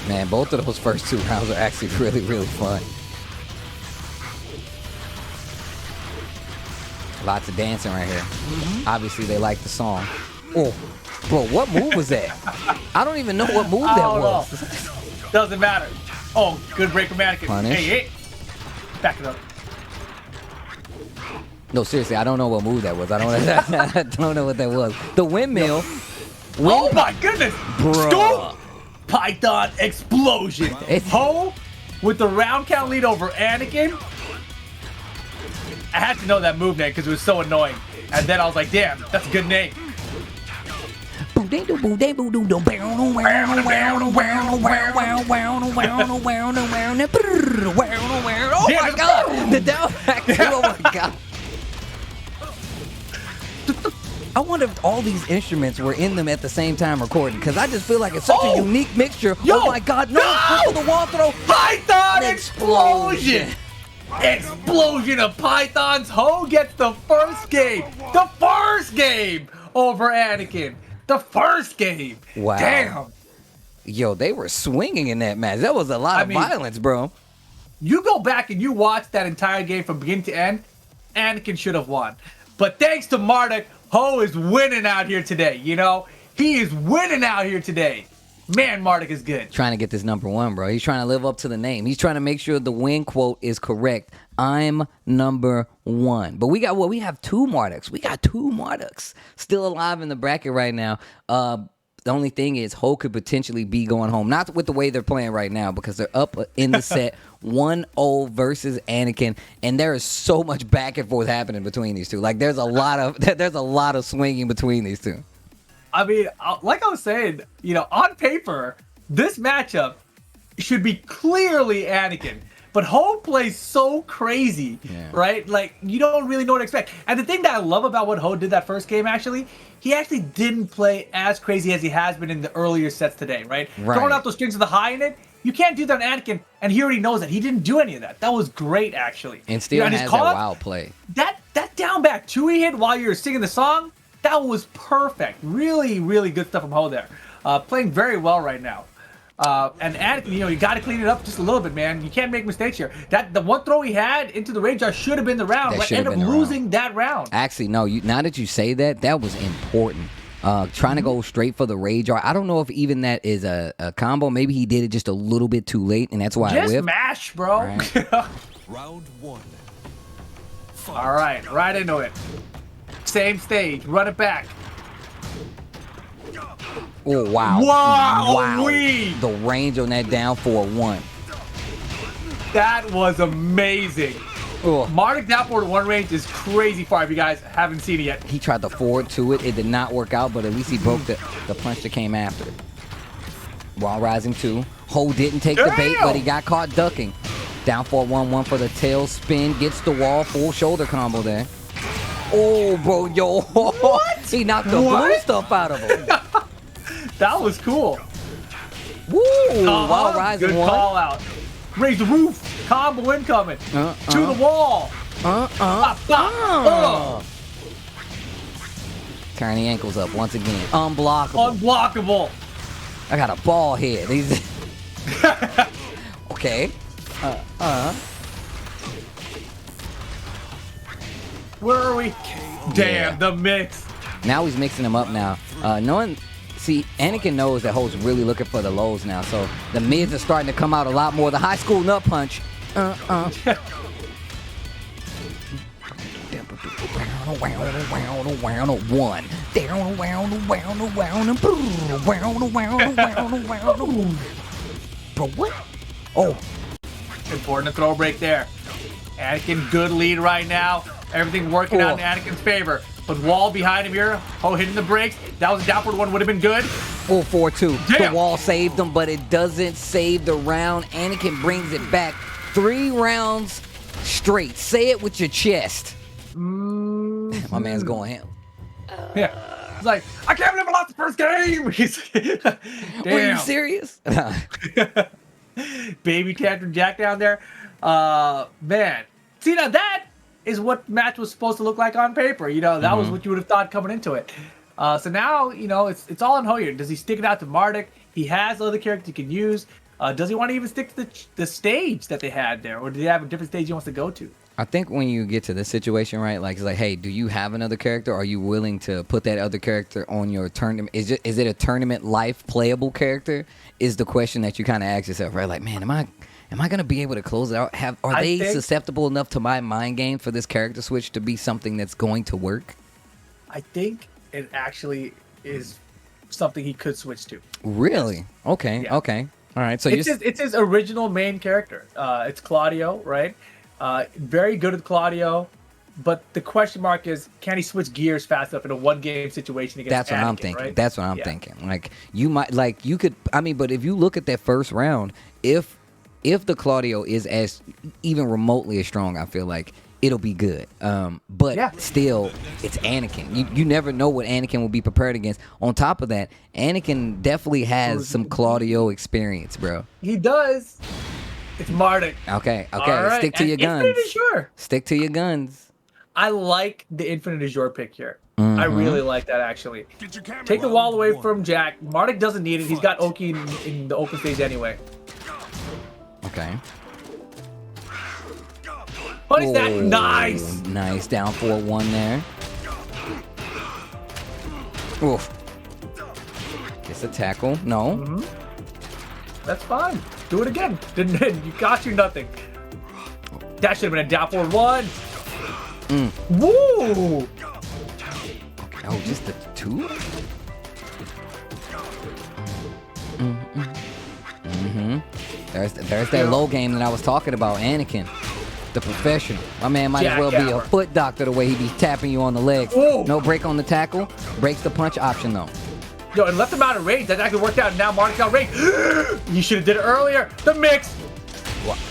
Man, both of those first 2 rounds are actually really, really fun. Lots of dancing right here. Obviously, they like the song. Oh, bro, what move was that? I don't even know what move that was. Doesn't matter. Oh, good break from Anakin. Punish. Hey. Back it up. No, seriously, I don't know what move that was. I don't know what that was. The windmill. Oh my goodness. Bruh. Scoop! Python explosion. Ho with the round count lead over Anakin. I had to know that move name because it was so annoying. And then I was like, damn, that's a good name. Oh my God! The down back. Oh my God. I wonder if all these instruments were in them at the same time recording, because I just feel like it's such a unique mixture. Yo, oh my God, no! Look at the wall throw. Python explosion! Explosion of pythons. Ho gets the first game. The first game over Anakin. The first game. Wow. Damn. Yo, they were swinging in that match. That was a lot of violence, bro. You go back and you watch that entire game from beginning to end, Anakin should have won. But thanks to Marduk, Ho is winning out here today, He is winning out here today. Man, Marduk is good. Trying to get this #1, bro. He's trying to live up to the name. He's trying to make sure the win quote is correct. I'm #1. But we have 2 Marduks. We got 2 Marduks still alive in the bracket right now. The only thing is Ho could potentially be going home. Not with the way they're playing right now, because they're up in the set 1-0 versus Anakin, and there is so much back and forth happening between these two. Like there's a lot of swinging between these two. Like I was saying, on paper, this matchup should be clearly Anakin. But Ho plays so crazy, right? Like, you don't really know what to expect. And the thing that I love about what Ho did that first game, he actually didn't play as crazy as he has been in the earlier sets today, right? Throwing out those strings of the high in it, you can't do that on Anakin, and he already knows that. He didn't do any of that. That was great, actually. And still has that wild play. That down back 2 he hit while you're singing the song, that was perfect. Really, really good stuff from Ho there. Playing very well right now. And Anakin, you got to clean it up just a little bit, man. You can't make mistakes here. The one throw he had into the range jar should have been the round, but ended up losing that round. Actually, no. Now that you say that, that was important. Trying to go straight for the rage jar. I don't know if even that is a combo. Maybe he did it just a little bit too late, and that's why I whiffed. Just mash, bro. Round 1. Fight. All right into it. Same stage. Run it back. Oh, wow. Wow. The range on that down 4-1. That was amazing. Oh. Marduk down forward 1 range is crazy far if you guys haven't seen it yet. He tried to forward to it. It did not work out, but at least he broke the punch that came after it. Wall rising 2. Ho didn't take the bait, but he got caught ducking. Down forward 1-1 for the tail spin. Gets the wall. Full shoulder combo there. Oh, bro, yo. What? He knocked the blue stuff out of him. That was cool. Woo! Wall rising Good 1. call out. Raise the roof. Combo incoming. To the wall. Bop, bop. Turn the ankles up once again. Unblockable. Unblockable. I got a ball head. Okay. Where are we? Damn, the mix. Now he's mixing them up now. See, Anakin knows that Ho's really looking for the lows now, so the mids are starting to come out a lot more. The high school nut punch. One. Bro, what? Oh. Important to throw a break there. Anakin, good lead right now. Everything working out in Anakin's favor. But wall behind him here. Ho hitting the brakes. That was a downward one. Would have been good. Full 4-2. Damn. The wall saved him, but it doesn't save the round. Anakin brings it back 3 rounds straight. Say it with your chest. My man's going ham. Yeah. He's like, I can't believe I lost the first game. Damn. Are you serious? Baby Tantrum Jack down there. Man. See, now that is what match was supposed to look like on paper. You know, that was what you would have thought coming into it. So now, you know, it's all on Ho here. Does he stick it out to Marduk? He has other characters he can use. Does he want to even stick to the stage that they had there? Or do they have a different stage he wants to go to? I think when you get to this situation, right, like, it's like, hey, do you have another character? Are you willing to put that other character on your tournament? Is it a tournament life playable character? Is the question that you kind of ask yourself, right? Like, man, am I gonna be able to close it out? Are they susceptible enough to my mind game for this character switch to be something that's going to work? I think it actually is something he could switch to. Really? Yes. Okay. Yeah. Okay. All right. So it's his original main character. It's Claudio, right? Very good at Claudio, but the question mark is, can he switch gears fast enough in a 1-game situation against That's what Anakin, I'm thinking. right? That's what I'm thinking. Like, you might, like, you could, I mean, but if you look at that first round, if the Claudio is as even remotely as strong, I feel like it'll be good. But still, it's Anakin. You never know what Anakin will be prepared against. On top of that, Anakin definitely has some Claudio experience, bro. He does. It's Marduk. Okay. Right. Stick to your guns. Infinite Azure. Stick to your guns. I like the Infinite Azure pick here. I really like that, actually. Take the wall away from Jack. Marduk doesn't need it. He's got Oki in the open stage anyway. Okay. Punish that. Nice. Nice. Down 4-1 there. Oof. Gets a tackle. No. That's fine. Do it again. You got you nothing. That should have been a down 4-1. Woo! Oh, just the 2? There's that low game that I was talking about. Anakin, the professional. My man might as well be a foot doctor the way he be tapping you on the legs. Ooh. No break on the tackle. Breaks the punch option though. Yo, and left him out of range. That actually worked out. And now Marduk's out of range. You should have did it earlier. The mix.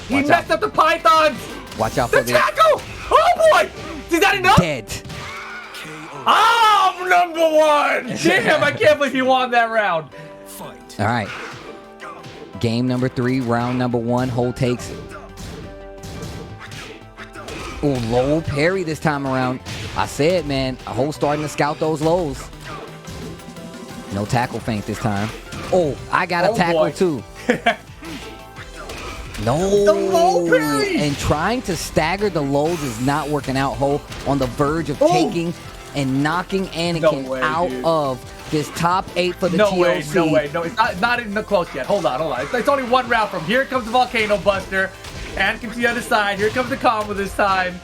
He messed up the pythons. Watch out for the tackle. Oh boy. Is that enough? Dead. I'm #1. Damn, I can't believe he won that round. All right. Game number 3, round number 1. Ho takes it. Oh, low parry this time around. I said, man, Ho starting to scout those lows. No tackle feint this time. Oh, I got a tackle too. No. The low parry. And trying to stagger the lows is not working out. Ho on the verge of taking and knocking Anakin out of this top 8 for the TLC. No way. It's not even close yet. Hold on. It's only 1 round from here. Comes the Volcano Buster. Anakin to the other side. Here comes the combo this time.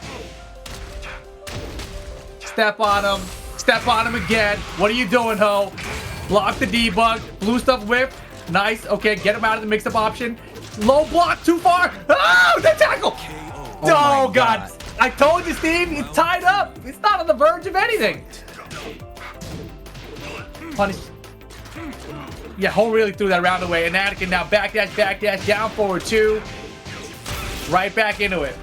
Step on him. Step on him again. What are you doing, Ho? Block the debug. Blue stuff whip. Nice. Okay, get him out of the mix-up option. Low block too far. Oh, the tackle. Oh, Oh, my God. I told you, Steve. It's tied up. It's not on the verge of anything. Punish. Yeah, Ho really threw that round away. And Anakin now back dash, down forward 2. Right back into it.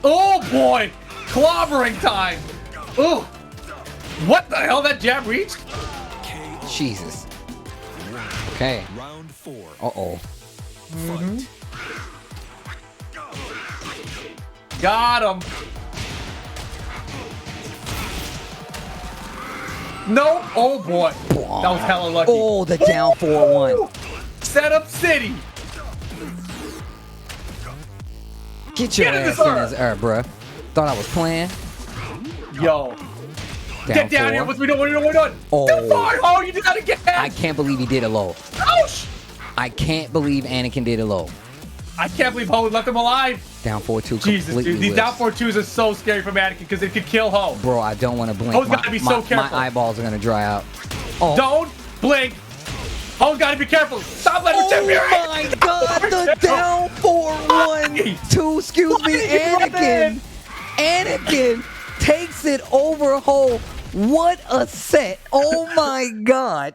Oh, boy. Clobbering time. Ooh. What the hell? That jab reached? Jesus. Okay. Round 4. Uh-oh. Fight. Got him. No. Oh, boy. That was hella lucky. Oh, the down 4-1. Setup City. Get your Get in ass this in this air, bruh. Thought I was playing. Yo. Get down 4. here. What we doing? What are we doing? Oh. Too far. Oh, you did that again. I can't believe he did a low. Ouch. I can't believe Anakin did a low. I can't believe Ho left him alive. Down 4-2 Jesus, completely dude. These whiffs. down 4-2s are so scary for Anakin because it could kill Ho. Bro, I don't want to blink. Ho's gotta be so careful. My eyeballs are going to dry out. Oh. Don't blink. Ho's got to be careful. Stop letting him tip your Oh my God, the down 4-1-2, excuse me, Anakin. Anakin takes it over Ho. What a set. Oh my God.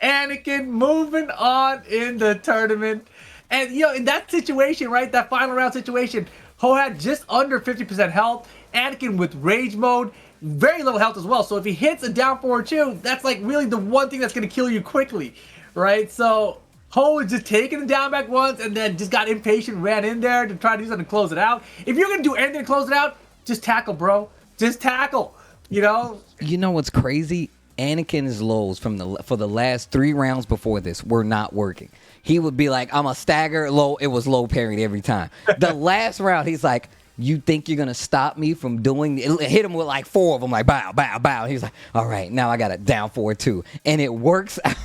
Anakin moving on in the tournament. And, you know, in that situation, right, that final round situation, Ho had just under 50% health. Anakin with rage mode, very little health as well. So if he hits a down 4-2, that's like really the one thing that's going to kill you quickly, right? So Ho is just taking the down back once and then just got impatient, ran in there to try to do something to close it out. If you're going to do anything to close it out, just tackle, bro. Just tackle, you know? You know what's crazy? Anakin's lows for the last 3 rounds before this were not working. He would be like, I'm a stagger low. It was low parried every time. The last round, he's like, you think you're going to stop me from doing it? Hit him with like 4 of them, like bow, bow, bow. He's like, all right, now I got it down 4-2. And it works out.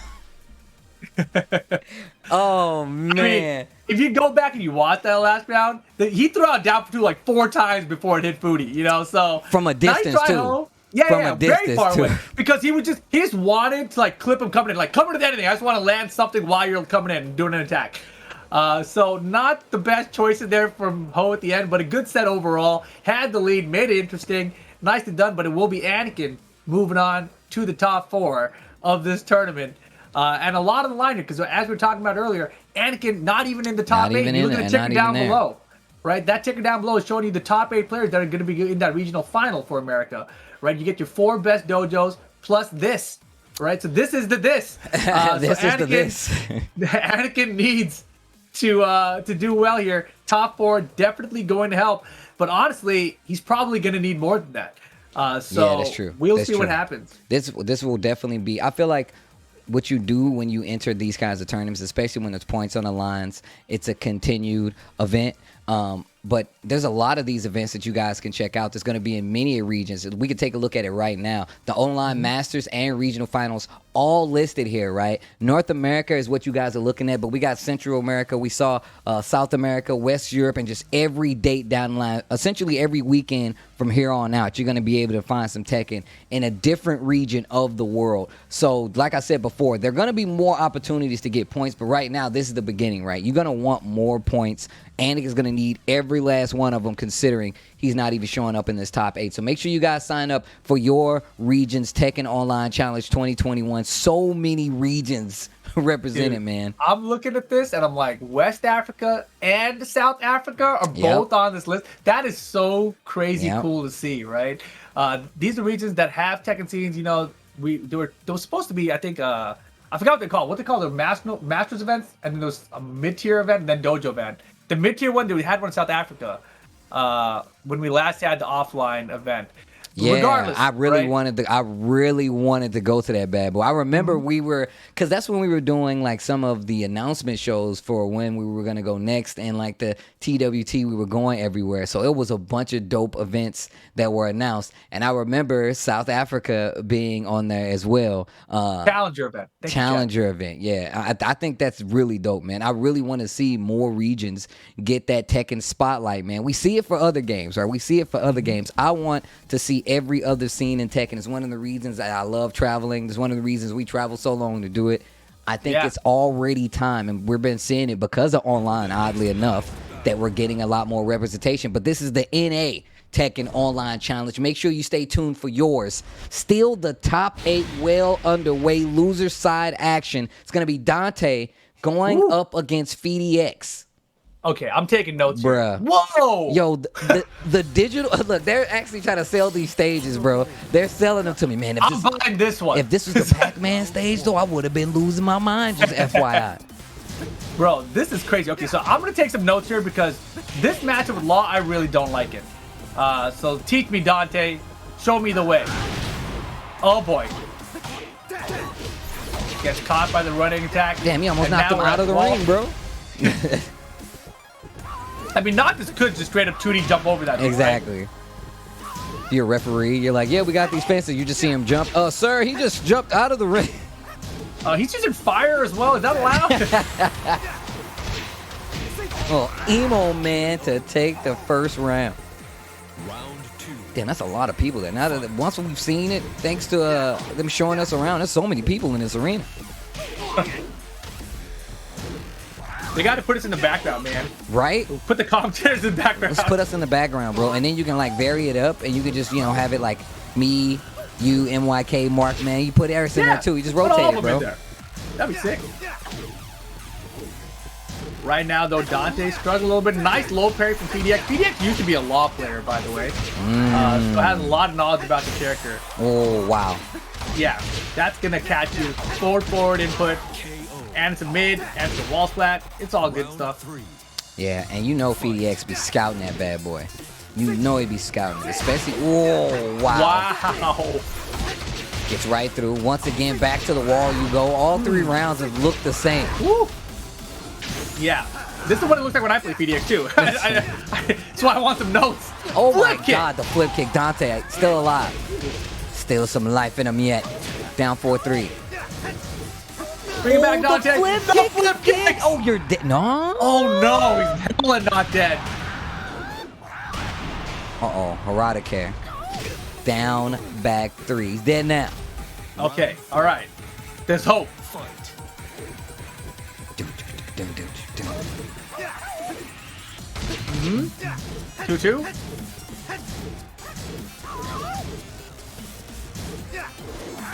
Oh, man. I mean, if you go back and you watch that last round, he threw out down 4-2 like 4 times before it hit Foodie, you know? So from a distance, nice try, too. Ho. Yeah, From yeah, a very distance, far too. away. Because he just wanted to like clip him coming in, like come to anything. I just want to land something while you're coming in and doing an attack. So not the best choices there from Ho at the end, but a good set overall. Had the lead, made it interesting. Nicely done, but it will be Anakin moving on to the top 4 of this tournament. And a lot of the line here, because as we were talking about earlier, Anakin not even in the top 8. You look at the ticker down below. Right, that ticker down below is showing you the top 8 players that are going to be in that regional final for America. Right, you get your 4 best dojos plus this. Right, so this is the this. This is the this. Anakin needs to do well here. Top 4 definitely going to help, but honestly, he's probably going to need more than that. So yeah, that's true. We'll that's see true. what happens. This will definitely be. I feel like what you do when you enter these kinds of tournaments, especially when there's points on the lines, it's a continued event. But there's a lot of these events that you guys can check out. There's going to be in many regions. We can take a look at it right now. The online masters and regional finals all listed here, right? North America is what you guys are looking at, but we got Central America. We saw South America, West Europe, and just every date down the line. Essentially every weekend from here on out, you're going to be able to find some Tekken in a different region of the world. So like I said before, there are going to be more opportunities to get points, but right now this is the beginning, right? You're going to want more points. Anik is going to need every last one of them, considering he's not even showing up in this top 8. So make sure you guys sign up for your region's Tekken Online Challenge 2021. So many regions represented, Dude, man. I'm looking at this and I'm like, West Africa and South Africa are both on this list. That is so crazy cool to see, right? These are regions that have Tekken scenes. You know, there was supposed to be, I think, I forgot what they call it. What they call the Masters events, and then there was a mid-tier event and then Dojo event. The mid-tier one, we had one in South Africa when we last had the offline event. Yeah, regardless, I really right? wanted to go to that bad boy. I remember we were, because that's when we were doing like some of the announcement shows for when we were gonna go next, and like the TWT, we were going everywhere. So it was a bunch of dope events that were announced, and I remember South Africa being on there as well. Challenger event. Challenger event, yeah. I think that's really dope, man. I really want to see more regions get that Tekken spotlight, man. We see it for other games, right? We see it for other games. I want to see every other scene in Tekken. It's one of the reasons that I love traveling. It's one of the reasons we travel so long to do it. I think Yeah. it's already time, and we've been seeing it because of online, oddly enough, that we're getting a lot more representation. But this is the NA Tekken Online Challenge. Make sure you stay tuned for yours. Still the top 8 well underway. Loser side action. It's going to be Dante going Woo. up against FDX. Okay, I'm taking notes Bruh. here. Whoa! Yo, the digital look, they're actually trying to sell these stages, bro. They're selling them to me, man. I'm buying this one. If this was the Pac-Man stage, though, I would have been losing my mind. Just FYI. Bro, this is crazy. Okay, so I'm gonna take some notes here because this matchup with Law, I really don't like it. So teach me, Dante. Show me the way. Oh boy. Gets caught by the running attack. Damn, he almost And knocked now him we're out at of the wall. ring, bro. I mean, Noctis could just straight up 2D jump over that. Thing, right? Exactly. If you're a referee, you're like, yeah, we got these fences. You just see him jump. Sir, he just jumped out of the ring. He's using fire as well. Is that allowed? Oh, emo man to take the first round. Round 2. Damn, that's a lot of people there. Now that once we've seen it, thanks to them showing us around, there's so many people in this arena. They got to put us in the background, man. Right? Put the commentators in the background. Let's put us in the background, bro. And then you can like vary it up and you can just, have it like me, you, MYK, Mark, man. You put Eric in there too. You just put all rotate of it, them in bro. there. That'd be sick. Right now, though, Dante struggling a little bit. Nice low parry from PDX. PDX used to be a Law player, by the way. So has a lot of knowledge about the character. Oh, wow. Yeah, that's going to catch you. Forward input. And it's a mid, and it's a wall splat. It's all good stuff. Yeah, and you know FDX be scouting that bad boy. You know he be scouting it, especially. Oh, wow. Wow. Gets right through. Once again, back to the wall you go. All 3 rounds have looked the same. Woo. Yeah. This is what it looks like when I play PDX, too. That's why I want some notes. Oh, Flip my kick. God, the flip kick. Dante still alive. Still some life in him yet. Down 4-3. Bring it back, the Dante. flip The kick flip again. kick. Oh, you're dead. No. Oh, no. He's hella not dead. Uh-oh. Harada care. Down, back 3. He's dead now. Okay. All right. There's hope. Fight. 2-2.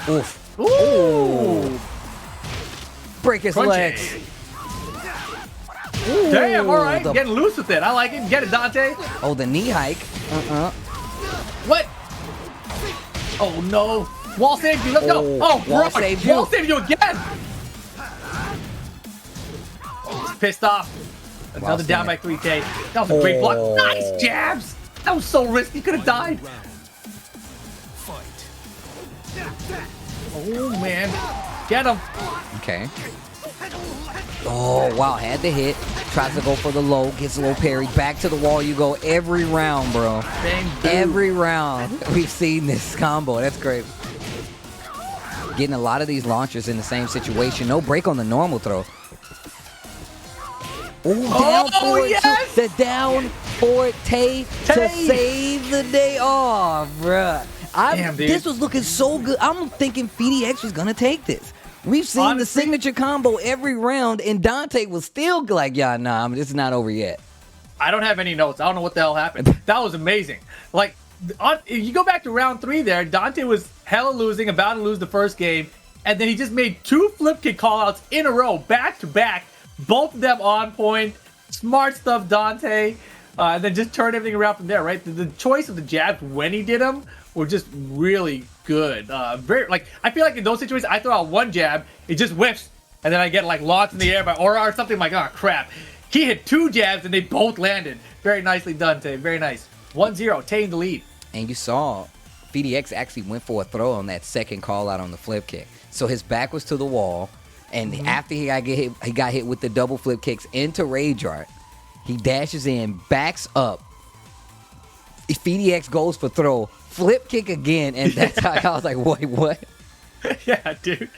Oof. Ooh. Break his Crunchy. legs. Damn, all right. the- Getting loose with it. I like it. Get it, Dante. Oh, the knee hike. What? Oh, no. Wall saved you. Let's go. Oh, Oh, bro. wall saved you. Wall saved you again. He's pissed off. Another down by 3K. That was a great block. Oh. Nice jabs. That was so risky. Could have died. Fight. Oh, man. Get him. Okay. Oh, wow. Had the hit. Tries to go for the low. Gets a low parry. Back to the wall you go every round, bro. Bang, boom. Every round we've seen this combo. That's great. Getting a lot of these launchers in the same situation. No break on the normal throw. Oh, down Oh, for it. yes! The down for it. Tay to Tay. save the day. Oh, bruh. Damn, dude. This was looking so good. I'm thinking FDX was going to take this. We've seen Honestly, the signature combo every round, and Dante was still like, yeah, nah, this is not over yet. I don't have any notes. I don't know what the hell happened. That was amazing. Like, you go back to round 3 there, Dante was hella losing, about to lose the first game, and then he just made 2 flip kick callouts in a row, back to back, both of them on point. Smart stuff, Dante. And then just turn everything around from there, right? The choice of the jabs when he did them were just really good. Very like I feel like in those situations, I throw out one jab, it just whiffs, and then I get like launched in the air by Aura or something. Like, oh crap. He hit 2 jabs and they both landed. Very nicely done, Tay. Very nice. 1-0, taking the lead. And you saw FDX actually went for a throw on that second call out on the flip kick. So his back was to the wall, and after he got hit with the double flip kicks into Rage Art. He dashes in, backs up. FDX goes for throw, flip kick again, and that's how I was like, wait, what? Yeah, dude.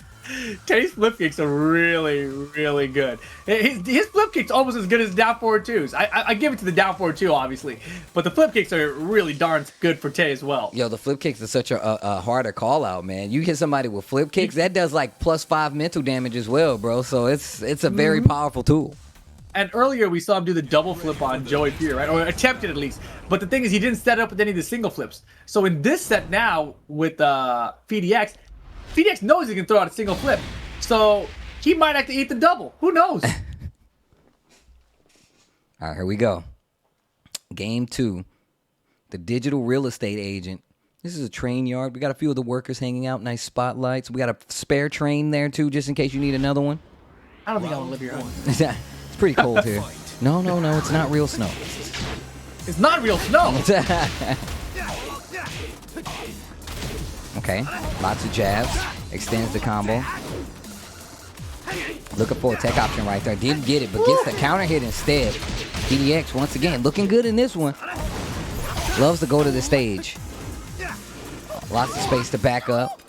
Teddy's flip kicks are really, really good. His flip kicks almost as good as down forward twos. I give it to the down forward two, obviously, but the flip kicks are really darn good for Teddy as well. Yo, the flip kicks are such a harder call out, man. You hit somebody with flip kicks, that does like +5 mental damage as well, bro. So it's a very powerful tool. And earlier we saw him do the double flip on Joey Peter, right? Or attempted at least. But the thing is, he didn't set up with any of the single flips. So in this set now with FDX, FDX knows he can throw out a single flip. So he might have to eat the double. Who knows? All right, here we go. Game 2. The digital real estate agent. This is a train yard. We got a few of the workers hanging out. Nice spotlights. We got a spare train there, too, just in case you need another one. I don't think I want to live here. It's pretty cold here. No, it's not real snow. It's not real snow. Okay, lots of jabs. Extends the combo. Looking for a tech option right there. Didn't get it, but gets the counter hit instead. PDX, once again, looking good in this one. Loves to go to the stage. Lots of space to back up.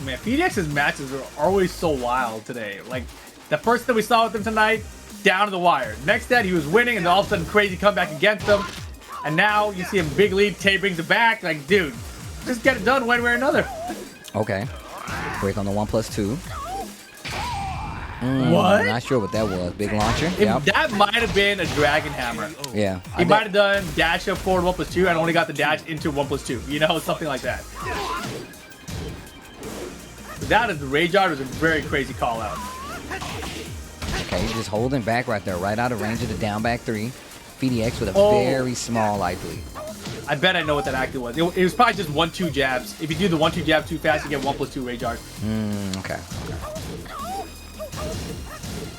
Man, FDX's matches are always so wild today. Like, the first that we saw with him tonight, down to the wire. Next that, he was winning, and all of a sudden, crazy comeback against him. And now, you see him big lead, Tay brings it back. Like, dude, just get it done one way or another. Okay. Break on the 1+2. What? Not sure what that was. Big launcher? Yep. That might have been a Dragon Hammer. Yeah. He might have done dash up forward 1+2 and only got the dash into 1+2. You know, something like that. That is the Rage Art was a very crazy call out. Okay, just holding back right there, right out of range of the down back 3. FDX with a very small light bleed. I bet I know what that actually was. It was probably just 1-2 jabs. If you do the 1-2 jab too fast, you get 1+2 Rage Art. Okay.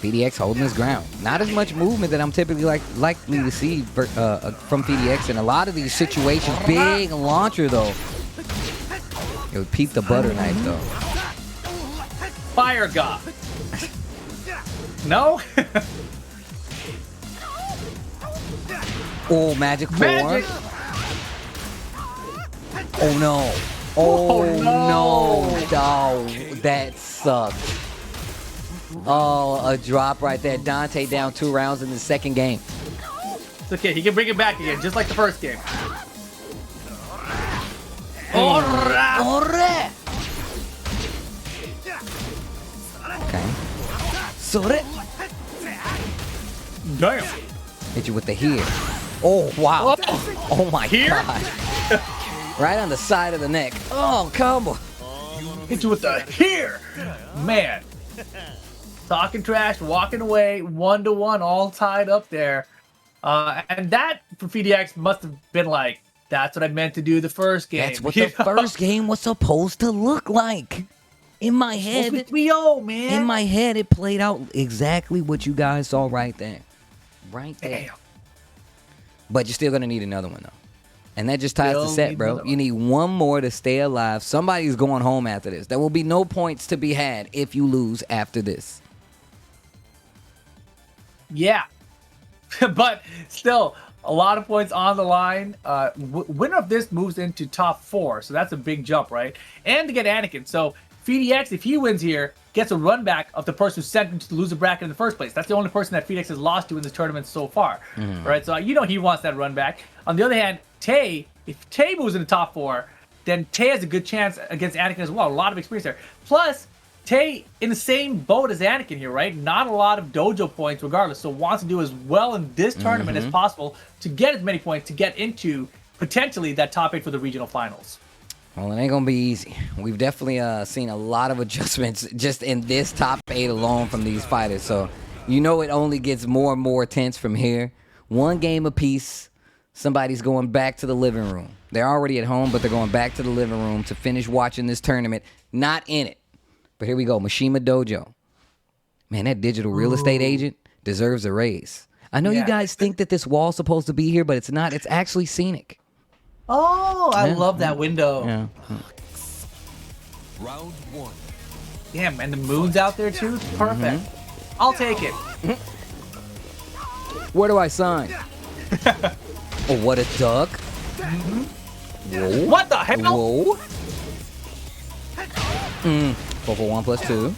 FDX holding his ground. Not as much movement that I'm typically likely to see from FDX in a lot of these situations. Big launcher though. It would peep the butter knife though. Fire God. No? Oh, Magic 4. Magic. Oh no. Oh no. Oh, that sucked. Oh, a drop right there. Dante down 2 rounds in the second game. It's okay. He can bring it back again, just like the first game. Alright. Okay. Sore. Damn. Hit you with the here. Oh, wow. Oh, my Here? God. Right on the side of the neck. Oh, combo. Hit you with the here. Man. Talking trash, walking away, 1-1, all tied up there. And that, for FDX, must have been like, that's what I meant to do the first game. That's what the first game was supposed to look like. In my head, man. in my head, it played out exactly what you guys saw right there. Right there. Damn. But you're still going to need another one, though. And that just ties the Still set, need bro. another You need one more to stay alive. Somebody's going home after this. There will be no points to be had if you lose after this. Yeah. But still, a lot of points on the line. Winner of this moves into top 4, so that's a big jump, right? And to get Anakin. So FDX, if he wins here, gets a run back of the person who sent him to the loser bracket in the first place. That's the only person that FDX has lost to in this tournament so far, right? So you know he wants that run back. On the other hand, Tay, if Tay moves in the top 4, then Tay has a good chance against Anakin as well. A lot of experience there. Plus, Tay in the same boat as Anakin here, right? Not a lot of dojo points regardless, so wants to do as well in this tournament as possible to get as many points to get into potentially that top 8 for the regional finals. Well, it ain't going to be easy. We've definitely seen a lot of adjustments just in this top 8 alone from these fighters. So, you know it only gets more and more tense from here. One game apiece. Somebody's going back to the living room. They're already at home, but they're going back to the living room to finish watching this tournament. Not in it. But here we go. Mishima Dojo. Man, that digital real estate agent deserves a raise. I know you guys think that this wall's supposed to be here, but it's not. It's actually scenic. Oh, I love that window. Yeah. Round 1. Damn, and the moon's out there too? Perfect. I'll take it. Where do I sign? Oh, what a duck. Whoa. What the hell? Whoa. 4 for 1 plus 2.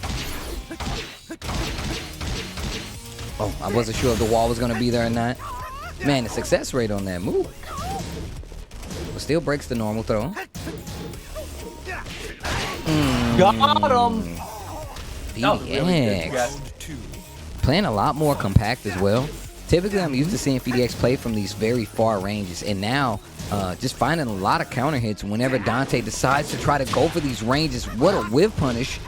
Oh, I wasn't sure if the wall was going to be there or not. Man, the success rate on that move. But still breaks the normal throw. Got him. FedEx. Playing a lot more compact as well. Typically, I'm used to seeing FedEx play from these very far ranges. And now, just finding a lot of counter hits whenever Dante decides to try to go for these ranges. What a whiff punish.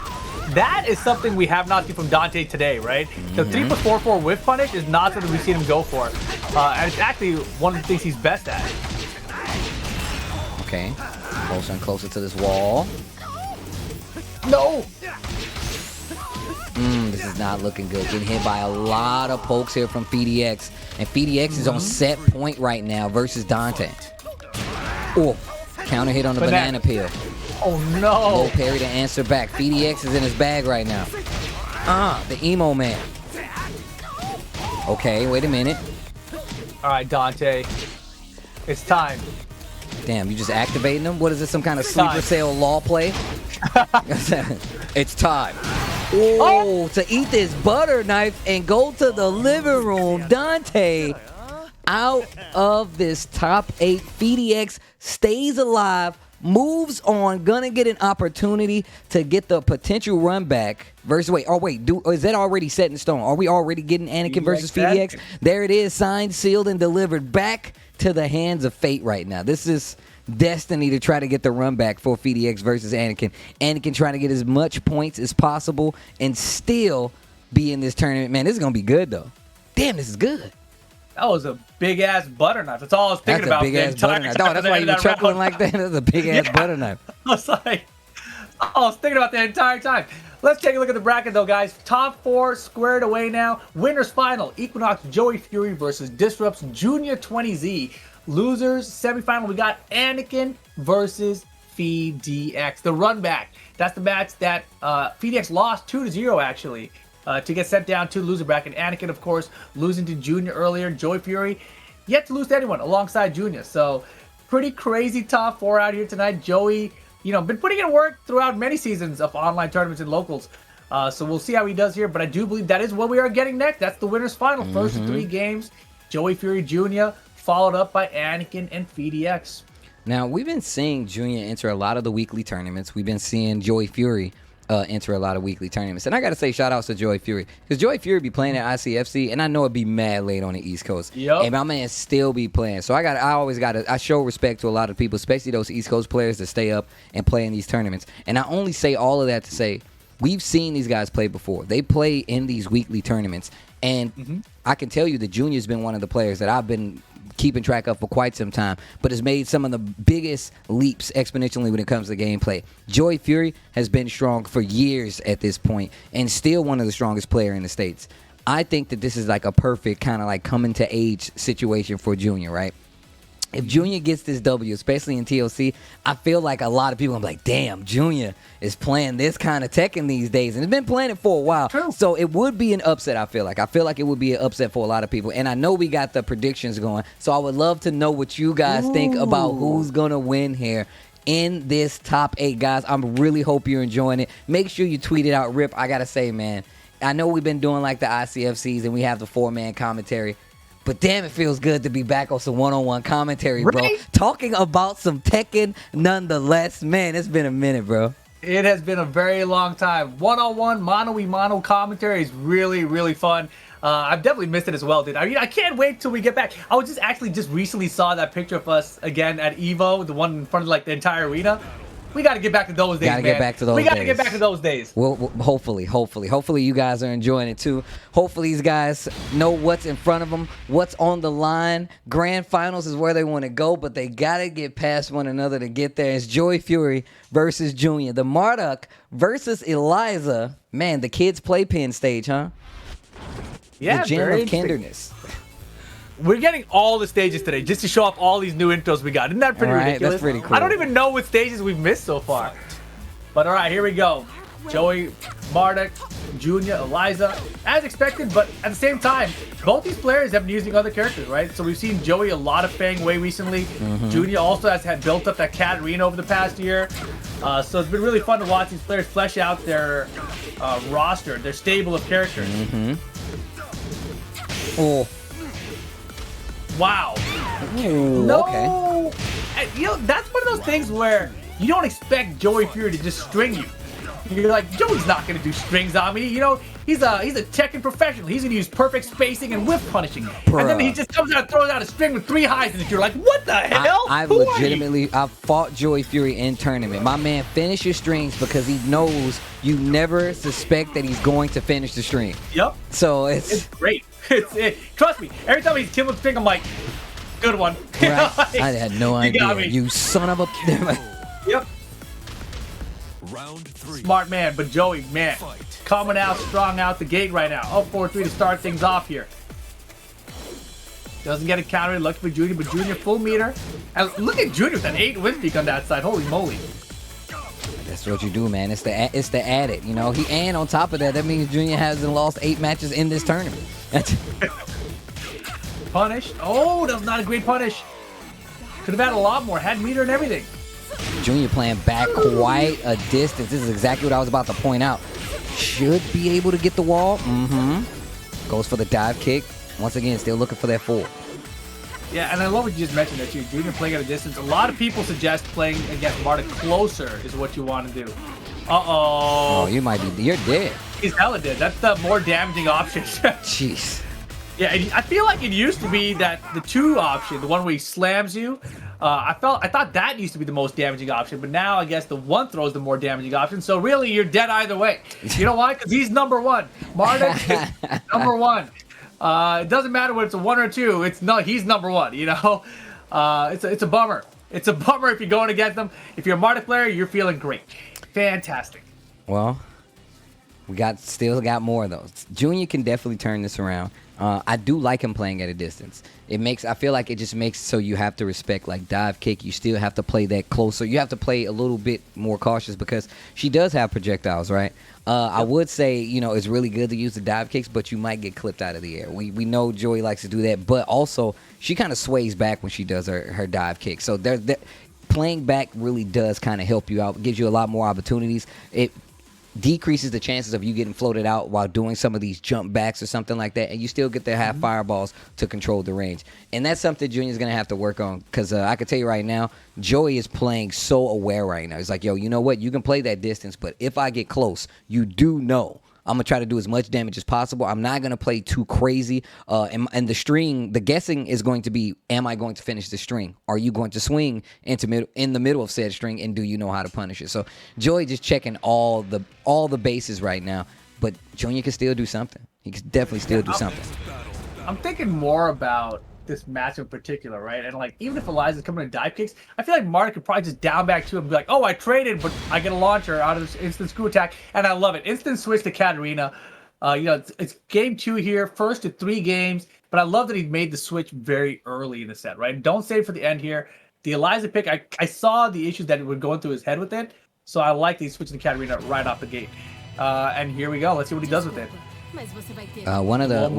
That is something we have not seen from Dante today, right? The 3+4/4 whiff punish is not something we've seen him go for. And it's actually one of the things he's best at. Okay. Closer and closer to this wall. No! This is not looking good. Getting hit by a lot of pokes here from FedEx. And FedEx is on set point right now versus Dante. Oh, counter hit on the banana peel. Oh no! Low parry to answer back. FedEx is in his bag right now. The emo man. Okay, wait a minute. Alright, Dante. It's time. Damn, you just activating him? What is this, some kind of sleeper cell law play? It's time. Oh, to eat this butter knife and go to the living room. Dante out of this top 8. FedEx stays alive, moves on, gonna get an opportunity to get the potential run back versus is that already set in stone? Are we already getting Anakin versus FedEx? There it is, signed, sealed, and delivered back to the hands of fate right now. This is destiny to try to get the run back for FedEx versus Anakin. Anakin trying to get as much points as possible and still be in this tournament. Man, this is gonna be good though. Damn, this is good. That was a big ass butter knife. That's all I was thinking about. That's a big ass butter knife. Oh, that's why you were chuckling like that. That's a big ass butter knife. I was thinking about that entire time. Let's take a look at the bracket though, guys. Top 4 squared away now. Winners final: Equinox Joey Fury versus Disrupts Junior 20Z. Losers semifinal, we got Anakin versus FedEx. The run back. That's the match that FedEx lost 2-0 actually. To get sent down to the loser bracket. Anakin, of course, losing to Junior earlier. Joy Fury, yet to lose to anyone alongside Junior. So, pretty crazy top 4 out here tonight. Joey, been putting in work throughout many seasons of online tournaments and locals. So, we'll see how he does here. But I do believe that is what we are getting next. That's the winner's final. First 3 games, Joey Fury Jr., followed up by Anakin and FedEx. Now, we've been seeing Junior enter a lot of the weekly tournaments. We've been seeing Joey Fury enter a lot of weekly tournaments. And I got to say shout outs to Joey Fury. Because Joey Fury be playing at ICFC, and I know it'd be mad late on the East Coast. Yep. And my man still be playing. So I show respect to a lot of people, especially those East Coast players that stay up and play in these tournaments. And I only say all of that to say, we've seen these guys play before. They play in these weekly tournaments. And I can tell you that Junior's been one of the players that I've been keeping track of for quite some time, but has made some of the biggest leaps exponentially when it comes to gameplay. Joey Fury has been strong for years at this point and still one of the strongest players in the States. I think that this is like a perfect kind of like coming to age situation for Junior, right? If Junior gets this W, especially in TLC, I feel like a lot of people are like, damn, Junior is playing this kind of Tekken these days. And it's been playing it for a while. True. So it would be an upset, I feel like. I feel like it would be an upset for a lot of people. And I know we got the predictions going. So I would love to know what you guys think about who's going to win here in this top 8, guys. I really hope you're enjoying it. Make sure you tweet it out, Rip. I got to say, man, I know we've been doing like the ICFCs and we have the 4-man commentary. But damn, it feels good to be back on some one-on-one commentary, bro. Right? Talking about some Tekken nonetheless. Man, it's been a minute, bro. It has been a very long time. One-on-one, mono-y-mono commentary is really, really fun. I've definitely missed it as well, dude. I mean, I can't wait till we get back. I was just recently saw that picture of us again at EVO, the one in front of like the entire arena. We got to get back to those days, man. Get back to those we got to days. get back to those days. Well, hopefully you guys are enjoying it too. Hopefully these guys know what's in front of them, what's on the line. Grand finals is where they want to go, but they got to get past one another to get there. It's Joey Fury versus Junior. The Marduk versus Eliza. Man, the kids' playpen stage, huh? Yeah, the gem very of kinderness. We're getting all the stages today just to show off all these new intros we got. Isn't that pretty ridiculous? That's pretty cool. I don't even know what stages we've missed so far. But all right, here we go. Joey, Marduk, Junior, Eliza, as expected, but at the same time, both these players have been using other characters, right? So we've seen Joey a lot of Fang Wei recently. Junior also has had built up that Katarina over the past year. So it's been really fun to watch these players flesh out their roster, their stable of characters. Oh. Wow. Ooh, No. Okay. And, you know, that's one of those things where you don't expect Joey Fury to just string you. You're like, Joey's not gonna do strings on me. You know, he's a Tekken professional. He's gonna use perfect spacing and whiff punishing. And then he just comes out and throws out a string with 3 highs, and you're like, what the hell? I've Who are you? legitimately I've fought Joey Fury in tournament. My man finishes strings because he knows you never suspect that he's going to finish the string. Yep. So It's great. Trust me, every time he's killing a string, I'm like, good one. right. Like, I had no you got idea. me. You son of a. Yep. Round 3. Smart man, but Joey, man, coming out strong out the gate right now. Up 4-3 to start things off here. Doesn't get a counter, lucky for Junior, but Junior full meter. And look at Junior with an 8 win streak on that side. Holy moly. That's what you do, man. It's the added, you know. And on top of that, that means Junior hasn't lost 8 matches in this tournament. Punished. Oh, that was not a great punish. Could have had a lot more. Had meter and everything. Junior playing back quite a distance. This is exactly what I was about to point out. Should be able to get the wall. Goes for the dive kick. Once again, still looking for that 4. Yeah, and I love what you just mentioned that Junior playing at a distance. A lot of people suggest playing against Marta closer is what you want to do. Uh-oh. Oh, you're dead. He's hella dead. That's the more damaging option. Jeez. Yeah, I feel like it used to be that the 2 option, the one where he slams you, I thought that used to be the most damaging option, but now I guess the 1 throw is the more damaging option. So really, you're dead either way. You know why? Because he's number 1. Marta is number 1. It doesn't matter whether it's a 1 or 2. He's number 1. You know, it's a bummer. It's a bummer if you're going against him. If you're a Marta player, you're feeling great, fantastic. Well, we still got more of those. Junior can definitely turn this around. I do like him playing at a distance. I feel like it just makes so you have to respect like dive kick. You still have to play that closer. You have to play a little bit more cautious because she does have projectiles, right? I would say, you know, it's really good to use the dive kicks, but you might get clipped out of the air. We know Joey likes to do that, but also she kind of sways back when she does her dive kick. So playing back really does kind of help you out. It gives you a lot more opportunities. It decreases the chances of you getting floated out while doing some of these jump backs or something like that, and you still get to have fireballs to control the range. And that's something Junior's going to have to work on because I can tell you right now, Joey is playing so aware right now. He's like, yo, you know what? You can play that distance, but if I get close, you do know I'm going to try to do as much damage as possible. I'm not going to play too crazy. And the string, the guessing is going to be, am I going to finish the string? Are you going to swing in the middle of said string, and do you know how to punish it? So Joey just checking all the bases right now. But Junior can still do something. He can definitely still do something. I'm thinking more about this match in particular, right? And like, even if Eliza's coming to dive kicks, I feel like Marta could probably just down back to him and be like, oh, I traded, but I get a launcher out of this instant screw attack, and I love it. Instant switch to Katarina. You know, it's game 2 here, first to 3 games, but I love that he made the switch very early in the set, right? Don't save for the end here. The Eliza pick, I saw the issues that were going through his head with it, so I like that he's switching to Katarina right off the gate. And here we go. Let's see what he does with it. One of the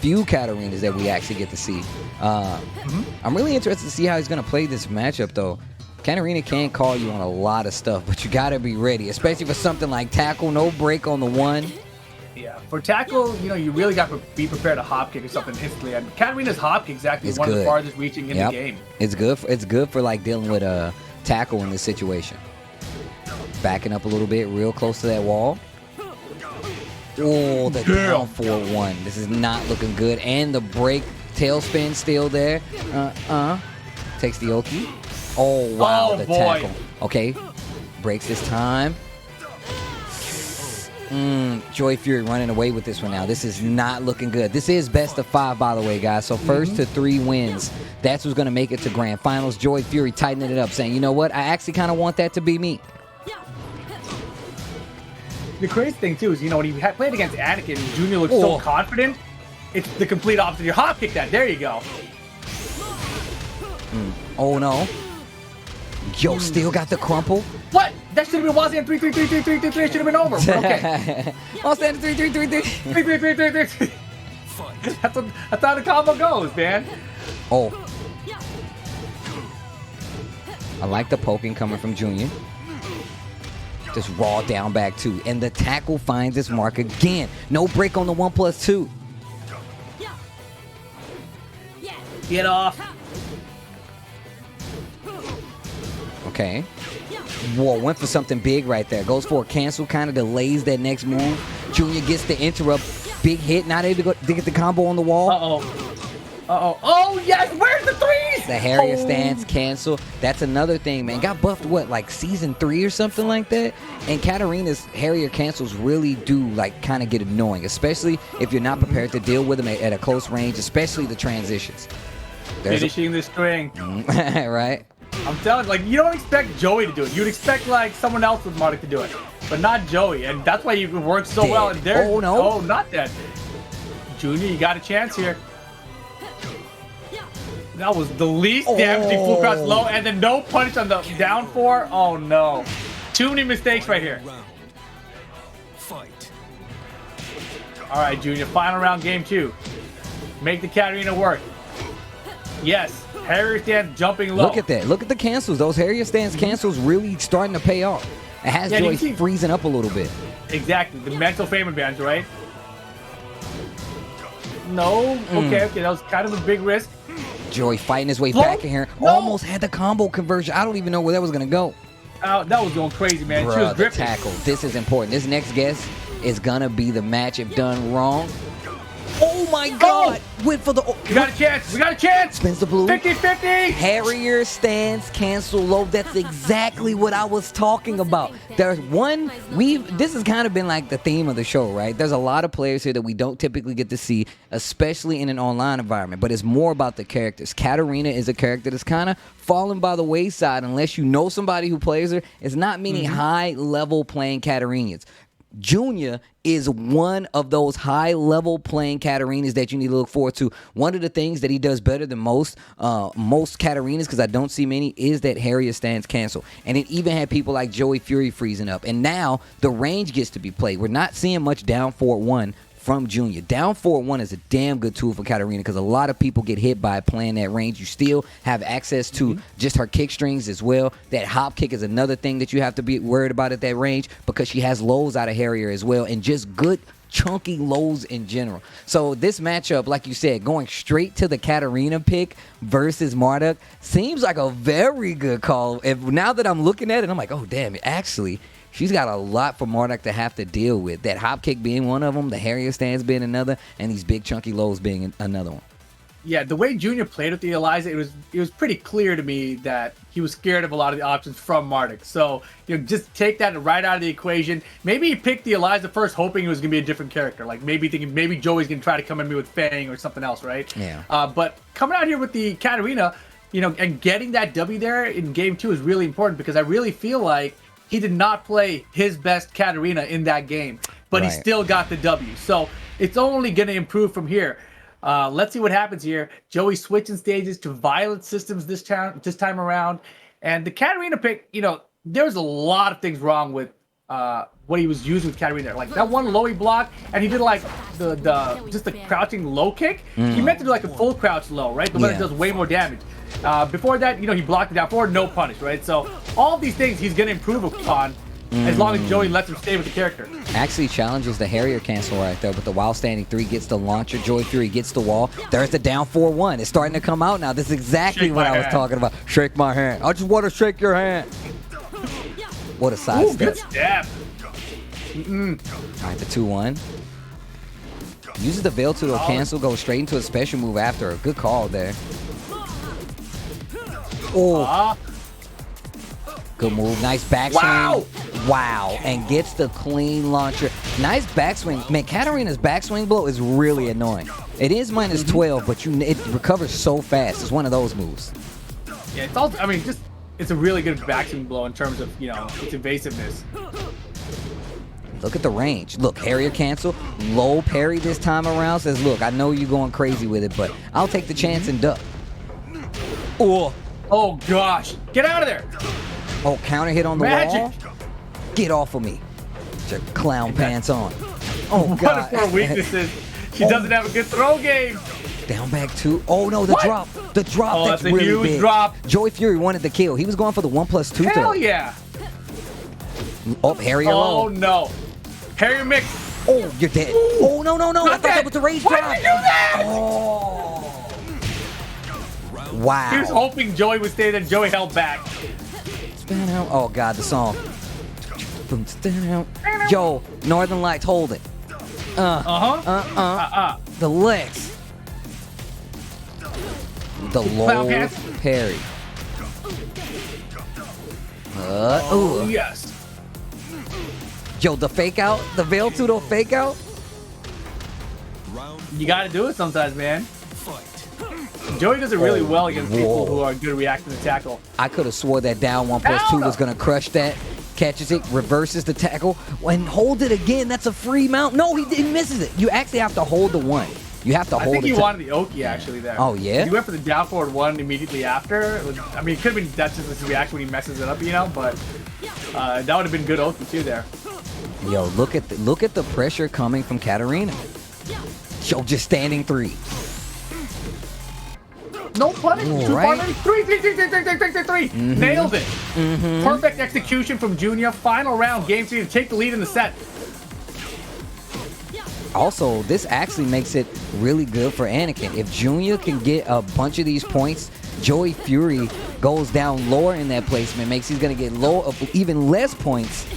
few Katarinas that we actually get to see. I'm really interested to see how he's going to play this matchup, though. Katarina can call you on a lot of stuff, but you got to be ready, especially for something like tackle, no break on the 1. Yeah, for tackle, you know, you really got to be prepared to hop kick or something instantly. And Katarina's hop kick is actually one of the farthest reaching in the game. It's good for like dealing with a tackle in this situation. Backing up a little bit, real close to that wall. Oh, the down 4-1. This is not looking good. And the break, tailspin still there. Takes the Oki. Oh, wow, the tackle. Okay, breaks this time. Joey Fury running away with this one now. This is not looking good. This is best of 5, by the way, guys. So first to 3 wins. That's what's going to make it to grand finals. Joey Fury tightening it up, saying, you know what? I actually kind of want that to be me. The crazy thing, too, is, you know, when he played against Anakin, Junior looked so confident, it's the complete opposite. You hop kick that. There you go. Oh, no. Yo, still got the crumple. What? That should have been Wazian 3-3-3-3-3-3. It should have been over. But okay. Wazian 3-3-3-3. 3-3-3-3-3. That's how the combo goes, man. Oh. I like the poking coming from Junior. Just raw down back 2. And the tackle finds its mark again. No break on the 1+2. Get off. Okay. Whoa, went for something big right there. Goes for a cancel, kind of delays that next move. Junior gets the interrupt. Big hit, not able to get the combo on the wall. Oh, yes. Where's the threes? The Harrier stance cancel. That's another thing, man. Got buffed, what, like season 3 or something like that? And Katarina's Harrier cancels really do, like, kind of get annoying, especially if you're not prepared to deal with them at a close range, especially the transitions. Finishing the string. Right? I'm telling you, like, you don't expect Joey to do it. You'd expect, like, someone else with Mardik to do it. But not Joey. And that's why you work so well. And there, oh, no. Oh, not that. Junior, you got a chance here. That was the least damaging full crouch low. And then no punish on the down 4. Oh, no. Too many mistakes right here. Fight. All right, Junior. Final round, game 2. Make the Katarina work. Yes. Harrier stance jumping low. Look at that. Look at the cancels. Those Harrier stance cancels really starting to pay off. It has Joy freezing up a little bit. Exactly. The mental frame advantage, right? No. Okay. That was kind of a big risk. Joy fighting his way back in here. No. Almost had the combo conversion. I don't even know where that was going to go. That was going crazy, man. Bruh, She was the gripping. tackle. This is important. This next guess is going to be the match if done wrong. Oh, my God. Went for the... We got a chance. We got a chance. Spins the blue. 50-50. Harrier stance cancel low. That's exactly what I was talking about. There's one, this has kind of been like the theme of the show, right? There's a lot of players here that we don't typically get to see, especially in an online environment, but it's more about the characters. Katarina is a character that's kind of fallen by the wayside unless you know somebody who plays her. It's not many high-level playing Katarinas. Junior is one of those high-level playing Katarinas that you need to look forward to. One of the things that he does better than most Katarinas, because I don't see many, is that Harrier stance cancel. And it even had people like Joey Fury freezing up. And now the range gets to be played. We're not seeing much down 4-1 from Junior. Down 4-1 is a damn good tool for Katarina because a lot of people get hit by playing that range. You still have access to just her kick strings as well. That hop kick is another thing that you have to be worried about at that range because she has lows out of Harrier as well and just good chunky lows in general. So this matchup, like you said, going straight to the Katarina pick versus Mardik seems like a very good call. Now that I'm looking at it, I'm like, oh, damn it. Actually, she's got a lot for Mardik to have to deal with. That hop kick being one of them, the Harrier stance being another, and these big chunky lows being another one. Yeah, the way Junior played with the Eliza, it was pretty clear to me that he was scared of a lot of the options from Mardik. So, just take that right out of the equation. Maybe he picked the Eliza first, hoping it was going to be a different character. Like maybe thinking maybe Joey's going to try to come at me with Fang or something else, right? Yeah. But coming out here with the Katarina, and getting that W there in game 2 is really important because I really feel like he did not play his best Katarina in that game, but he still got the W. So it's only going to improve from here. Let's see what happens here. Joey switching stages to violent systems this time around. And the Katarina pick, there was a lot of things wrong with what he was using with Katarina. Like that one low he blocked, and he did like just the crouching low kick. He meant to do like a full crouch low, right? The one that does way more damage. Before that, he blocked it down forward, no punish, right? So all of these things he's going to improve upon as long as Joey lets him stay with the character. Actually challenges the Harrier cancel right there, but the while standing 3 gets the launcher. Joey Fury gets the wall. There's the down 4-1. It's starting to come out now. This is exactly what I was talking about. Shake my hand. I just want to shake your hand. What a sidestep. Good stab. All right, the 2-1. Uses the Veil to cancel, goes straight into a special move after. A good call there. Oh. Good move. Nice backswing. Wow. And gets the clean launcher. Nice backswing. Man, Katarina's backswing blow is really annoying. It is minus 12, but it recovers so fast. It's one of those moves. Yeah, it's also, it's a really good backswing blow in terms of, its evasiveness. Look at the range. Look, Harrier cancel. Low parry this time around. Says, look, I know you're going crazy with it, but I'll take the chance and duck. Oh, gosh. Get out of there. Oh, counter hit on the wall. Get off of me. Get your clown pants on. Oh, God. One of her weaknesses. She doesn't have a good throw game. Down back 2. Oh no, the What? drop. The drop, Oh, that's that's a really huge big. drop. Joey Fury wanted the kill. He was going for the 1+2 Hell throw. yeah. Oh, Harrier Oh low. no. Harrier mix. Oh, you're dead. Oh, no. I thought that was the rage Why drop. did you do that? Oh. He was Wow. hoping Joey would stay there. Joey held back. Oh, God, the song. Yo, Northern Lights, hold it. The legs. The low cast. parry. Oh, yes. Yo, the fake out. The Veil 2 fake out. You got to do it sometimes, man. Fight. Joey does it really well against people Whoa. who are good reacting to tackle. I could have swore that down 1+2 was going to crush that. Catches it, reverses the tackle, and hold it again. That's a free mount. No, he misses it. You actually have to hold the 1. You have to I hold think it. he wanted the Oki actually there. Oh, yeah? He went for the down forward 1 immediately after. I mean, it could have been that's just his reaction when he messes it up, you know, but that would have been good Oki too there. Yo, look at the pressure coming from Katarina. Yo, just standing 3. No punish. Ooh, 2 right? parlays. 3. Nailed it. Perfect execution from Junior. Final round, game 3 to take the lead in the set. Also, this actually makes it really good for Anakin. If Junior can get a bunch of these points, Joey Fury goes down lower in that placement, makes he's going to get even less points,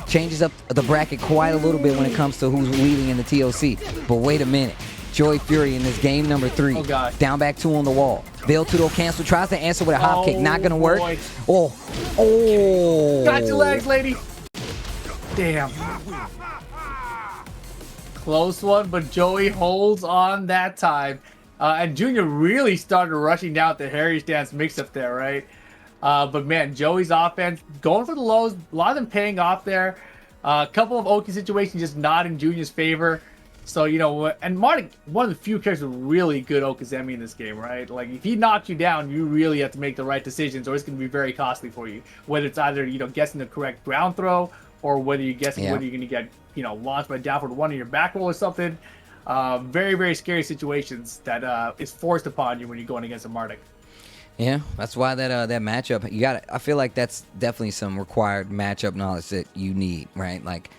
changes up the bracket quite a little bit when it comes to who's leading in the TOC. But wait a minute. Joey Fury in this game number 3. Oh, God. Down back 2 on the wall. Veil 2 cancel. Tries to answer with a hop kick. Not going to work. Boy. Oh. Got your legs, lady. Damn. Close one, but Joey holds on that time. And Junior really started rushing down with the Harry stance mix-up there, right? But man, Joey's offense, going for the lows, a lot of them paying off there. A couple of Oki situations just not in Junior's favor. So, you know, and Martin, one of the few characters with really good Okazemi in this game, right? Like, if he knocks you down, you really have to make the right decisions, or it's going to be very costly for you. Whether it's either, you know, guessing the correct ground throw, or whether you're guessing whether you're going to get, you know, launched by down forward 1 in your back roll or something. Very, very scary situations that is forced upon you when you're going against a Martic. Yeah, that's why that matchup, you got. I feel like that's definitely some required matchup knowledge that you need, right? Like,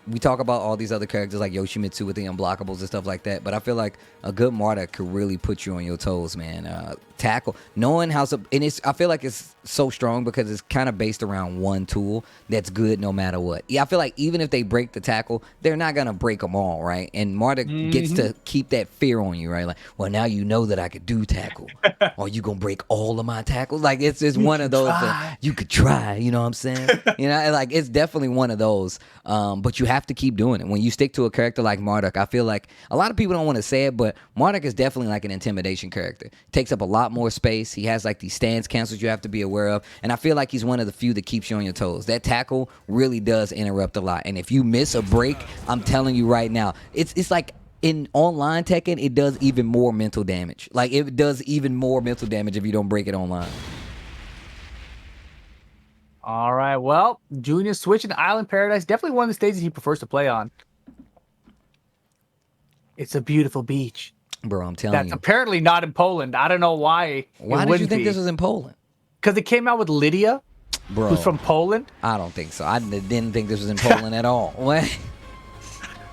we talk about all these other characters like Yoshimitsu with the unblockables and stuff like that, but I feel like a good Marta could really put you on your toes, man. Tackle, knowing how, and I feel like it's so strong because it's kind of based around one tool that's good no matter what. Yeah, I feel like even if they break the tackle, they're not gonna break them all, right? And Marta gets to keep that fear on you, right? Like, well, now you know that I could do tackle. Or you gonna break all of my tackles? Like, it's one of those that you could try, you know what I'm saying? You know, like, it's definitely one of those. But you have to keep doing it. When you stick to a character like Marduk, I feel like a lot of people don't want to say it, but Marduk is definitely like an intimidation character. Takes up a lot more space. He has like these stance cancels you have to be aware of. And I feel like he's one of the few that keeps you on your toes. That tackle really does interrupt a lot. And if you miss a break, I'm telling you right now, it's like in online Tekken, it does even more mental damage. Like, it does even more mental damage if you don't break it online. All right, well, Junior switching to Island Paradise. Definitely one of the stages he prefers to play on. It's a beautiful beach. Bro, I'm telling That's you. apparently not in Poland. I don't know why. Why did you think this was in Poland? Because it came out with Lydia, Bro, who's from Poland. I don't think so. I didn't think this was in Poland at all. What?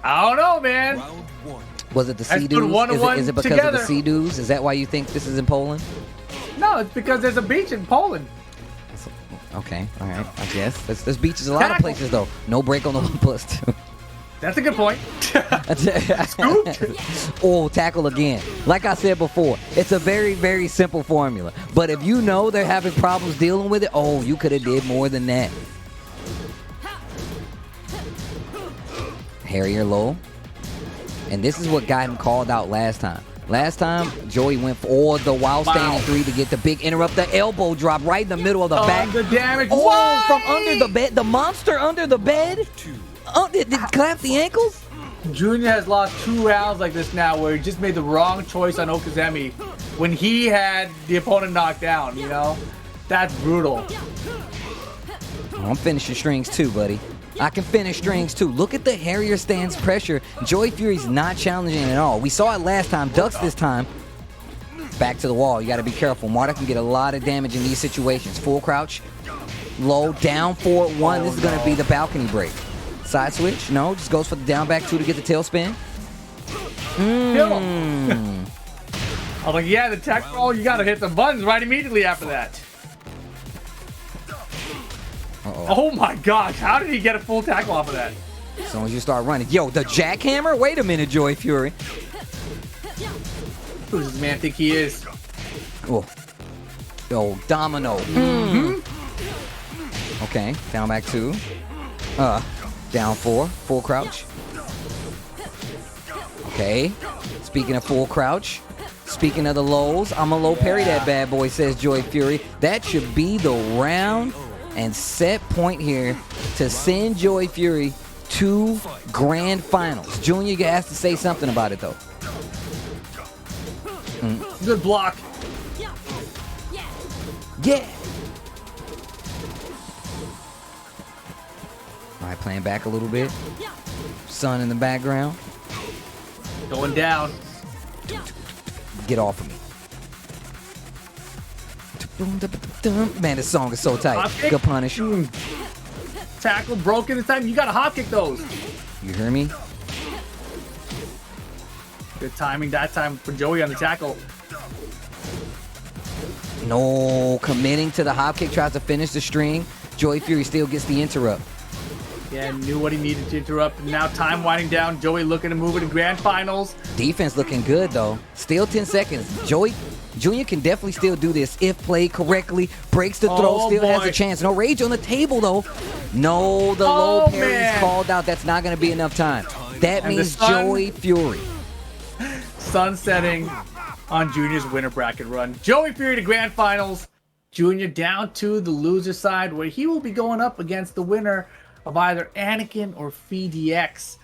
I don't know, man. Round one. Was it the Let's sea put dudes? one and one Is it because of together. the sea dudes? Is that why you think this is in Poland? No, it's because there's a beach in Poland. Okay, all right, I guess. There's beaches a lot of Tackle. places, though. No break on the 1+2. That's a good point. Oh, tackle again. Like I said before, it's a very, very simple formula. But if you know they're having problems dealing with it, oh, you could have did more than that. Harrier low. And this is what got him called out last time. Last time, Joey went for the wild standing 3 to get the big interrupt, the elbow drop right in the middle of the back. The damage. Oh, Why? from under the bed. The monster under the bed? Oh, did clamp the ankles? Junior has lost 2 rounds like this now where he just made the wrong choice on Okazemi when he had the opponent knocked down, you know? That's brutal. I'm finishing strings too, buddy. I can finish strings too. Look at the Harrier stance pressure. Joey Fury's not challenging at all. We saw it last time. Ducks this time. Back to the wall. You got to be careful. Marta can get a lot of damage in these situations. Full crouch. Low. Down forward 1. This is going to be the balcony break. Side switch. No. Just goes for the down back 2 to get the tail spin. I was like, yeah, the tech roll, you got to hit the buttons right immediately after that. Oh my gosh, how did he get a full tackle off of that? As soon as you start running. Yo, the jackhammer? Wait a minute, Joey Fury. Who does this man think he is? Oh, yo, domino. Okay, down back 2. Down 4, full crouch. Okay, speaking of full crouch, speaking of the lows, I'm a low parry that bad boy, says Joey Fury. That should be the round and set point here to send Joey Fury to grand finals. Junior has to say something about it, though. Good block. Yeah. All right, playing back a little bit. Sun in the background. Going down. Get off of me. Man, this song is so tight. Good punish. Tackle broken this time. You got to hop kick those. You hear me? Good timing that time for Joey on the tackle. No, committing to the hop kick, tries to finish the string. Joey Fury still gets the interrupt. Yeah, knew what he needed to interrupt. Now time winding down. Joey looking to move it to grand finals. Defense looking good, though. Still 10 seconds. Joey Junior can definitely still do this if played correctly. Breaks the throw, still has a chance. No rage on the table, though. No, the low parry's called out. That's not going to be enough time. That means Joey Fury. Sunsetting on Junior's winner bracket run. Joey Fury to grand finals. Junior down to the loser side, where he will be going up against the winner of either Anakin or FDX.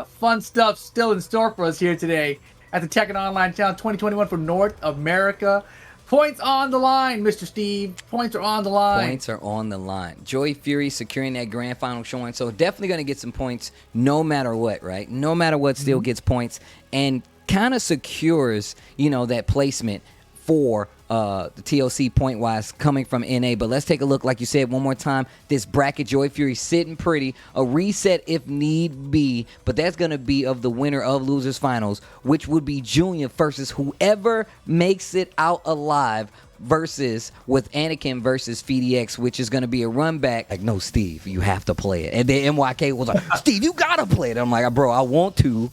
Fun stuff still in store for us here today at the Tekken Online Challenge 2021 for North America. Points on the line, Mr. Steve. Points are on the line. Points are on the line. Joey Fury securing that grand final showing, so definitely going to get some points no matter what, right? No matter what, still gets points and kind of secures, that placement for the TLC point-wise coming from NA. But let's take a look, like you said, one more time. This bracket, Joey Fury sitting pretty. A reset if need be, but that's going to be of the winner of Losers Finals, which would be Junior versus whoever makes it out alive versus with Anakin versus FDX, which is going to be a run back. Like, no, Steve, you have to play it. And then MYK was like, Steve, you got to play it. I'm like, bro, I want to,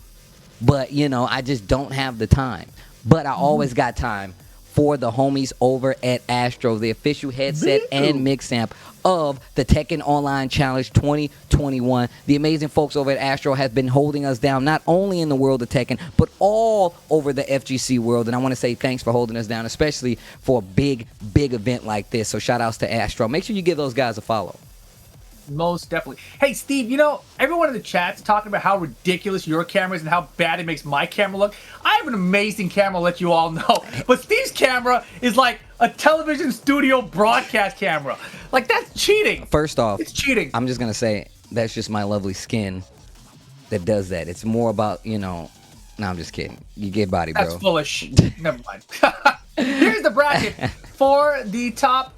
but, I just don't have the time. But I always got time for the homies over at Astro, the official headset and mix amp of the Tekken Online Challenge 2021. The amazing folks over at Astro have been holding us down, not only in the world of Tekken, but all over the FGC world. And I want to say thanks for holding us down, especially for a big, big event like this. So shout outs to Astro. Make sure you give those guys a follow. Most definitely. Hey, Steve, everyone in the chat's talking about how ridiculous your camera is and how bad it makes my camera look. I have an amazing camera, let you all know. But Steve's camera is like a television studio broadcast camera. Like, that's cheating. First off, it's cheating. I'm just going to say that's just my lovely skin that does that. It's more about, no, I'm just kidding. You get body, bro. That's foolish. Never mind. Here's the bracket for the top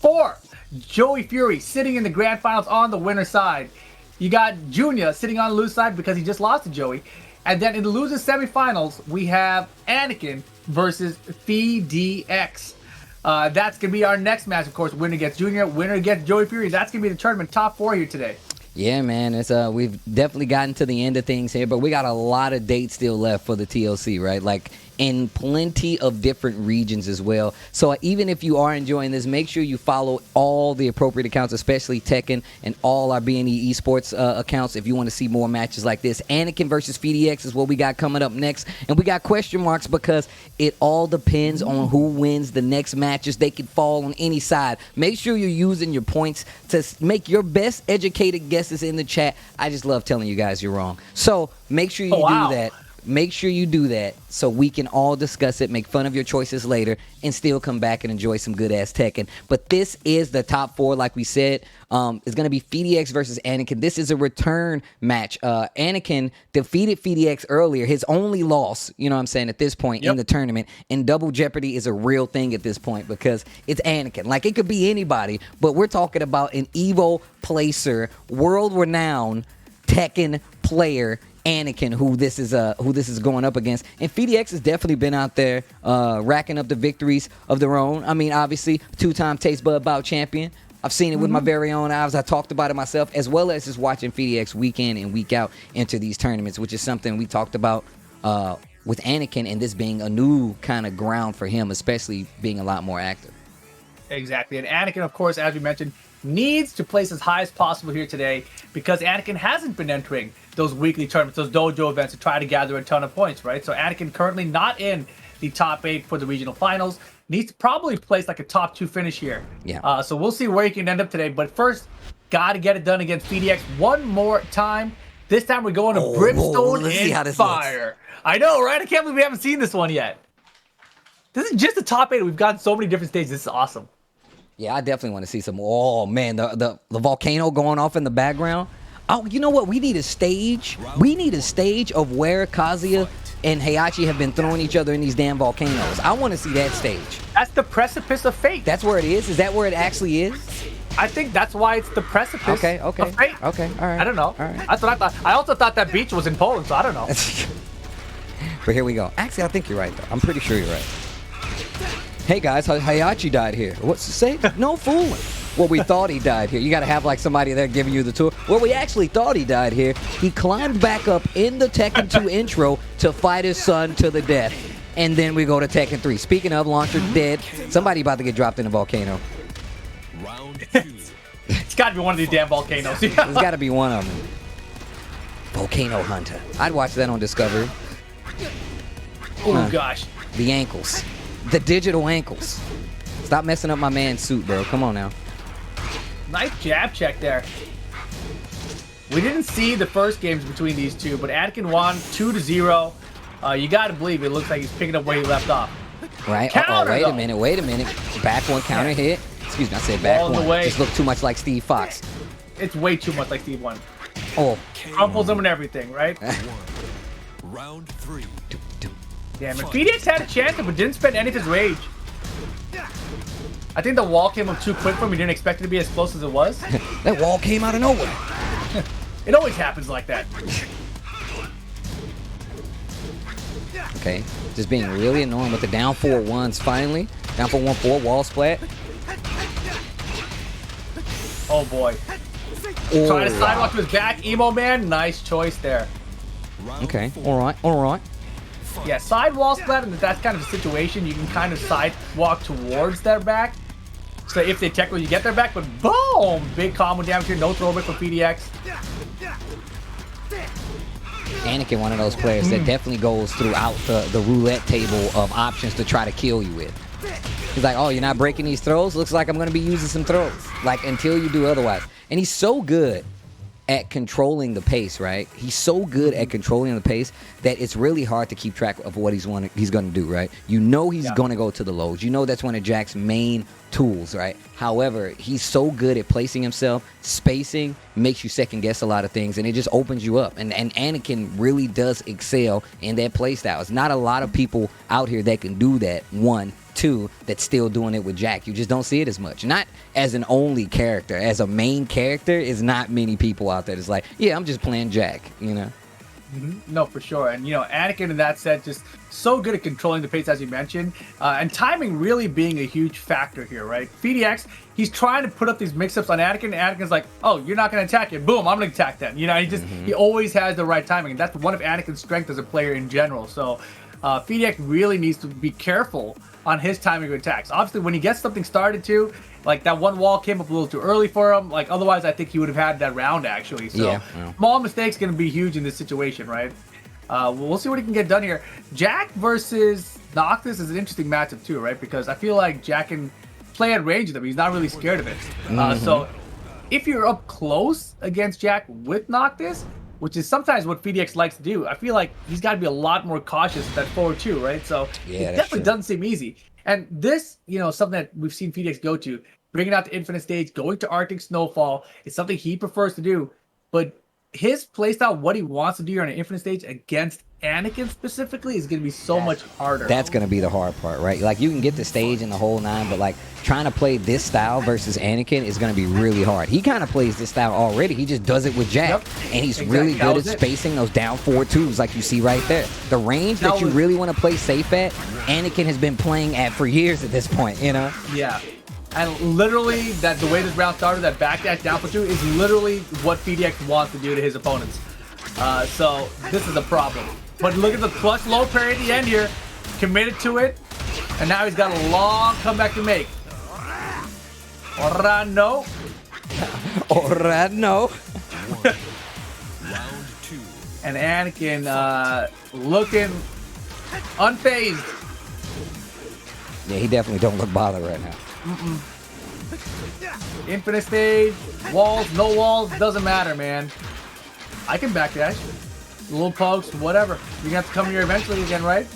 4. Joey Fury sitting in the grand finals on the winner side. You got Junior sitting on the loser side because he just lost to Joey. And then in the loser semifinals, we have Anakin versus FDX. That's going to be our next match, of course. Winner gets Junior, winner gets Joey Fury. That's going to be the tournament top 4 here today. Yeah, man. It's we've definitely gotten to the end of things here, but we got a lot of dates still left for the TLC, right? Like, in plenty of different regions as well. So even if you are enjoying this, make sure you follow all the appropriate accounts, especially Tekken and all our B&E esports accounts if you want to see more matches like this. Anakin versus FDX is what we got coming up next. And we got question marks because it all depends on who wins the next matches. They could fall on any side. Make sure you're using your points to make your best educated guesses in the chat. I just love telling you guys you're wrong. So make sure you do that. make sure you do that so we can all discuss it, make fun of your choices later, and still come back and enjoy some good-ass Tekken. But this is the top 4, like we said. It's going to be FDX versus Anakin. This is a return match. Anakin defeated FDX earlier, his only loss, you know what I'm saying, at this point in the tournament. And Double Jeopardy is a real thing at this point because it's Anakin. Like, it could be anybody, but we're talking about an Evo placer, world-renowned Tekken player, Anakin, who this is going up against. And FDX has definitely been out there racking up the victories of their own. I mean, obviously, 2-time Taste Bud Bout champion. I've seen it with my very own eyes. I talked about it myself, as well as just watching FDX week in and week out into these tournaments, which is something we talked about with Anakin, and this being a new kind of ground for him, especially being a lot more active. Exactly. And Anakin, of course, as we mentioned, needs to place as high as possible here today because Anakin hasn't been entering those weekly tournaments, those dojo events to try to gather a ton of points, right? So Anakin currently not in the top 8 for the regional finals. Needs to probably place like a top 2 finish here. Yeah. So we'll see where he can end up today. But first, got to get it done against FDX one more time. This time we're going to Brimstone and Fire. I know, right? I can't believe we haven't seen this one yet. This is just the top 8. We've got so many different stages. This is awesome. Yeah, I definitely want to see some. Oh, man, the volcano going off in the background. Oh, you know what? We need a stage. We need a stage of where Kazuya and Heihachi have been throwing each other in these damn volcanoes. I want to see that stage. That's the precipice of fate. That's where it is? Is that where it actually is? I think that's why it's the precipice of fate. Okay, all right. I don't know. All right. That's what I thought. I also thought that beach was in Poland, so I don't know. But here we go. Actually, I think you're right, though. I'm pretty sure you're right. Hey, guys, Heihachi died here. What's to say? No fooling. Well, we thought he died here. You got to have, like, somebody there giving you the tour. Well, we actually thought he died here. He climbed back up in the Tekken 2 intro to fight his son to the death. And then we go to Tekken 3. Speaking of, Launcher dead. Somebody about to get dropped in a volcano. Round 2. It's got to be one of these damn volcanoes. There's got to be one of them. Volcano Hunter. I'd watch that on Discovery. Oh, gosh. The ankles. The digital ankles. Stop messing up my man's suit, bro. Come on now. Nice jab check there. We didn't see the first games between these two, but Anakin won 2-0. You got to believe it looks like he's picking up where he left off. Right? Counter, wait a minute. Back one counter hit. Excuse me, I said back one. Just looked too much like Steve Fox. It's way too much like Steve one. Oh. Crumples him and everything, right? Round 3. Damn it. FDX had a chance, but didn't spend any of his rage. I think the wall came up too quick for him. He didn't expect it to be as close as it was. That wall came out of nowhere. It always happens like that. Okay. Just being really annoying with the down 4-1s finally. Down 4-1-4, wall splat. Oh, boy. Oh, trying to sidewalk to his back. Emo man, nice choice there. Okay, all right. Yeah, side wall splat, and that's kind of a situation. You can kind of sidewalk towards their back. So if they technically you get their back, but boom! Big combo damage here, no throwback for PDX. Anakin, one of those players that definitely goes throughout the roulette table of options to try to kill you with. He's like, oh, you're not breaking these throws? Looks like I'm going to be using some throws. Like, until you do otherwise. And he's so good at controlling the pace, right? He's so good at controlling the pace that it's really hard to keep track of what he's going to do, right? You know he's going to go to the lows. You know that's one of Jack's main tools, right? However, he's so good at placing himself, spacing, makes you second guess a lot of things, and it just opens you up. And Anakin really does excel in that play style. It's not a lot of people out here that can do that, one. Two, that's still doing it with Jack. You just don't see it as much. Not as an only character. As a main character, is not many people out there that's like, yeah, I'm just playing Jack, you know? No, for sure. And, you know, Anakin in that set just so good at controlling the pace, as you mentioned. And timing really being a huge factor here, right? FDX, he's trying to put up these mix-ups on Anakin, and Anakin's like, oh, you're not going to attack it. Boom, I'm going to attack that. You know, he always has the right timing. And that's one of Anakin's strengths as a player in general. So FDX really needs to be careful on his timing of attacks. Obviously, when he gets something started to, like that one wall came up a little too early for him. Like otherwise, I think he would have had that round actually. So small mistakes going to be huge in this situation, right? We'll see what he can get done here. Jack versus Noctis is an interesting matchup too, right? Because I feel like Jack can play at range of them. He's not really scared of it. So if you're up close against Jack with Noctis, which is sometimes what FDX likes to do. I feel like he's got to be a lot more cautious at that forward two, right? So Yeah, it that's definitely true. doesn't seem easy. And this, something that we've seen FDX go to, bringing out the Infinite Stage, going to Arctic Snowfall, is something he prefers to do. But his playstyle, what he wants to do on an Infinite Stage against Anakin specifically, is going to be so much harder. That's going to be the hard part, right? Like, you can get the stage and the whole nine, but like trying to play this style versus Anakin is going to be really hard. He kind of plays this style already. He just does it with Jack. Yep. And he's Exactly. really That good was at it. spacing those down 4-2s like you see right there. The range that you really want to play safe at, Anakin has been playing at for years at this point, Yeah. And literally, the way this round started, that backdash down for two, is literally what FDX wants to do to his opponents. So this is a problem. But look at the clutch low parry at the end here. Committed to it. And now he's got a long comeback to make. Ora no. Alright, no. Round 2. And Anakin looking unfazed. Yeah, he definitely don't look bothered right now. Infinite Stage, walls, no walls, doesn't matter, man. I can backdash. Little pokes, whatever. You're gonna have to come here eventually again, right?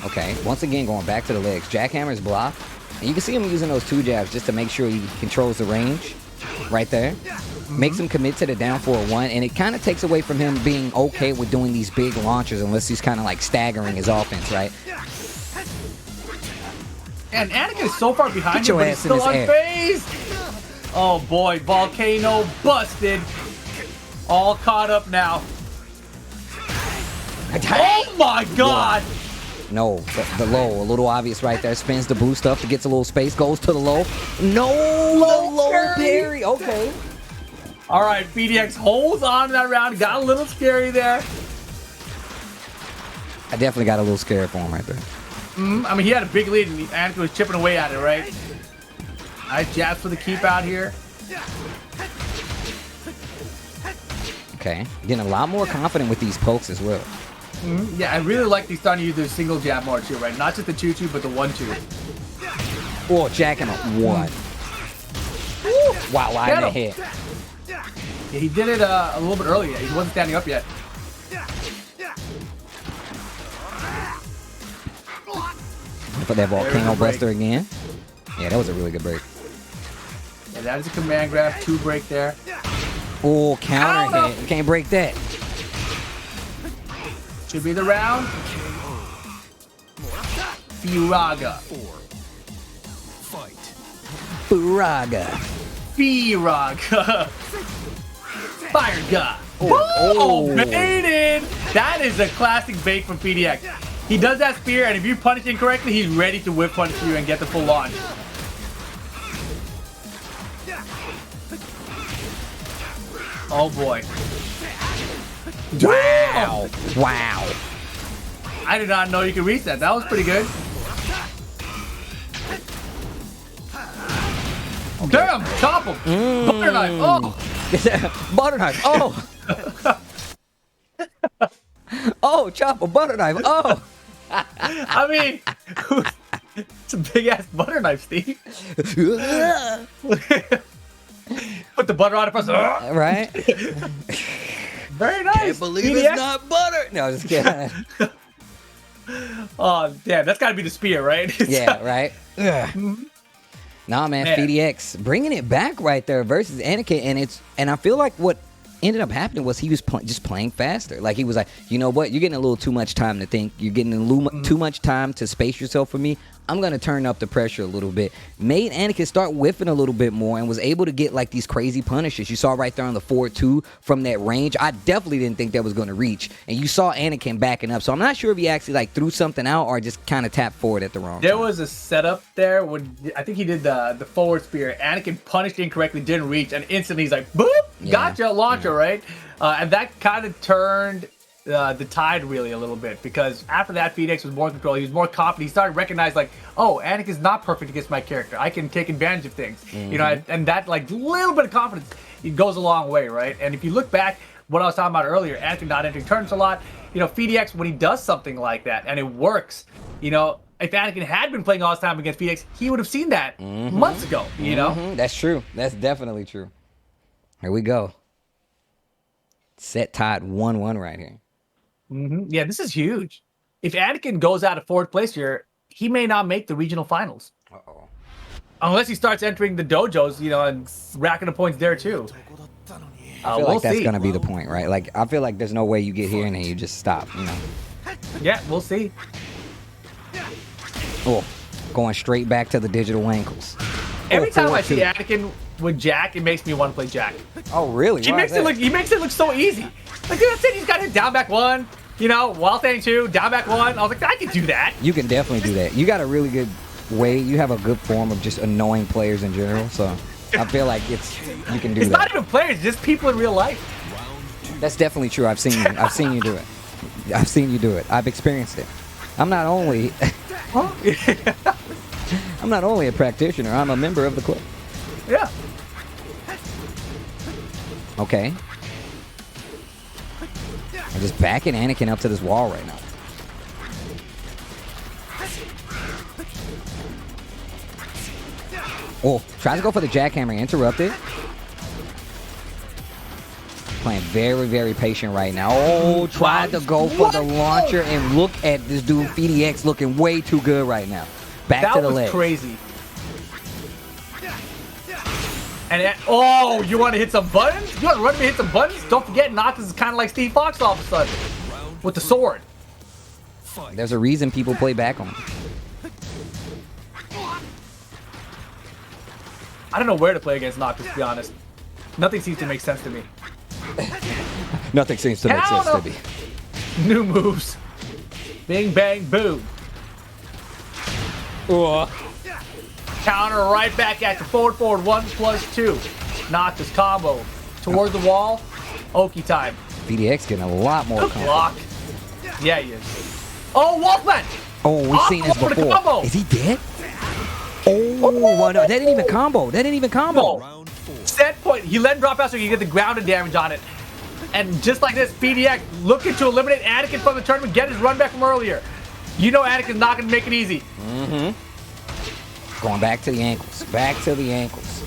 Okay, once again, going back to the legs. Jackhammer's block. And you can see him using those 2 jabs just to make sure he controls the range right there. Makes him commit to the down 4-1, and it kind of takes away from him being okay with doing these big launchers unless he's kind of like staggering his offense, right? And Anakin is so far behind Get him, your but he's ass in still this unfazed. Oh boy, Volcano busted. All caught up now. Oh my god! No, the low, a little obvious right there. Spins the boost up to gets a little space, goes to the low. No, the low parry. Okay. All right, BDX holds on to that round. Got a little scary there. I definitely got a little scared for him right there. I mean, he had a big lead, and Anakin was chipping away at it, right? Nice jabs for the keep out here. Okay, getting a lot more confident with these pokes as well. Yeah, I really like these starting to use their single jab more too, right? Not just the 2-2, but the 1-2. Oh, jacking a 1. Wow, line Get of him. hit. Yeah, he did it a little bit earlier. He wasn't standing up yet. For that volcano There's a break. buster again. Yeah, that was a really good break. Yeah, that is a command grab, 2 break there. Oh, counter Counter. hit. You can't break that. Should be the round. Firaga. Fight. Buraga. Firaga. Fire God. Oh. Baited. That is a classic bait from PDX. He does that spear, and if you punish incorrectly, he's ready to whip punish you and get the full launch. Oh boy. Wow. Wow. I did not know you could reach that. That was pretty good. Damn, chop him. Butter knife. Oh. Butter knife. Oh. Oh, chop a butter knife. Oh. I mean, it's a big ass butter knife, Steve. Put the butter on it first. Right? Very nice. Can't believe PDX. it's not butter. No, just kidding. Oh, damn, that's got to be the spear, right? Yeah, right? Nah, man, Man. FDX bringing it back right there versus Anakin, and I feel like what ended up happening was he was just playing faster. Like, he was like, you know what? You're getting a little too much time to think. You're getting a little too much time to space yourself for me. I'm going to turn up the pressure a little bit. Made Anakin start whiffing a little bit more and was able to get like these crazy punishes. You saw right there on the 4-2 from that range. I definitely didn't think that was going to reach. And you saw Anakin backing up. So I'm not sure if he actually like threw something out or just kind of tapped forward at the wrong There time. was a setup there when I think he did the forward spear. Anakin punished incorrectly, didn't reach, and instantly he's like, boop, Yeah. gotcha, launcher, right? And that kind of turned the tide really a little bit, because after that, FDX was more in control. He was more confident. He started to recognize, like, oh, Anakin's not perfect against my character. I can take advantage of things. You know, and that, like, little bit of confidence, it goes a long way, right? And if you look back, what I was talking about earlier, Anakin not entering turns a lot. You know, FDX, when he does something like that and it works, you know, if Anakin had been playing all his time against PDX, he would have seen that months ago, you know? That's true. That's definitely true. Here we go. Set tied 1-1 right here. Yeah, this is huge. If Anakin goes out of 4th place here, he may not make the regional finals. Uh-oh. Unless he starts entering the dojos, you know, and racking the points there too. I feel like that's going to be the point, right? Like, I feel like there's no way you get here and then you just stop, you know? Yeah, we'll see. Oh, going straight back to the digital ankles. Every time I 4-2. see Anakin with Jack, it makes me want to play Jack. Oh, really? He makes it look so easy. Like, that's it. He's got it down back 1, you know, while standing 2, down back 1. I was like, I can do that. You can definitely do that. You got a really good way. You have a good form of just annoying players in general. So I feel like you can do It's that. not even players, it's just people in real life. That's definitely true. I've seen you do it. I've seen you do it. I've experienced it. I'm not only I'm not only a practitioner, I'm a member of the club. Yeah. Okay. I'm just backing Anakin up to this wall right now. Oh, tries to go for the jackhammer, interrupted. Playing very, very patient right now. Oh, tried to go for the launcher, and look at this dude, PDX, looking way too good right now. Back to the leg. That was crazy. And oh, you want to hit some buttons? You want to run me hit some buttons? Don't forget, Noctis is kind of like Steve Fox all of a sudden with the sword. There's a reason people play back on him. I don't know where to play against Noctis, to be honest. Nothing seems to make sense to me. Nothing seems to make sense to me. New moves. Bing, bang, boom. Counter right back at you. Forward, 1+2. Noctis combo. Toward the wall. Oki time. PDX getting a lot more Good comfort. block. Yeah, he is. Oh, Wolfman! Oh, we've seen this for the combo. before. Is he dead? Oh, well, no, that didn't even combo. That didn't even combo. No. Set point. He let him drop out so you get the grounded damage on it. And just like this, PDX looking to eliminate Anakin from the tournament, get his run back from earlier. You know Anakin's not going to make it easy. Going back to the ankles. Back to the ankles.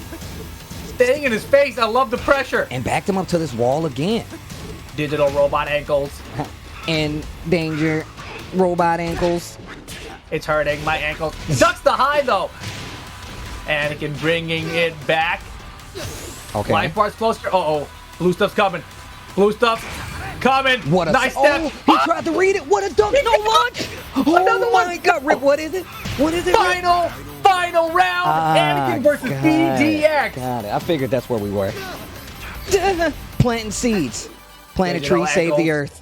Staying in his face. I love the pressure. And backed him up to this wall again. Digital robot ankles. And danger. Robot ankles. It's hurting my ankles. Ducks the high, though. Anakin bringing it back. Okay. Life bar's closer. Uh-oh. Blue stuff's coming. Blue stuff coming. What a nice step. Oh, he tried to read it. What a dunk. No launch. Another Oh, one. my God. Rip, what is it? What is it? Rip? Final round. Anakin versus PDX. Got it. I figured that's where we were. Planting seeds. Plant a Digital tree, save the ankles. earth.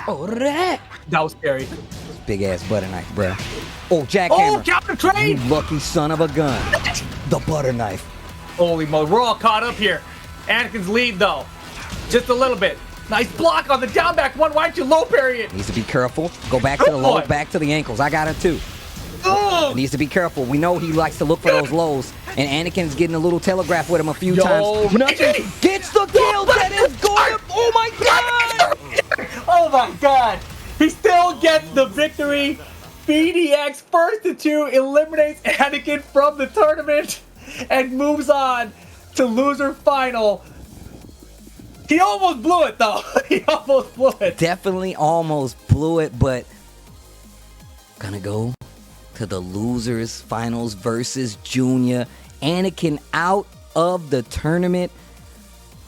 Oh, that. That was scary. Big ass butter knife, bruh. Oh, Oh, jackhammer. counter You trade. lucky son of a gun. The butter knife. Holy moly. We're all caught up here. Anakin's lead, though. Just a little bit. Nice block on the down back 1. Why don't you low parry it? Needs to be careful. Go back to the low, back to the ankles. I got it too. Ugh. Needs to be careful. We know he likes to look for those lows. And Anakin's getting a little telegraph with him a few times. Nothing. Gets the kill. That is going to... Oh, my God. Oh my God. He still gets the victory. PDX first to 2 eliminates Anakin from the tournament and moves on to loser final. He almost blew it, though. He almost blew it. Definitely almost blew it, but gonna go to the losers finals versus Junior. Anakin out of the tournament.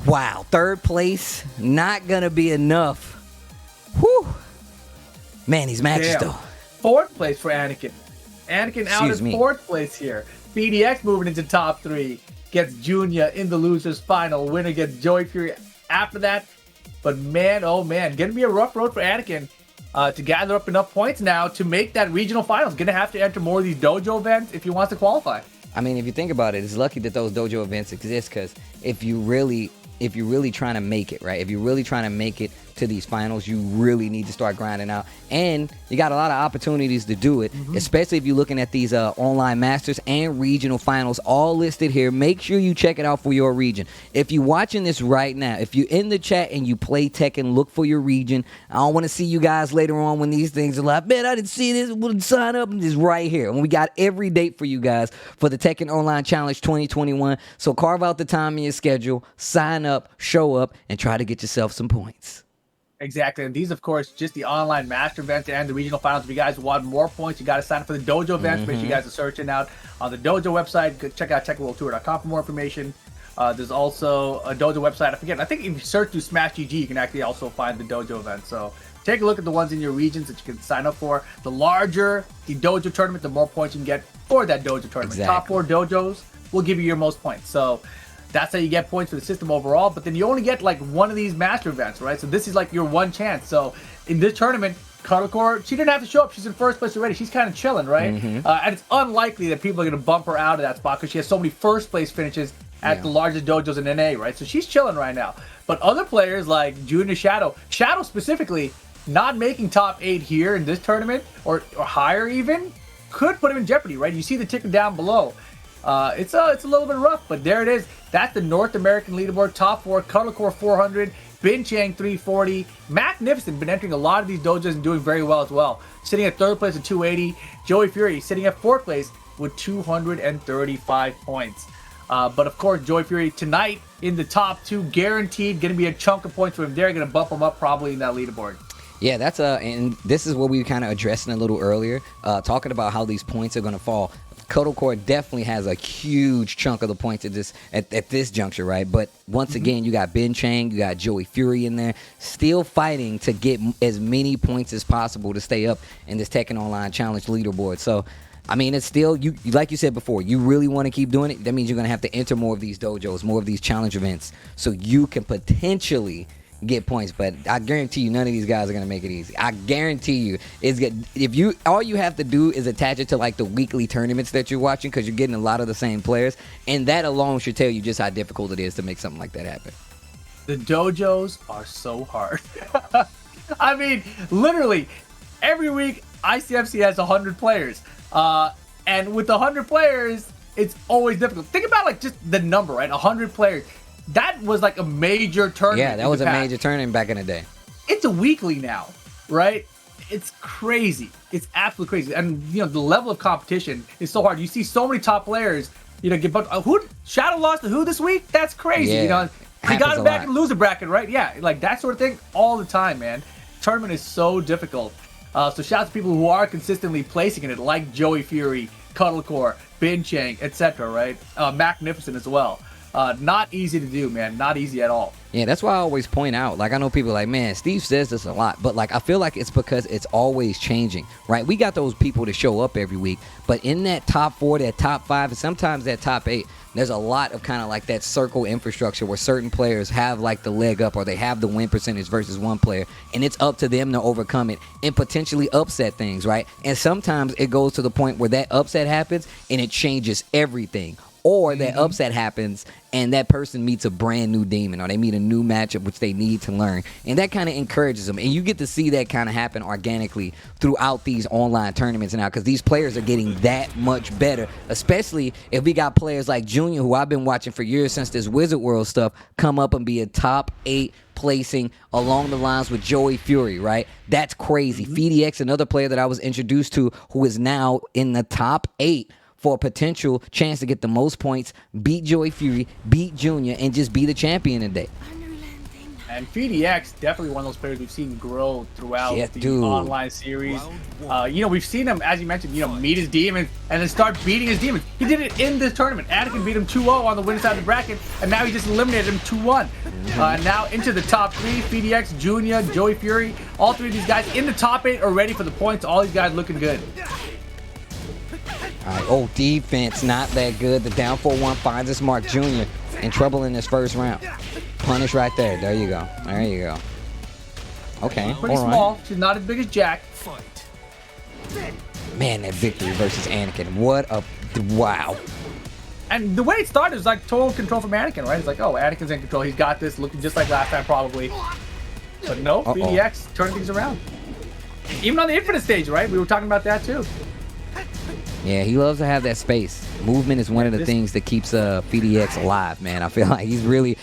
Wow, 3rd place, not gonna be enough. Whew. Man, these matches Damn. though. 4th place for Anakin. Anakin out Excuse in me. 4th place here. PDX moving into top 3. Gets Junior in the losers final. Winner gets Joey Fury after that. But man, oh man, gonna be a rough road for Anakin to gather up enough points now to make that regional finals. Gonna have to enter more of these dojo events if he wants to qualify. I mean, if you think about it, it's lucky that those dojo events exist, because if you really trying to make it, right? If you're really trying to make it to these finals, you really need to start grinding out. And you got a lot of opportunities to do it, especially if you're looking at these online masters and regional finals all listed here. Make sure you check it out for your region. If you're watching this right now, if you're in the chat and you play Tekken, look for your region. I don't want to see you guys later on when these things are like, man, I didn't see this, would sign up. It's right here. And we got every date for you guys for the Tekken Online Challenge 2021. So carve out the time in your schedule, sign up, show up, and try to get yourself some points. Exactly. And these, of course, just the online master events and the regional finals. If you guys want more points, you got to sign up for the dojo events. Make sure you guys are searching out on the dojo website. Go check out TekkenWorldTour.com for more information. There's also a dojo website. I think if you search through Smash GG, you can actually also find the dojo event. So take a look at the ones in your regions that you can sign up for. The larger the dojo tournament, the more points you can get for that dojo tournament. Exactly. Top 4 dojos will give you your most points. So that's how you get points for the system overall. But then you only get like one of these master events, right? So this is like your one chance. So in this tournament, Cuddlecore, she didn't have to show up. She's in first place already. She's kind of chilling, right? And it's unlikely that people are going to bump her out of that spot because she has so many first place finishes at the largest dojos in NA, right? So she's chilling right now. But other players like Junior Shadow specifically, not making top 8 here in this tournament or higher even, could put him in jeopardy, right? You see the ticker down below. It's a little bit rough, but there it is. That's the North American leaderboard. Top 4, Cuddlecore 400, Bin Chang 340. Magnificent, been entering a lot of these dojos and doing very well as well. Sitting at 3rd place at 280. Joey Fury sitting at 4th place with 235 points. But of course, Joey Fury tonight in the top 2, guaranteed going to be a chunk of points for him. They're going to bump him up probably in that leaderboard. Yeah, that's and this is what we were kind of addressing a little earlier, talking about how these points are going to fall. Cuddlecore definitely has a huge chunk of the points at this juncture, right? But once again, you got Ben Chang, you got Joey Fury in there, still fighting to get as many points as possible to stay up in this Tekken Online Challenge leaderboard. So, I mean, it's still, you like you said before, you really want to keep doing it. That means you're going to have to enter more of these dojos, more of these challenge events, so you can potentially get points. But I guarantee you none of these guys are gonna make it easy. I guarantee you it's good. If you, all you have to do is attach it to like the weekly tournaments that you're watching, because you're getting a lot of the same players, and that alone should tell you just how difficult it is to make something like that happen. The dojos are so hard. I mean, literally every week ICFC has 100 players, and with 100 players it's always difficult. Think about like just the number, right? 100 players. That was like a major tournament. Yeah, that was a major tournament back in the day. It's a weekly now, right? It's crazy. It's absolutely crazy. And, you know, the level of competition is so hard. You see so many top players, you know, get, but who, Shadow lost to who this week? That's crazy. Yeah, you know, he got him back in the loser bracket, right? Yeah, like that sort of thing all the time, man. Tournament is so difficult. So shout out to people who are consistently placing in it, like Joey Fury, Cuddlecore, Bin Chang, etc., right? Magnificent as well. Not easy to do, man. Not easy at all. Yeah, that's why I always point out, like, I know people are like, man, Steve says this a lot, but like, I feel like it's because it's always changing, right? We got those people to show up every week, but in that top 4, that top 5, and sometimes that top 8, there's a lot of kind of like that circle infrastructure where certain players have like the leg up, or they have the win percentage versus one player, and it's up to them to overcome it and potentially upset things, right? And sometimes it goes to the point where that upset happens and it changes everything. Or that upset happens and that person meets a brand new demon, or they meet a new matchup which they need to learn. And that kind of encourages them. And you get to see that kind of happen organically throughout these online tournaments now, because these players are getting that much better, especially if we got players like Junior, who I've been watching for years since this Wizard World stuff, come up and be a top 8 placing along the lines with Joey Fury, right? That's crazy. FDX, another player that I was introduced to, who is now in the top 8 for a potential chance to get the most points, beat Joey Fury, beat Junior, and just be the champion today. And FDX, definitely one of those players we've seen grow throughout the online series. You know, we've seen him, as you mentioned, you know, meet his demons and then start beating his demons. He did it in this tournament. Anakin beat him 2-0 on the winning side of the bracket, and now he just eliminated him 2-1. Now into the top 3, FDX, Junior, Joey Fury, all 3 of these guys in the top 8 are ready for the points. All these guys looking good. All right, oh, defense not that good. The down 4-1 finds us Mark Jr. in trouble in this first round. Punish right there. There you go. There you go. Okay, pretty small. She's not as big as Jack. Man, that victory versus Anakin. What a wow. And the way it started was like total control from Anakin, right? It's like, oh, Anakin's in control. He's got this, looking just like last time probably. But no, VDX turning things around. Even on the Infinite stage, right? We were talking about that too. Yeah, he loves to have that space. Movement is one of the things that keeps PDX alive, man. I feel like he's really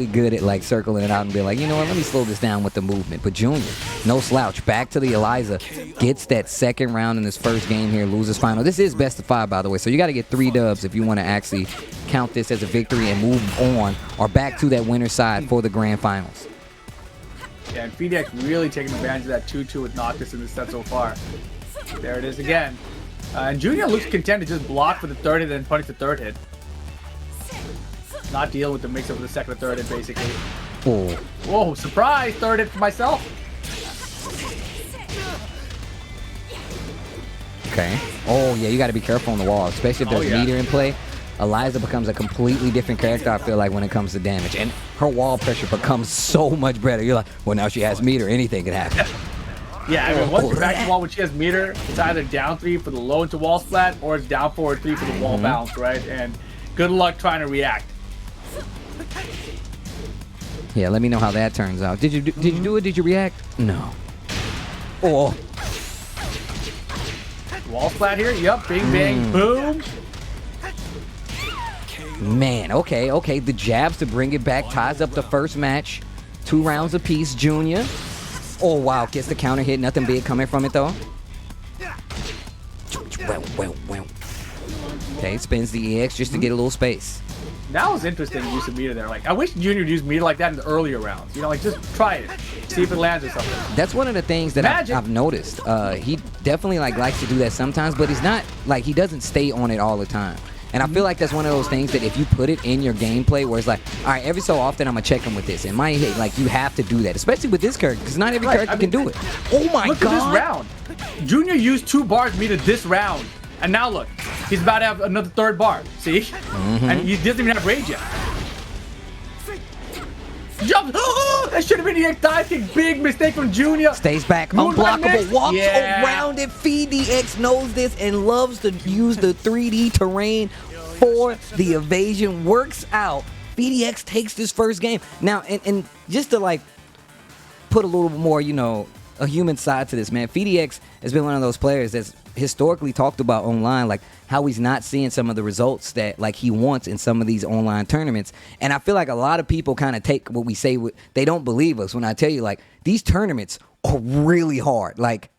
good at like circling it out and being like, you know what, let me slow this down with the movement. But Junior, no slouch, back to the Eliza, gets that second round in his first game here, loses final. This is best of 5, by the way, so you got to get 3 dubs if you want to actually count this as a victory and move on or back to that winner's side for the grand finals. Yeah, and PDX really taking advantage of that 2-2 with Noctis in the set so far. There it is again. And Junior looks content to just block for the third hit and then punish the third hit. Not dealing with the mix-up of the second and third hit, basically. Oh. Whoa, surprise! Third hit for myself. Okay. Oh, yeah, you got to be careful on the wall, especially if there's meter in play. Eliza becomes a completely different character, I feel like, when it comes to damage. And her wall pressure becomes so much better. You're like, well, now she has meter. Anything can happen. Yeah, I mean, once you're back to wall when she has meter, it's either down 3 for the low into wall splat or it's down forward 3 for the wall bounce, right? And good luck trying to react. Yeah, let me know how that turns out. Did you do it? Did you react? No. Oh. Wall splat here. Yep. Bing, bang, boom. Man, okay. The jabs to bring it back ties up the first match. 2 rounds apiece, Junior. Oh, wow. Gets the counter hit. Nothing big coming from it, though. Well. Okay, spins the EX just to get a little space. That was interesting use of meter there. Like, I wish Junior used meter like that in the earlier rounds. You know, like, just try it. See if it lands or something. That's one of the things that I've noticed. He definitely, like, likes to do that sometimes, but he's not, like, he doesn't stay on it all the time. And I feel like that's one of those things that if you put it in your gameplay where it's like, all right, every so often I'm going to check him with this. And my hit, like, you have to do that, especially with this character, because not every character can do it. Oh, my God. Look at this round. Junior used 2 bars meter this round. And now look, he's about to have another 3rd bar. See? And he doesn't even have rage yet. Jump! Oh, that should have been the EX dive kick. Big mistake from Junior. Stays back, unblockable, walks around it. FDX knows this and loves to use the 3D terrain for the evasion. Works out. FDX takes this first game. Now, and just to like put a little bit more, you know, a human side to this, man. FDX has been one of those players that's historically talked about online, like how he's not seeing some of the results that like he wants in some of these online tournaments. And I feel like a lot of people kind of take what we say, they don't believe us when I tell you like these tournaments are really hard. Like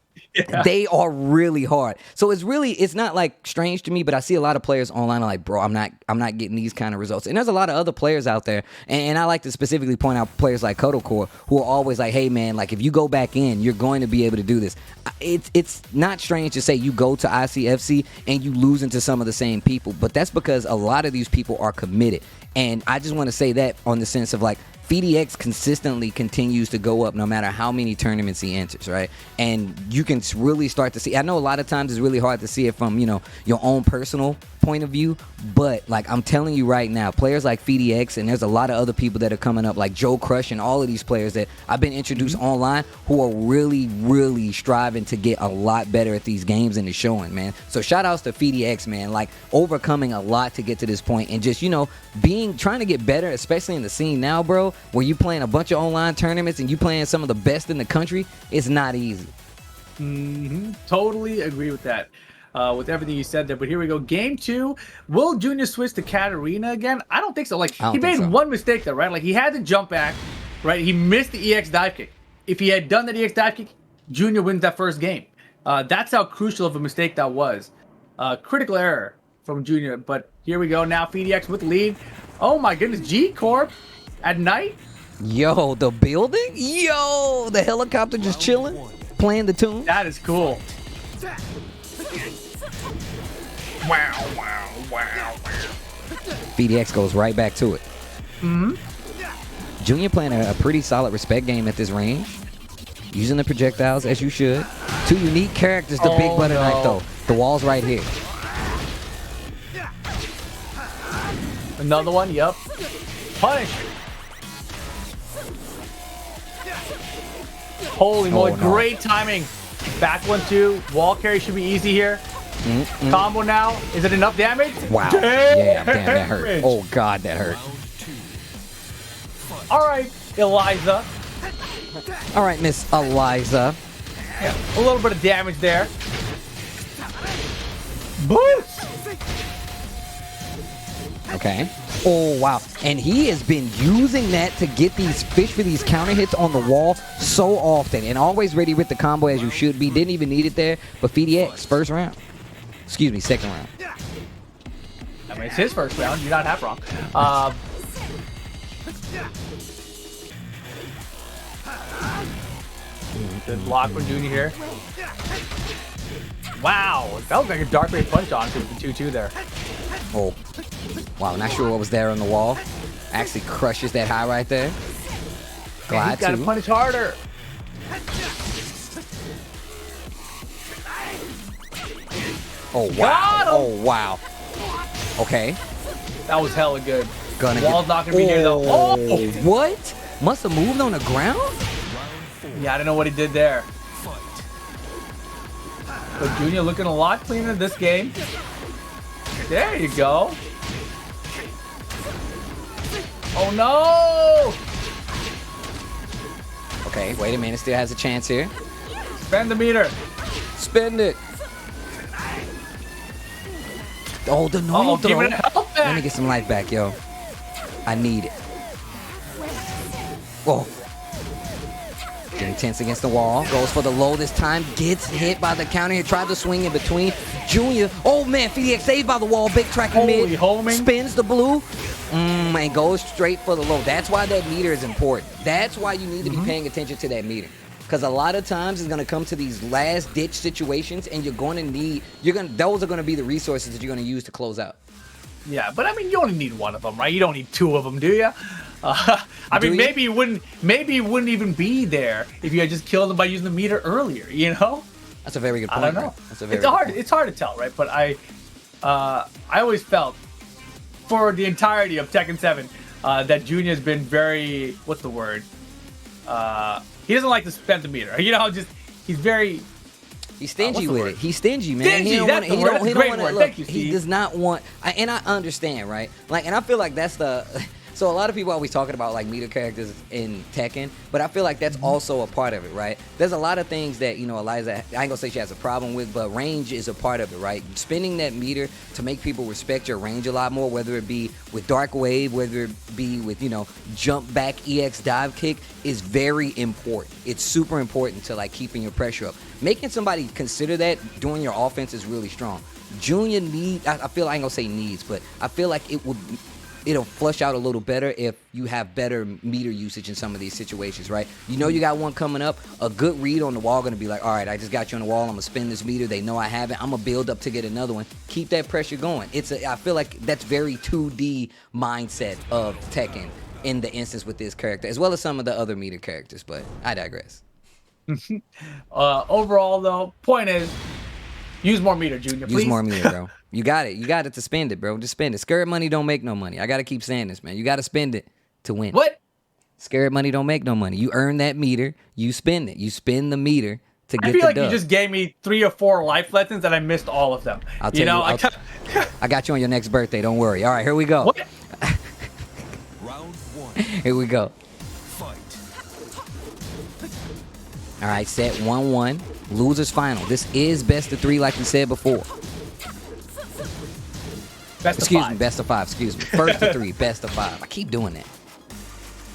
they are really hard. So it's not like strange to me, but I see a lot of players online are like, bro, I'm not getting these kind of results. And there's a lot of other players out there, and I like to specifically point out players like Kodocore who are always like, hey man, like if you go back in, you're going to be able to do this. It's not strange to say you go to ICFC and you lose into some of the same people, but that's because a lot of these people are committed. And I just want to say that on the sense of like, FDX consistently continues to go up no matter how many tournaments he enters, right? And you can really start to see, I know a lot of times it's really hard to see it from, you know, your own personal point of view, but like I'm telling you right now, players like FDX, and there's a lot of other people that are coming up like Joe Crush and all of these players that I've been introduced online who are really striving to get a lot better at these games and the showing, man. So shout outs to FDX, man, like overcoming a lot to get to this point and just, you know, trying to get better, especially in the scene now, bro, where you playing a bunch of online tournaments and you playing some of the best in the country. It's not easy. Totally agree with that. With everything you said there, but here we go. Game 2. Will Junior switch to Katarina again? I don't think so. Like he made one mistake there, right? Like he had to jump back, right? He missed the EX dive kick. If he had done that EX dive kick, Junior wins that first game. That's how crucial of a mistake that was. Critical error from Junior, but here we go now. FDX with the lead. Oh my goodness, G Corp at night. Yo, the building? Yo, the helicopter just chilling, playing the tune. That is cool. Wow. FDX goes right back to it. Junior playing a pretty solid respect game at this range. Using the projectiles as you should. 2 unique characters, the big butter knife though. The wall's right here. Another one, yep. Punish. Holy moly, great timing. Back 1-2. Wall carry should be easy here. Combo now. Is it enough damage? Wow. Yeah, damn, that hurt. Oh, God, that hurt. All right, Eliza. All right, Miss Eliza. Yeah, a little bit of damage there. Boost! Okay. Oh, wow. And he has been using that to get these fish for these counter hits on the wall so often. And always ready with the combo as you should be. Didn't even need it there. But FDX, first round. Excuse me, second round. I mean, it's his first round. You're not half wrong. Good block from Junior here. Wow, that was like a dark ray punch on to the 2-2 there. Oh. Wow, not sure what was there on the wall. Actually crushes that high right there. Man, he's gotta punish harder. Oh, wow. Oh, wow. Okay. That was hella good. Wall's not gonna be near though. Oh! What? Must have moved on the ground? Yeah, I don't know what he did there. But Junior looking a lot cleaner this game. There you go. Oh no! Okay, wait a minute. Still has a chance here. Spend the meter. Spend it. Oh, the normal throw. Give it a health back. Let me get some life back, yo. I need it. Whoa. Getting tense against the wall. Goes for the low this time. Gets hit by the counter here. Tried to swing in between. Junior. Oh, man. FDX saved by the wall. Big track in mid. Homing. Spins the blue. And goes straight for the low. That's why that meter is important. That's why you need to be paying attention to that meter. Because a lot of times it's going to come to these last ditch situations and you're going to need, those are going to be the resources that you're going to use to close out. Yeah, but I mean, you only need one of them, right? You don't need two of them, do you? Maybe you wouldn't even be there if you had just killed them by using the meter earlier, you know? That's a very good point. I don't know. That's a very good point. It's hard to tell, right? But I always felt for the entirety of Tekken 7 that Junior's been very, what's the word? He doesn't like to spend the meter. You know, he's very... He's stingy with it. He's stingy, man. Stingy, he don't that's the word. That's a great word. Thank you, Steve. He does not want... And I understand, right? And I feel like that's the... So a lot of people always talking about like meter characters in Tekken, but I feel like that's also a part of it, right? There's a lot of things that, Eliza, I ain't gonna say she has a problem with, but range is a part of it, right? Spending that meter to make people respect your range a lot more, whether it be with Dark Wave, whether it be with, jump back EX dive kick, is very important. It's super important to like keeping your pressure up. Making somebody consider that during your offense is really strong. Junior I feel like I ain't gonna say needs, but I feel like it'll flush out a little better if you have better meter usage in some of these situations, right? You got one coming up, a good read on the wall going to be like, all right, I just got you on the wall, I'm going to spin this meter, they know I have it, I'm going to build up to get another one. Keep that pressure going. I feel like that's very 2D mindset of Tekken in the instance with this character, as well as some of the other meter characters, but I digress. Overall, though, point is, use more meter, Junior, please. Use more meter, bro. You got it. You got it to spend it, bro. Just spend it. Scared money don't make no money. I got to keep saying this, man. You got to spend it to win. What? Scared money don't make no money. You earn that meter. You spend it. You spend the meter to get the dub. I feel like you just gave me 3 or 4 life lessons and I missed all of them. I'll tell you. I got you on your next birthday. Don't worry. All right, here we go. What? Round 1. Here we go. Fight. All right, set 1-1. Losers final. This is best of 3 like we said before. Excuse me, best of 5. Excuse me. First of 3, best of 5. I keep doing that.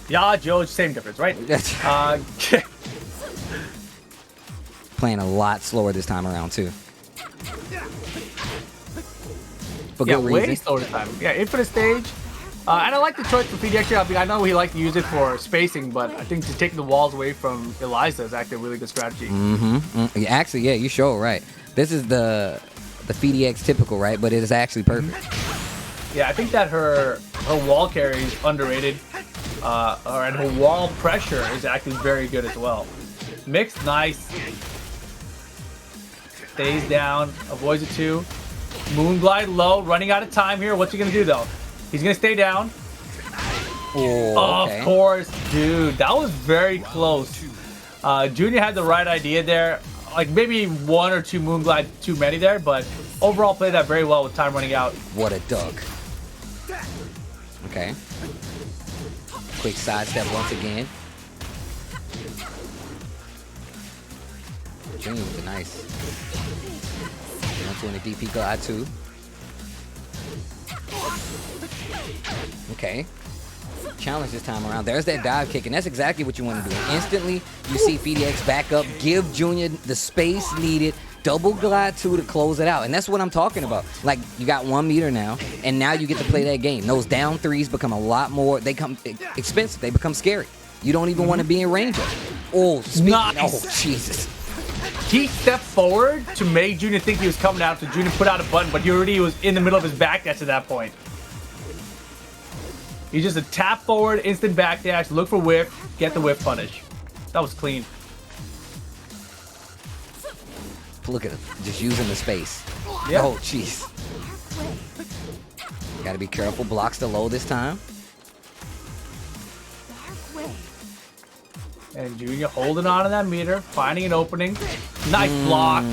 Yeah, Joe, same difference, right? Playing a lot slower this time around too. For yeah, good way reason. slower this time. Yeah, infinite stage. And I like the choice for PDX. I know he liked to use it for spacing, but I think to take the walls away from Eliza is actually a really good strategy. Actually, yeah, you sure right. This is the PDX typical, right? But it is actually perfect. Yeah, I think that her wall carry is underrated, and her wall pressure is actually very good as well. Mix, nice. Stays down, avoids it too. Moonglide low, running out of time here. What's he gonna do though? He's gonna stay down. Oh, okay. Of course, dude. That was very close. Junior had the right idea there. Like maybe 1 or 2 Moonglide too many there, but overall played that very well with time running out. What a duck. Okay. Quick sidestep once again. Junior with the nice. 120 DP glide too. Okay. Challenge this time around. There's that dive kick, and that's exactly what you want to do. Instantly, you see FDX back up, give Junior the space needed, double glide 2 to close it out. And that's what I'm talking about. Like, you got 1 meter now, and now you get to play that game. Those down 3s become a lot more, they become expensive. They become scary. You don't even want to be in range of it. Oh, nice. Oh, Jesus. He stepped forward to make Junior think he was coming out, so Junior put out a button, but he already was in the middle of his backdash at that point. He just a tap forward, instant backdash, look for whiff, get the whiff punish. That was clean. Look at him, just using the space. Yeah. Oh, jeez. Gotta be careful, blocks the low this time. And Junior holding on to that meter, finding an opening. Nice block.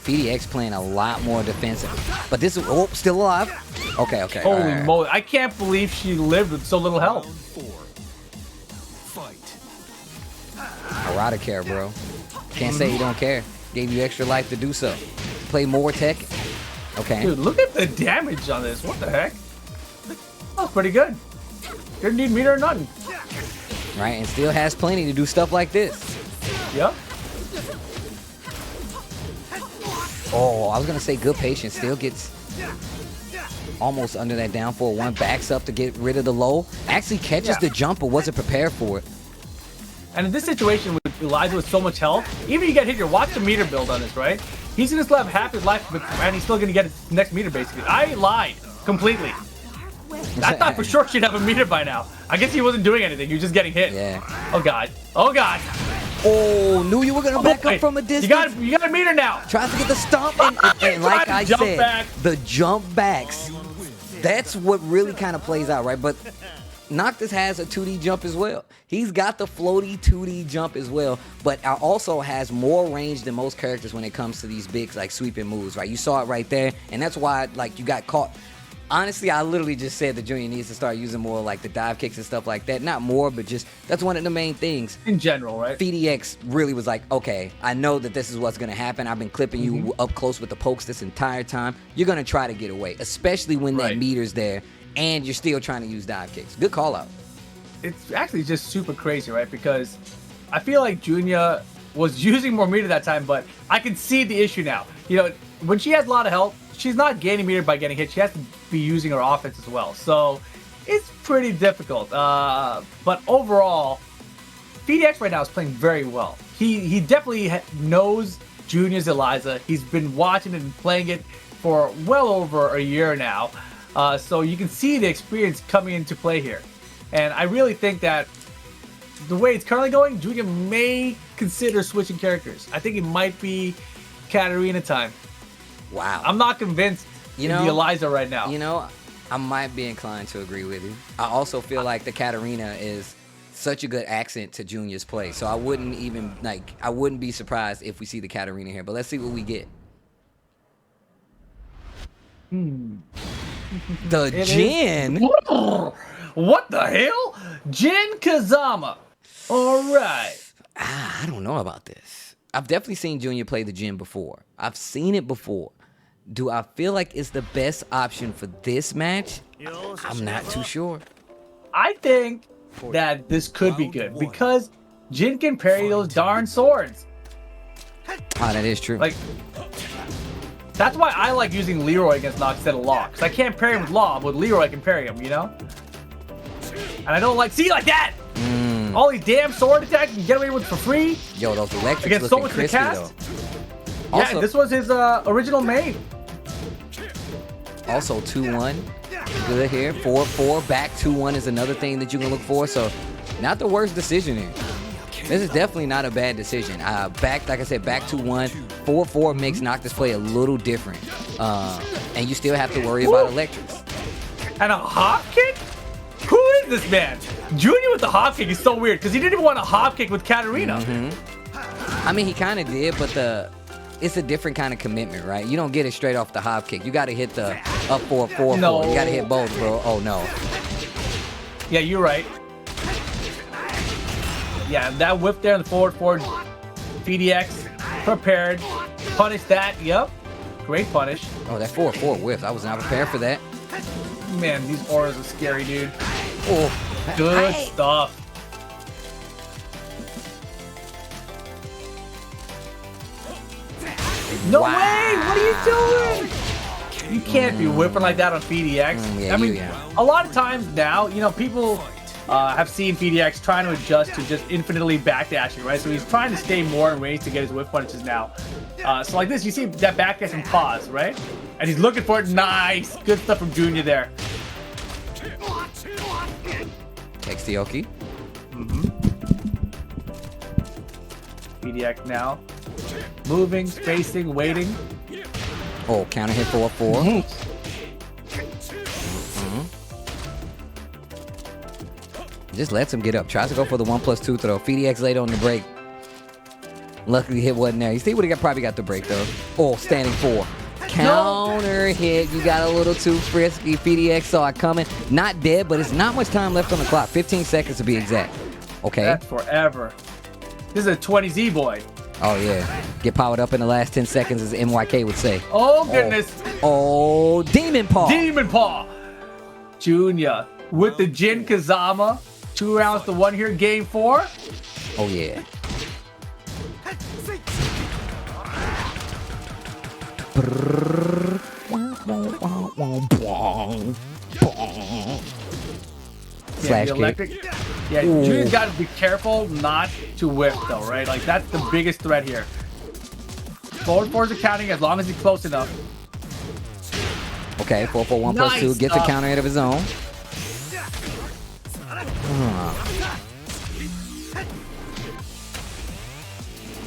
FDX playing a lot more defensive. But this is, oh, still alive. Okay, okay. Holy moly. I can't believe she lived with so little health. Round 4. Fight. Arata care, bro. Can't say you don't care. Gave you extra life to do so. Play more tech. Okay. Dude, look at the damage on this. What the heck? That's pretty good. Didn't need meter or nothing. Right, and still has plenty to do stuff like this. Yep. Oh, I was gonna say good patience. Still gets almost under that down 4-1. Backs up to get rid of the low. Actually catches the jump, but wasn't prepared for it. And in this situation with Elijah with so much health, even if you get hit here, watch the meter build on this, right? He's gonna still have half his life, and he's still gonna get his next meter basically. I lied completely. I thought for sure she'd have a meter by now. I guess he wasn't doing anything. He was just getting hit. Yeah. Oh god. Oh god. Oh, knew you were gonna back up from a distance. You got a meter now. Tries to get the stomp, and like I said, back. the jump backs. That's what really kind of plays out, right? But Noctis has a 2D jump as well. He's got the floaty 2D jump as well, but also has more range than most characters when it comes to these big like sweeping moves, right? You saw it right there, and that's why like you got caught. Honestly, I literally just said that Junior needs to start using more like the dive kicks and stuff like that. Not more, but just that's one of the main things. In general, right? FDX really was like, okay, I know that this is what's going to happen. I've been clipping you up close with the pokes this entire time. You're going to try to get away, especially when that meter's there and you're still trying to use dive kicks. Good call out. It's actually just super crazy, right? Because I feel like Junior was using more meter that time, but I can see the issue now. You know, when she has a lot of health, she's not gaining meter by getting hit. She has to be using her offense as well. So it's pretty difficult. But overall, FDX right now is playing very well. He definitely knows Junior's Eliza. He's been watching it and playing it for well over a year now. So you can see the experience coming into play here. And I really think that the way it's currently going, Junior may consider switching characters. I think it might be Katarina time. Wow. I'm not convinced in the Eliza right now. You know, I might be inclined to agree with you. I also feel like the Katarina is such a good accent to Junior's play. So I wouldn't even, I wouldn't be surprised if we see the Katarina here. But let's see what we get. The Jin. What the hell? Jin Kazama. All right. I don't know about this. I've definitely seen Junior play the Jin before. I've seen it before. Do I feel like it's the best option for this match? I'm not too sure. I think that this could be good because Jin can parry those darn swords. Oh, that is true. Like, that's why I like using Leroy against Nox instead of Law. Because I can't parry him with Law, but with Leroy I can parry him, you know? And I don't like, see, like that! All these damn sword attacks you can get away with for free. Yo, those electrics Against so looking much to crispy, cast. though. Yeah, this was his original main. Also 2-1. Good here. 4-4. Back 2-1 is another thing that you can look for. So, not the worst decision here. This is definitely not a bad decision. Back, like I said, back 2-1. 4-4 makes Noctis play a little different. And you still have to worry about electrics. And a hop kick? Who is this man? Junior with the hop kick is so weird because he didn't even want a hop kick with Katarina. I mean, he kind of did, but it's a different kind of commitment, right? You don't get it straight off the hop kick. You got to hit the up 4-4-4. No. You got to hit both, bro. Oh, no. Yeah, you're right. Yeah, that whip there in the forward forward. PDX prepared. Punish that. Yep. Great punish. Oh, that 4-4 whiff. I was not prepared for that. Man, these auras are scary, dude. Oh, Good stuff. No Wow. way! What are you doing? You can't be whipping like that on PDX. Yeah, I mean, yeah. a lot of times now, you know, people have seen PDX trying to adjust to just infinitely backdashing, right? So he's trying to stay more in range to get his whip punches now. So like this, you see that backdash and pause, right? And he's looking for it. Nice. Good stuff from Junior there. Takes the Oki. PDX now. Moving, spacing, waiting. Oh, counter hit 4-4. Just lets him get up. Tries to go for the 1+2 throw. PDX later on the break. Luckily, hit wasn't there. You see what he probably got the break, though. Oh, standing 4. Counter hit. You got a little too frisky. PDX saw it coming. Not dead, but it's not much time left on the clock. 15 seconds to be exact. Okay. That's forever. This is a 20Z boy. Oh, yeah. Get powered up in the last 10 seconds, as MYK would say. Oh, goodness. Oh, Demon Paw. Demon Paw. Junior with the Jin Kazama. 2 rounds to 1 here. Game 4. Oh, yeah. Slash the kick. electric. Yeah, Junior's got to be careful not to whip, though, right? Like, that's the biggest threat here. Forward fours are counting as long as he's close enough. Okay, 4-4, 1+2. Gets a counter hit of his own.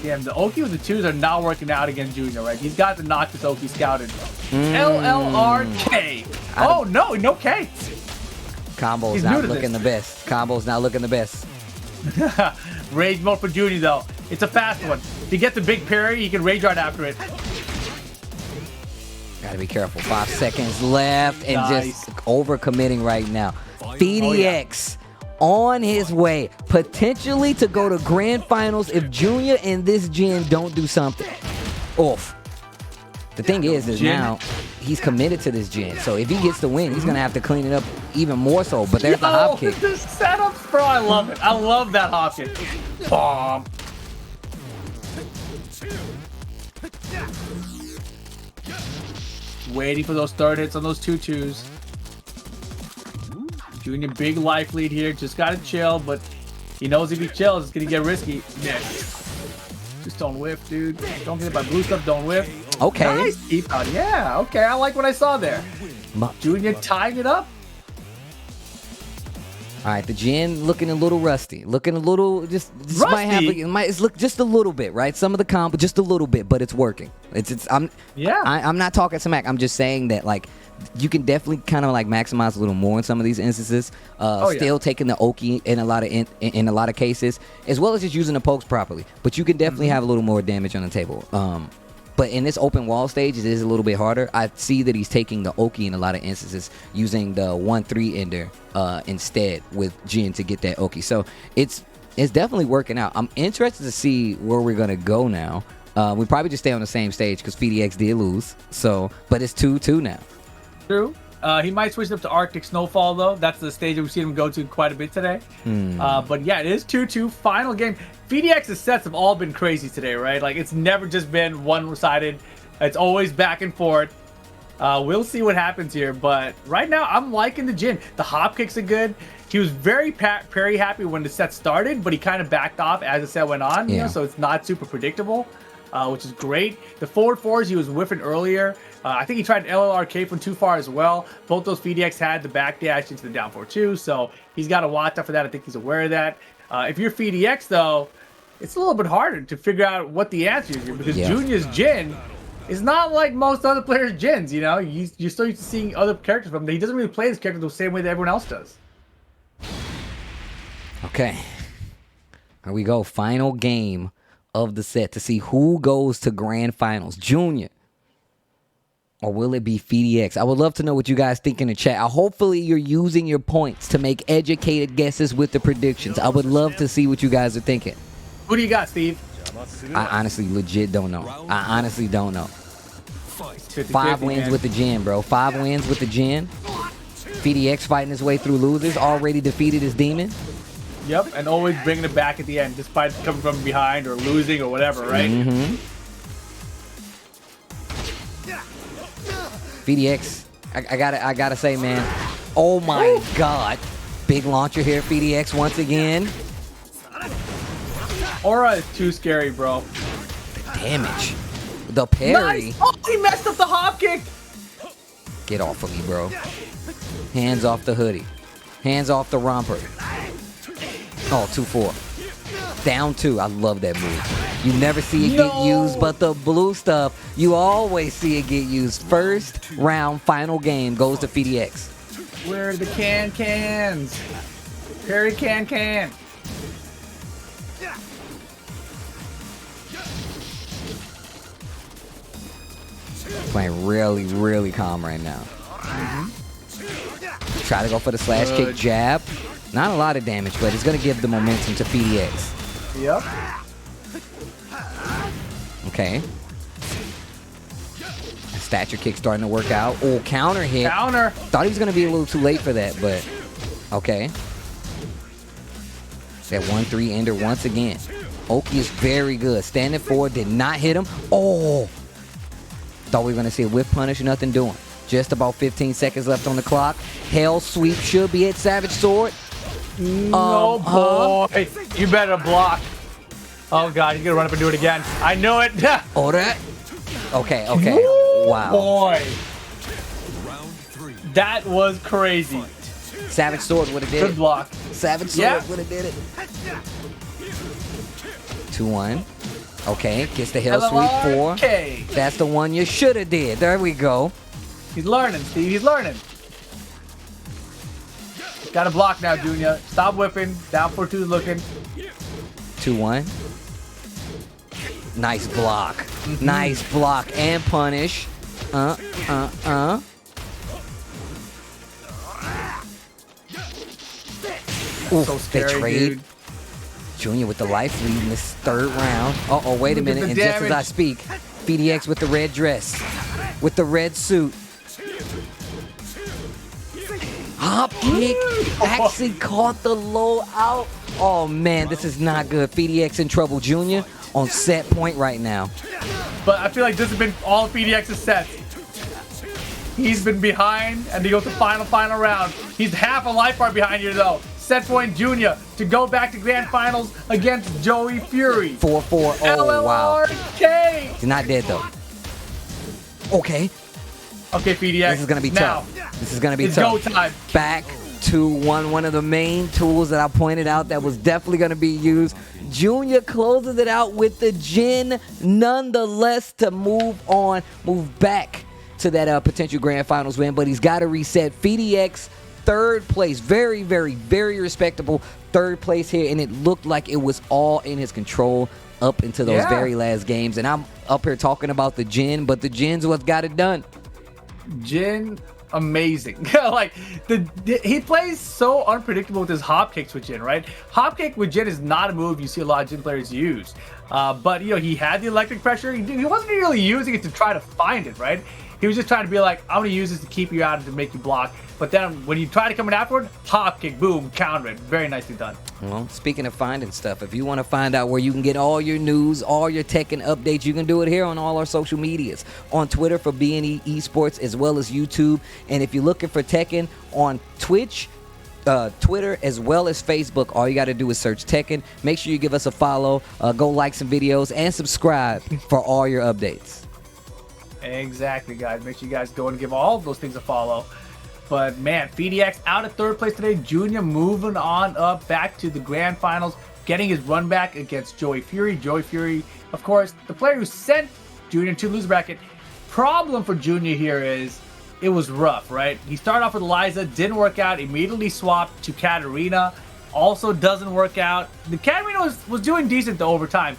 Damn, the Oki with the 2s are not working out against Junior, right? He's got to knock this Oki scouted. LLRK. Oh, no K. Combo's not looking the best. Combo's not looking the best. Rage mode for Junior, though. It's a fast one. If he gets a big parry, he can rage right after it. Gotta be careful. 5 seconds left and Nice. just overcommitting right now. PDX on his way, potentially to go to grand finals if Junior and this Jin don't do something. Oof. The thing is now he's committed to this Jin. So if he gets the win, he's gonna have to clean it up even more so. But there's the hop kick. The setups, bro. I love it. I love that hop kick. Bomb. Waiting for those third hits on those 2-2s. Junior, big life lead here. Just gotta chill, but he knows if he chills, it's gonna get risky. Yeah. Just don't whiff, dude. Don't get hit by blue stuff. Don't whiff. Okay. Nice keep out. Yeah. Okay. I like what I saw there. Junior tying it up. All right, the Jin looking a little rusty, looking a little just might have it's look just a little bit, right? Some of the combo just a little bit, but it's working. I'm not talking smack. I'm just saying that like you can definitely kind of like maximize a little more in some of these instances. Still taking the Oki in a lot of in a lot of cases, as well as just using the pokes properly. But you can definitely have a little more damage on the table. But in this open wall stage, it is a little bit harder. I see that he's taking the Oki in a lot of instances, using the 1-3 ender instead with Jin to get that Oki. So it's definitely working out. I'm interested to see where we're gonna go now. We probably just stay on the same stage because PDX did lose. So, but it's 2-2 now. True. He might switch up to Arctic Snowfall, though. That's the stage that we've seen him go to quite a bit today. But yeah, it is 2-2. Final game. VDX's sets have all been crazy today, right? Like, it's never just been one-sided. It's always back and forth. We'll see what happens here. But right now, I'm liking the Jin. The hop kicks are good. He was very happy when the set started, but he kind of backed off as the set went on. You know, so it's not super predictable, which is great. The forward fours he was whiffing earlier. I think he tried LLRK from too far as well. Both those VDX had the backdash into the down 4-2, so he's got to watch out for that. I think he's aware of that. If you're VDX, though, it's a little bit harder to figure out what the answer is here because Junior's Jin is not like most other players' Jins, you know? You're still used to seeing other characters from him. He doesn't really play his character the same way that everyone else does. Okay. Here we go. Final game of the set to see who goes to grand finals. Junior or will it be FDX? I would love to know what you guys think in the chat. Hopefully you're using your points to make educated guesses with the predictions. I would love to see what you guys are thinking. Who do you got, Steve? I honestly legit don't know. I honestly don't know. 50-50, 5 wins man. with the Jin, bro. 5 wins with the Jin. FDX fighting his way through losers. Already defeated his demon. Yep, and always bringing it back at the end, despite coming from behind or losing or whatever, right? Mm-hmm. FDX, I gotta say, man. Oh my God. Big launcher here, FDX once again. Aura is too scary, bro. Damage. The parry. Nice! Oh, he messed up the hop kick! Get off of me, bro. Hands off the hoodie. Hands off the romper. Oh, 2-4. Down 2. I love that move. You never see it get used, but the blue stuff, you always see it get used. First round, final game goes to FDX. Where are the cans? Parry can. Playing really calm right now. Try to go for the slash kick jab. Not a lot of damage, but it's going to give the momentum to FDX. Yep. Okay. Stature kick starting to work out. Oh, counter hit. Counter. Thought he was going to be a little too late for that, but okay. That 1-3 ender once again. Oki is very good. Standing forward, did not hit him. Oh. Thought we were going to see a whip punish, nothing doing. Just about 15 seconds left on the clock. Hell sweep should be it. Savage sword. No, boy. You better block. Oh, God. He's going to run up and do it again. I knew it. Oh, that. Okay. Woo, Wow. Boy. That was crazy. Savage sword would have did Good it. block. Savage sword would have did it. 2-1. Okay, gets the hell sweep 4. Okay. That's the one you should have did. There we go. He's learning, Steve. He's learning. Got to block now, Junior. Stop whipping. Down 4-2 looking. 2-1. Nice block. Nice block and punish. Oof, So scary, they trade. dude. Junior with the life lead in this 3rd round. Uh-oh, wait a Look at minute. the And just as I damage. speak, FDX with the red dress. With the red suit. Hop kick actually caught the low out. Oh, man, this is not good. FDX in trouble. Junior on set point right now. But I feel like this has been all FDX's sets. He's been behind, and he goes to final round. He's half a life bar behind you, though. Set point Junior to go back to grand finals against Joey Fury. 4-4. Oh, wow. LLRK. He's not dead, though. Okay. Okay, FDX. This is going to be now, tough. This is going to be it's tough. go time. Back to one of the main tools that I pointed out that was definitely going to be used. Junior closes it out with the Jin, nonetheless, to move back to that potential grand finals win, but he's got to reset. FDX, 3rd place, very respectable 3rd place here, and it looked like it was all in his control up into those very last games. And I'm up here talking about the Jin, but the Jin's what got it done. Jin, amazing. Like he plays so unpredictable with his hop kicks with Jin, right? Hop kick with Jin is not a move you see a lot of Jin players use. But you know, he had the electric pressure. He wasn't really using it to try to find it, right? He was just trying to be like, I'm gonna use this to keep you out and to make you block. But then when you try to come in afterward, hop kick, boom, counter it. Very nicely done. Well, speaking of finding stuff, if you want to find out where you can get all your news, all your Tekken updates, you can do it here on all our social medias. On Twitter for BNE Esports, as well as YouTube. And if you're looking for Tekken on Twitch, Twitter, as well as Facebook, all you got to do is search Tekken. Make sure you give us a follow, go like some videos, and subscribe for all your updates. Exactly, guys. Make sure you guys go and give all of those things a follow. But man, FDX out of 3rd place today. Junior moving on up back to the grand finals, getting his run back against Joey Fury. Joey Fury, of course, the player who sent Junior to loser bracket. Problem for Junior here is it was rough, right? He started off with Liza, didn't work out, immediately swapped to Katarina, also doesn't work out. The Katarina was doing decent though over time.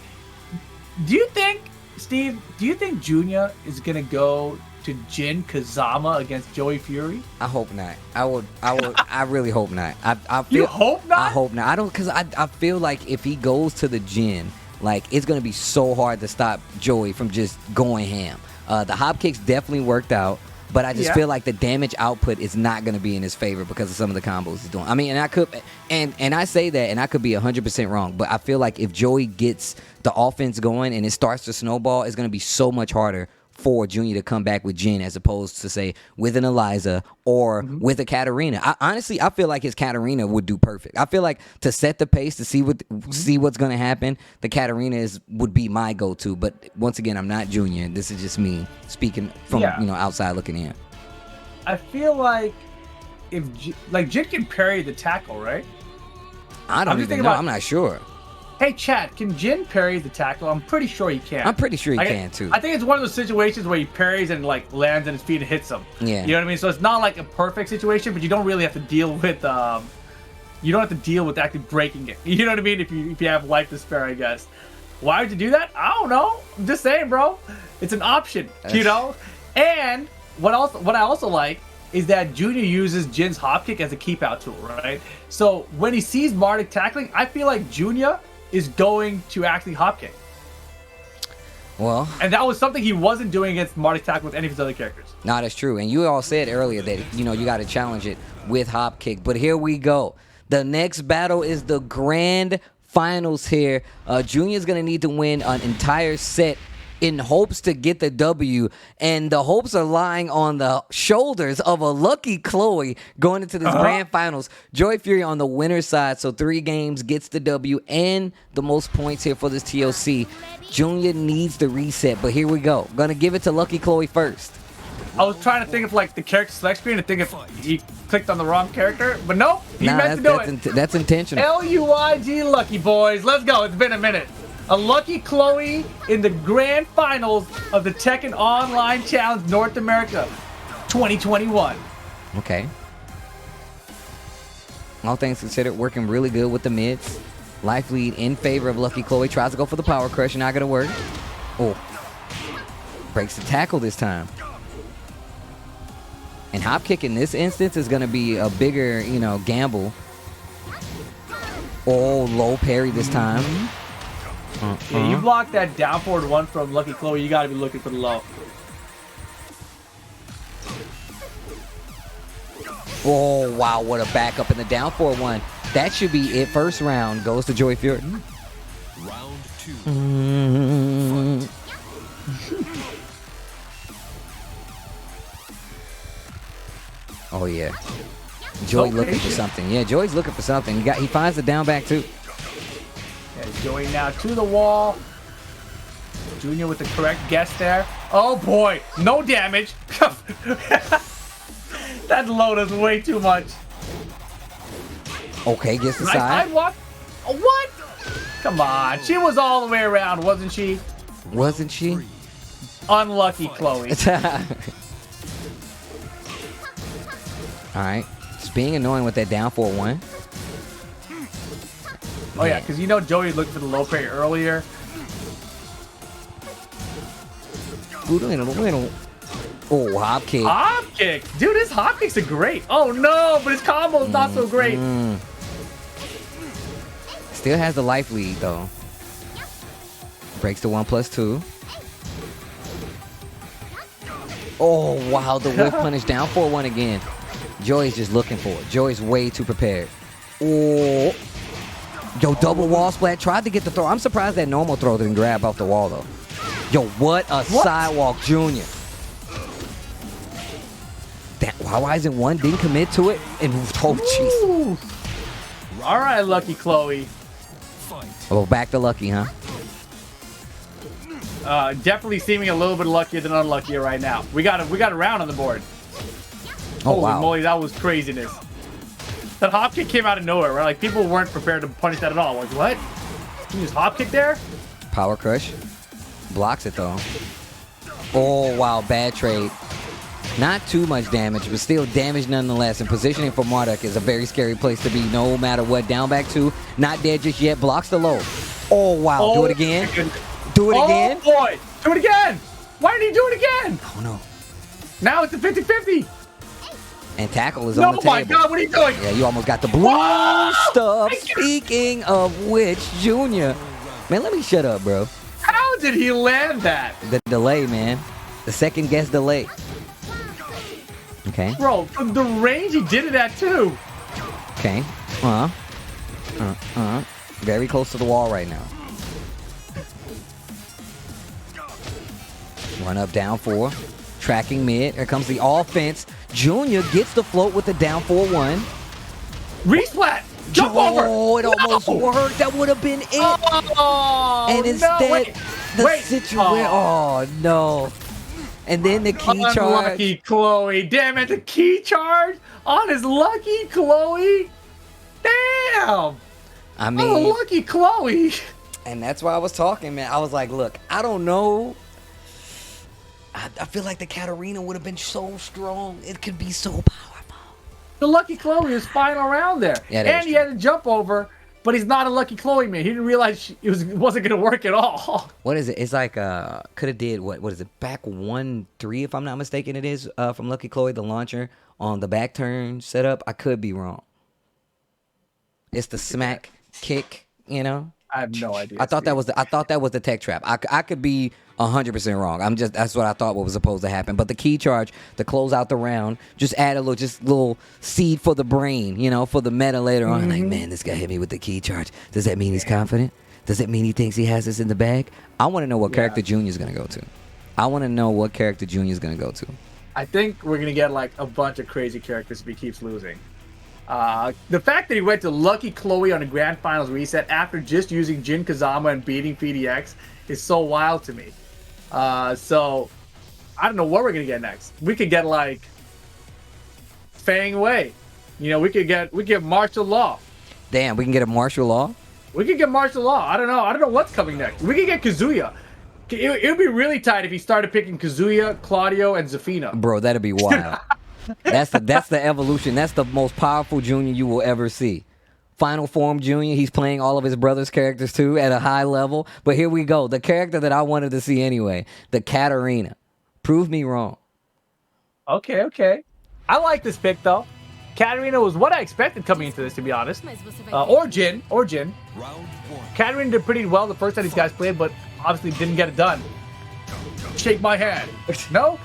Do you think Steve, do you think Junior is gonna go to Jin Kazama against Joey Fury? I hope not. I really hope not. I feel, You hope not? I hope not. I don't, because I feel like if he goes to the Jin, like, it's going to be so hard to stop Joey from just going ham. The hop kicks definitely worked out, but I just feel like the damage output is not going to be in his favor because of some of the combos he's doing. I mean, and I could, and I say that, and I could be 100% wrong, but I feel like if Joey gets the offense going and it starts to snowball, it's going to be so much harder for Junior to come back with Jin as opposed to, say, with an Eliza or with a Katarina. Honestly, I feel like his Katarina would do perfect. I feel like to set the pace, to see what's going to happen, the Katarina would be my go-to. But once again, I'm not Junior. This is just me speaking from outside looking in. I feel like if Jin can parry the tackle, right? I don't even know. I'm not sure. Hey, chat, can Jin parry the tackle? I'm pretty sure he can. I'm pretty sure he can, too. I think it's one of those situations where he parries and, like, lands on his feet and hits him. Yeah. You know what I mean? So it's not, like, a perfect situation, but you don't really have to deal with, you don't have to deal with actually breaking it. You know what I mean? If you have life to spare, I guess. Why would you do that? I don't know. I'm just saying, bro. It's an option, you know? And what I also like is that Junior uses Jin's hop kick as a keep out tool, right? So when he sees Marduk tackling, I feel like Junior is going to actually hop kick. Well, and that was something he wasn't doing against Marduk tackle with any of his other characters. No, that's true. And you all said earlier that, you know, you got to challenge it with hop kick. But here we go. The next battle is the grand finals here. Junior's going to need to win an entire set in hopes to get the W, and the hopes are lying on the shoulders of a lucky Chloe going into this grand finals. Joey Fury on the winner's side, so 3 games, gets the W and the most points here for this TLC. Junior needs the reset, but here we go. Gonna give it to lucky Chloe first. I was trying to think of, like, the character select screen and think if he clicked on the wrong character, but nope, he meant to do it. That's intentional. L-U-I-G lucky, boys. Let's go. It's been a minute. A lucky Chloe in the grand finals of the Tekken Online Challenge North America 2021. Okay. All things considered, working really good with the mids. Life lead in favor of lucky Chloe. Tries to go for the power crush. Not going to work. Oh. Breaks the tackle this time. And hop kick in this instance is going to be a bigger, you know, gamble. Oh, low parry this time. Yeah, you block that down forward one from lucky Chloe, you got to be looking for the low. Oh, wow, what a backup in the down forward one. That should be it. First round goes to Joey Fury. Round 2. Oh, yeah. Joey looking for something. Yeah, Joey's looking for something. He finds the down back, too. Yeah, Joey now to the wall. Junior with the correct guess there. Oh, boy. No damage. That load is way too much. Okay, gets the Nice side. sidewalk. Oh, what? Come on. She was all the way around, wasn't she? Wasn't she? Unlucky Chloe. All right. It's being annoying with that down forward one. Oh, yeah, because you know Joey looked for the low parry earlier. Oh, hop kick. Hop kick. Dude, his hop kicks are great. Oh, no, but his combo's not so great. Still has the life lead, though. Breaks the 1+2. Oh, wow, the whip punish down for one again. Joey's just looking for it. Joey's way too prepared. Oh. Yo, double wall splat. Tried to get the throw. I'm surprised that normal throw didn't grab off the wall, though. Yo, what a sidewalk, Junior. Why isn't one? Didn't commit to it? And oh, jeez. All right, lucky Chloe. Oh, back to lucky, huh? Definitely seeming a little bit luckier than unluckier right now. We got a round on the board. Oh, Holy wow. moly, that was craziness. That hop kick came out of nowhere, right? Like, people weren't prepared to punish that at all. Like, what? You just hop kick there? Power crush. Blocks it, though. Oh, wow. Bad trade. Not too much damage, but still damage nonetheless. And positioning for Marduk is a very scary place to be no matter what. Down back 2. Not dead just yet. Blocks the low. Oh, wow. Do it again. Do it again. Oh boy, do it again. Why did he do it again? Oh no. Now it's a 50-50. And tackle is No, on the table. my God, what are you doing? Yeah, you almost got the blue stuff. Speaking of which, Junior, man, let me shut up, bro. How did he land that? The delay, man. The second guess delay. Okay. Bro, from the range he did it at too. Okay. Very close to the wall right now. Run up, down 4. Tracking mid. Here comes the offense. Junior gets the float with the down 4-1. Resplat! Jump over! Oh, it almost worked. That would have been it. Oh, And instead, wait. situation. Oh, no. And then the key charge. Unlucky Chloe. Damn it, the key charge on his lucky Chloe. Damn. I mean, lucky Chloe. and that's why I was talking, man. I was like, look, I don't know. I feel like the Katarina would have been so strong. It could be so powerful. The lucky Chloe is final round there. Yeah, that and is he true. had to jump over, but he's not a lucky Chloe, man. He didn't realize it wasn't going to work at all. What is it? It's like could have did what is it? Back 1-3 if I'm not mistaken. It is from Lucky Chloe, the launcher on the back turn setup. I could be wrong. It's the smack kick, you know. I have no idea. I thought that was the tech trap. I could be 100% wrong. That's what I thought what was supposed to happen. But the key charge to close out the round, just add a little seed for the brain, you know, for the meta later on. Like, man, this guy hit me with the key charge. Does that mean he's confident? Does it mean he thinks he has this in the bag? I want to know what character Junior's gonna go to. I want to know what character Junior's gonna go to. I think we're gonna get like a bunch of crazy characters if he keeps losing. The fact that he went to Lucky Chloe on a Grand Finals reset after just using Jin Kazama and beating PDX is so wild to me. So I don't know what we're gonna get next. We could get like Fang Wei. You know, we could get martial law. Damn, we can get a martial law. We could get martial law. I don't know what's coming next. We could get Kazuya. It would be really tight if he started picking Kazuya, Claudio, and Zafina. Bro, that'd be wild. That's the evolution. That's the most powerful Junior you will ever see. Final Form Junior, he's playing all of his brother's characters too at a high level. But here we go. The character that I wanted to see anyway, the Katarina. Prove me wrong. Okay. I like this pick though. Katarina was what I expected coming into this, to be honest. Or Jin. Round 1. Katarina did pretty well the first time these guys played, but obviously didn't get it done. Shake my hand. No?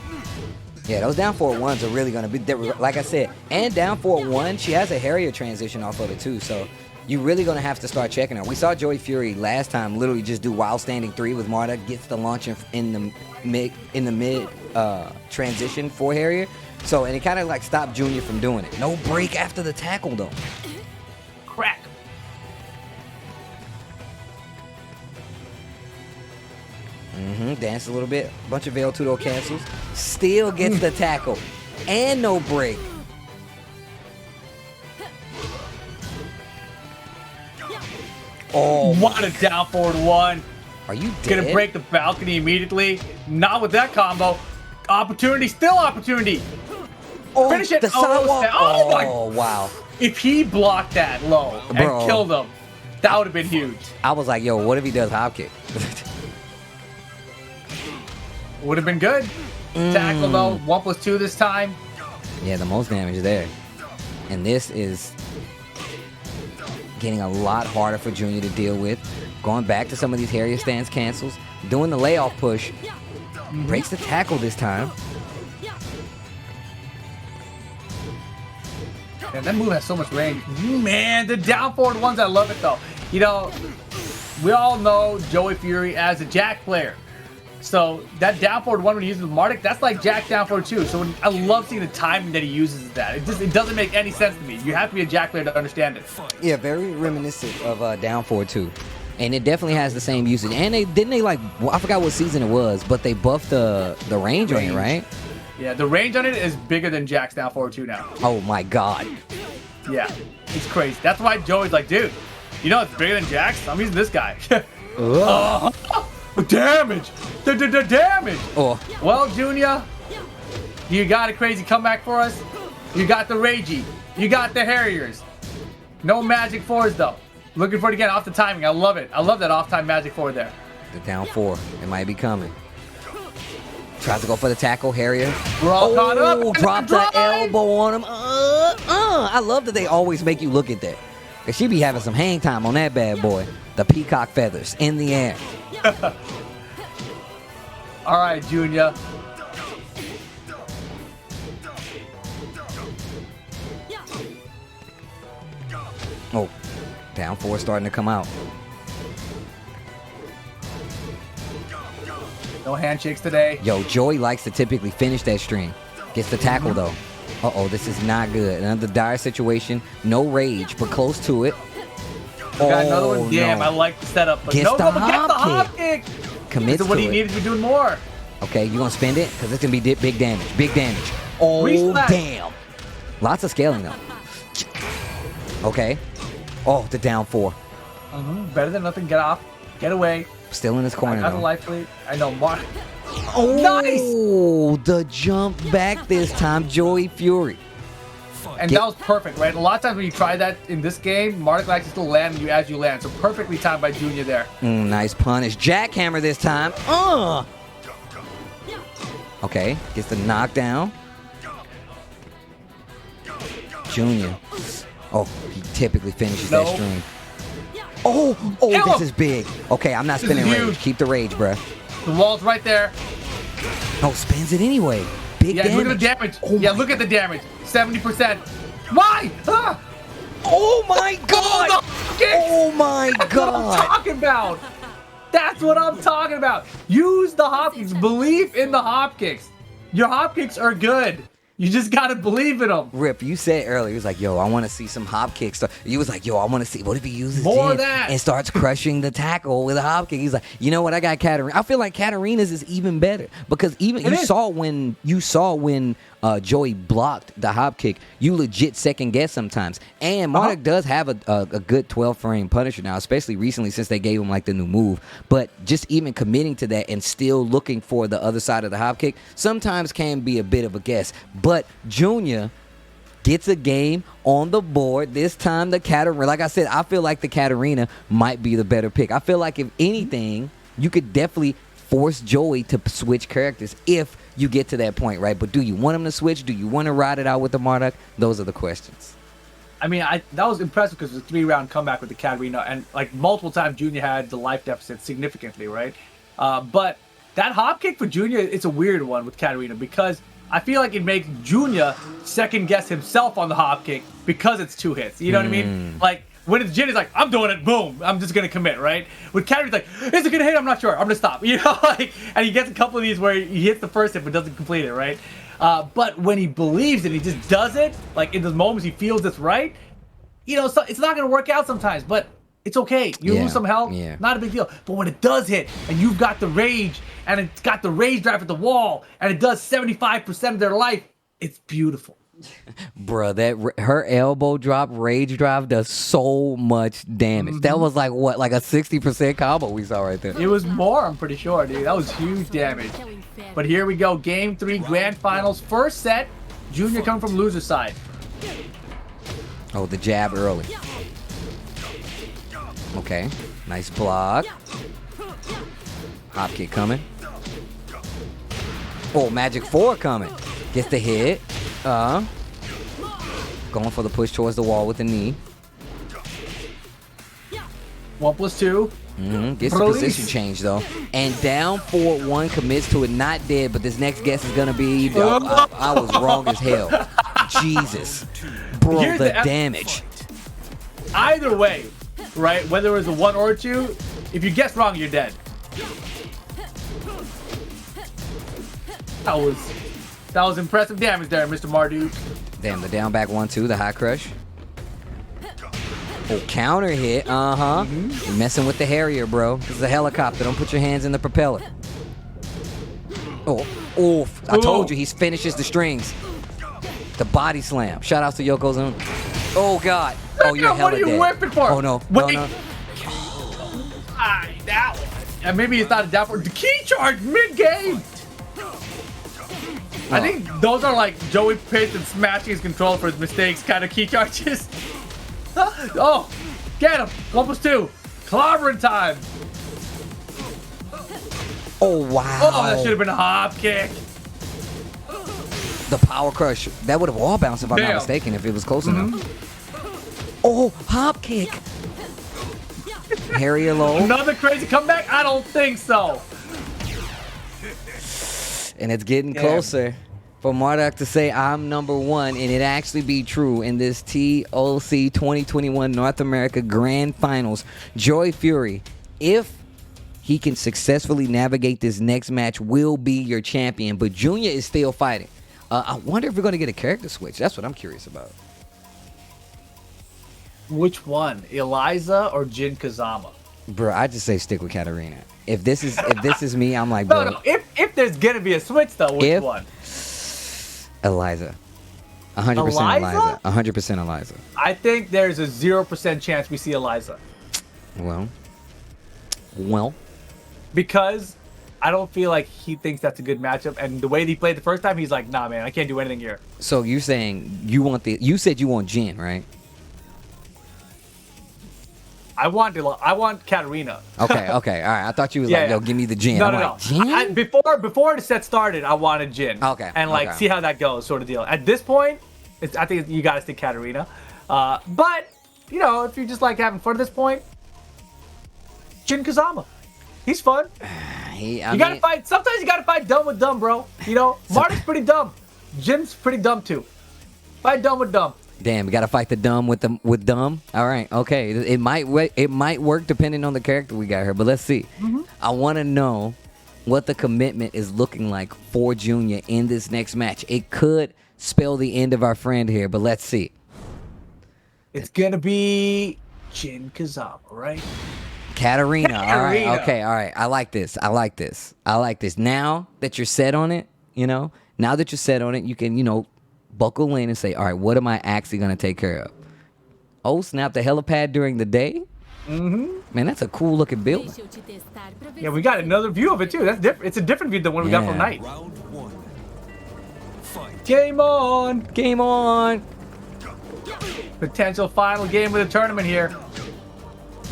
Yeah, those down 4-1s are really going to be, like I said, and down 4-1, she has a Harrier transition off of it too, so you're really going to have to start checking her. We saw Joy Fury last time literally just do while standing 3 with Marta, gets the launch in the mid transition for Harrier, so, and it kind of like stopped Junior from doing it. No break after the tackle though. Crack. Dance a little bit. Bunch of Veil Tudo cancels. Still gets the tackle. And no break. Oh, What a down forward one. are you dead? Gonna break the balcony immediately. Not with that combo. Opportunity, still opportunity. Oh, Finish it. the sidewalk. Oh my. Oh, wow. If he blocked that low and Bro. killed him, that would have been huge. I was like, yo, what if he does hop kick? Would have been good. Tackle though. 1+2 this time. Yeah, the most damage there. And this is getting a lot harder for Junior to deal with. Going back to some of these Harrier stance cancels. Doing the layoff push. Breaks the tackle this time. Man, that move has so much range. Man, the down forward ones, I love it though. You know, we all know Joey Fury as a Jack player. So that down forward one when he uses Martic, that's like Jack down forward too. So I love seeing the timing that he uses that. It doesn't make any sense to me. You have to be a Jack player to understand it. Yeah, very reminiscent of down 4-2. And it definitely has the same usage. And I forgot what season it was, but they buffed the range on it, right? Yeah, the range on it is bigger than Jack's down forward 2 now. Oh my god. Yeah, it's crazy. That's why Joey's like, dude, you know it's bigger than Jack's? I'm using this guy. Damage! The damage! Oh. Well, Junior, you got a crazy comeback for us. You got the Ragey. You got the Harriers. No Magic 4s, though. Looking for it again off the timing. I love it. I love that off-time Magic 4 there. The down 4. It might be coming. Tries to go for the tackle. Harrier. We're all caught up. Dropped the elbow on him. I love that they always make you look at that. Cause she be having some hang time on that bad boy. The peacock feathers in the air. All right, Junior. Oh, down 4 starting to come out. No handshakes today. Yo, Joey likes to typically finish that string. Gets the tackle though. Uh-oh, this is not good. Another dire situation. No rage, but close to it. Got another one. Damn, no. I like the setup. But Gets no, the but get the hop hop kick. Commits This is what to he it. needed to be doing more. Okay, you gonna spend it? Because it's gonna be big damage. Big damage. Oh, Reset. damn. Lots of scaling though. Okay. Oh, the down 4. Better than nothing. Get off. Get away. Still in his I corner got a though. life lead. I know. Mark. Oh, Nice! The jump back this time, Joey Fury. And that was perfect, right? A lot of times when you try that in this game, Mark likes to still land you as you land. So perfectly timed by Junior there. Nice punish. Jackhammer this time. Okay, gets the knockdown. Junior. Oh, he typically finishes that Nope. string. Oh, Kill this him. is big. Okay, I'm not This is spinning rage. huge. Keep the rage, bruh. The wall's right there. Oh, spins it anyway. Big Yeah, damage. look at the damage. Oh Yeah, my- look at the damage. 70%. Why? Ah! Oh my god! the kicks! Oh my That's what I'm god! talking about. That's what I'm talking about. Use the hop kicks. Believe in the hop kicks. Your hop kicks are good. You just gotta believe in them. Rip, you said earlier, he was like, yo, I want to see some hop kicks. So you was like, yo, I want to see, what if he uses More Jen of that. and starts crushing the tackle with a hop kick? He's like, you know what, I got Katarina. I feel like Katarina's is even better because even It you is. saw when Joey blocked the hop kick, you legit second guess sometimes. And Marduk does have a good 12 frame punisher now, especially recently since they gave him like the new move. But just even committing to that and still looking for the other side of the hop kick sometimes can be a bit of a guess. But Junior gets a game on the board. This time the Katarina, like I said, I feel like the Katarina might be the better pick. I feel like if anything, you could definitely force Joey to switch characters if you get to that point, right? But do you want him to switch? Do you want to ride it out with the Marduk? Those are the questions. I mean, that was impressive because it was a 3-round comeback with the Katarina, and like multiple times Junior had the life deficit significantly, right? But that hop kick for Junior, it's a weird one with Katarina because I feel like it makes Junior second guess himself on the hop kick because it's 2 hits. You know what I mean? Like when it's Jin, he's like, I'm doing it, boom, I'm just gonna commit, right? With Katarina, he's like, is it gonna hit? I'm not sure. I'm gonna stop. You know, like, and he gets a couple of these where he hits the first hit but doesn't complete it, right? But when he believes it, he just does it. Like in those moments he feels it's right. You know, so it's not gonna work out sometimes, but it's okay. You lose some health, not a big deal. But when it does hit, and you've got the rage, and it's got the rage drive at the wall, and it does 75% of their life, it's beautiful. Bruh, her elbow drop, rage drive does so much damage. That was like what, like a 60% combo we saw right there. It was more, I'm pretty sure, dude. That was huge damage. But here we go, Game 3 Grand Finals, first set. Junior coming from loser side. Oh, the jab early. Okay, nice block. Hop kick coming. Oh, Magic 4 coming. Gets the hit. Going for the push towards the wall with the knee. 1+2. Gets the position change though. And down 4-1 commits to it, not dead, but this next guess is gonna be I was wrong as hell. Jesus. Bro, Here's the the damage. Either way, right? Whether it was a 1 or a 2, if you guess wrong, you're dead. That was impressive damage there, Mr. Marduk. Damn, the down back 1-2, the high crush. Oh, counter hit. You're messing with the Harrier, bro. This is a helicopter. Don't put your hands in the propeller. Oh, I told you, he finishes the strings. The body slam. Shout out to Yokozuna. Oh, God. Oh, you're hella What are you dead. whipping for? Oh, no. Wait. No. That one. And maybe it's not a down for the key charge mid-game. I think those are like Joey Payton smashing his control for his mistakes kind of key charges. Oh, get him. 1+2. Clobbering time. Oh, wow. Oh, that should have been a hop kick. The power crush. That would have all bounced if I'm not mistaken, if it was close enough. Oh, hop kick. Harrier low. Another crazy comeback? I don't think so. And it's getting closer for Marduk to say I'm number one, and it actually be true in this TOC 2021 North America Grand Finals. Joy Fury, if he can successfully navigate this next match, will be your champion. But Junior is still fighting. I wonder if we're going to get a character switch. That's what I'm curious about. Which one, Eliza or Jin Kazama? Bro, I just say stick with Katarina. If this is me, I'm like, bro. No. If there's gonna be a switch though, which one? Eliza. 100% Eliza. 100% Eliza. I think there's a 0% chance we see Eliza. Well. Because I don't feel like he thinks that's a good matchup, and the way he played the first time, he's like, nah, man, I can't do anything here. So you're saying you said you want Jin, right? I want Katarina. Okay, all right. I thought you was like, yo, give me the Jin. No. Jin? Before the set started, I wanted Jin. Okay. And see how that goes, sort of deal. At this point, I think you gotta stick Katarina. But if you're just like having fun at this point, Jin Kazama, he's fun. Gotta fight. Sometimes you gotta fight dumb with dumb, bro. Marty's pretty dumb. Jin's pretty dumb too. Fight dumb with dumb. Damn, we gotta fight the dumb with dumb. All right, okay. It might work depending on the character we got here, but let's see. I want to know what the commitment is looking like for Junior in this next match. It could spell the end of our friend here, but let's see. It's gonna be Jin Kazama, right? Katarina. All right, okay, all right. I like this. Now that you're set on it, you can, buckle in and say, all right, what am I actually going to take care of? Oh, snap, the helipad during the day? Man, that's a cool looking building. Yeah, we got another view of it too. That's different. It's a different view than what we got from night. Round one. Fight. Game on. Game on. Potential final game of the tournament here.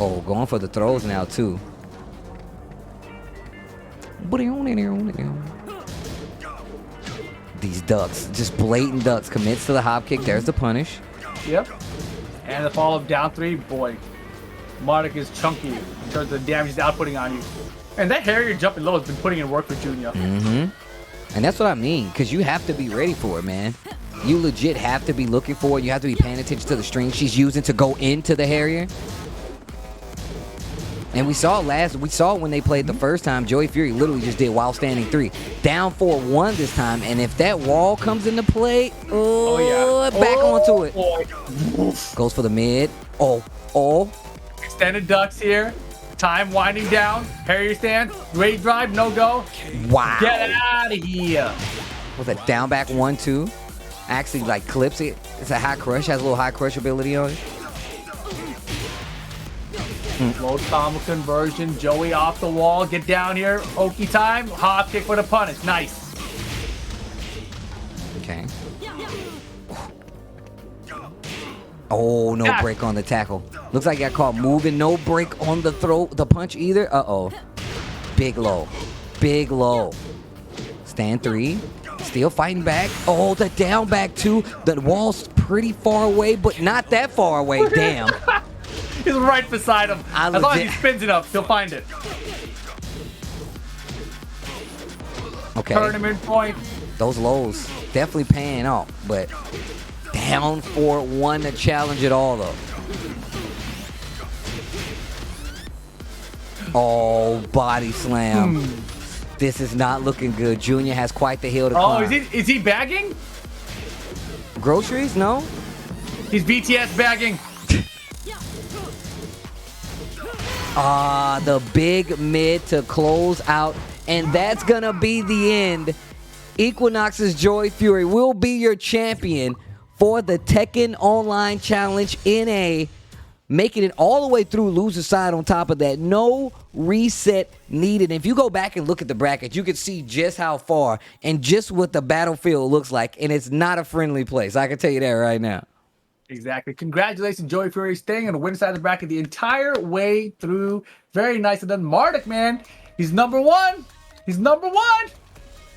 Oh, going for the throws now too. These ducks, just blatant ducks, commits to the hop kick. There's the punish. Yep. And the follow up down three, boy. Marduk is chunky in terms of the damage he's outputting on you. And that Harrier jumping low has been putting in work for Junior. And that's what I mean, because you have to be ready for it, man. You legit have to be looking for it. You have to be paying attention to the string she's using to go into the Harrier. And we saw when they played the first time, Joey Fury literally just did while standing 3. Down 4-1 this time, and if that wall comes into play, back onto it. Boy. Goes for the mid. Oh. Extended ducks here. Time winding down. Harrier stand. Great drive, no go. Wow. Get out of here. With a down back 1-2. Actually, clips it. It's a high crush. Has a little high crush ability on it. Low combo conversion. Joey off the wall. Get down here. Oki time. Hop kick for the punish. Nice. Okay. Oh, no break on the tackle. Looks like I got caught moving. No break on the punch either. Uh-oh. Big low. Stand 3. Still fighting back. Oh, the down back 2. The wall's pretty far away, but not that far away. Damn. He's right beside him. As long as he spins it up, he'll find it. Okay. Tournament point. Those lows definitely paying off, but down 4-1 to challenge it all, though. Oh, body slam. This is not looking good. Junior has quite the hill to climb. Oh, is he bagging? Groceries? No. He's BTS bagging. The big mid to close out, and that's gonna be the end. Equinox's Joy Fury will be your champion for the Tekken Online Challenge NA, making it all the way through loser side. On top of that, no reset needed. And if you go back and look at the bracket, you can see just how far and just what the battlefield looks like, and it's not a friendly place. I can tell you that right now. Exactly. Congratulations, Joey Fury, staying on the winning side of the bracket the entire way through. Very nice of them. Marduk, man, he's number 1. He's number 1.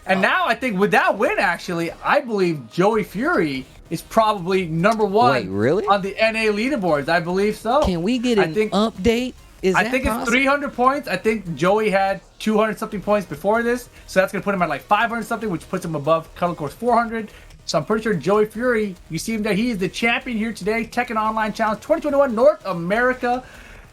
And now I think with that win, actually, I believe Joey Fury is probably number 1. Wait, really? On the NA leaderboards. I believe so. Can we get an update? I think it's 300 points. I think Joey had 200 something points before this, so that's gonna put him at like 500 something, which puts him above Cuddle Course 400. So I'm pretty sure Joey Fury, you see him there. He is the champion here today. Tekken Online Challenge 2021 North America.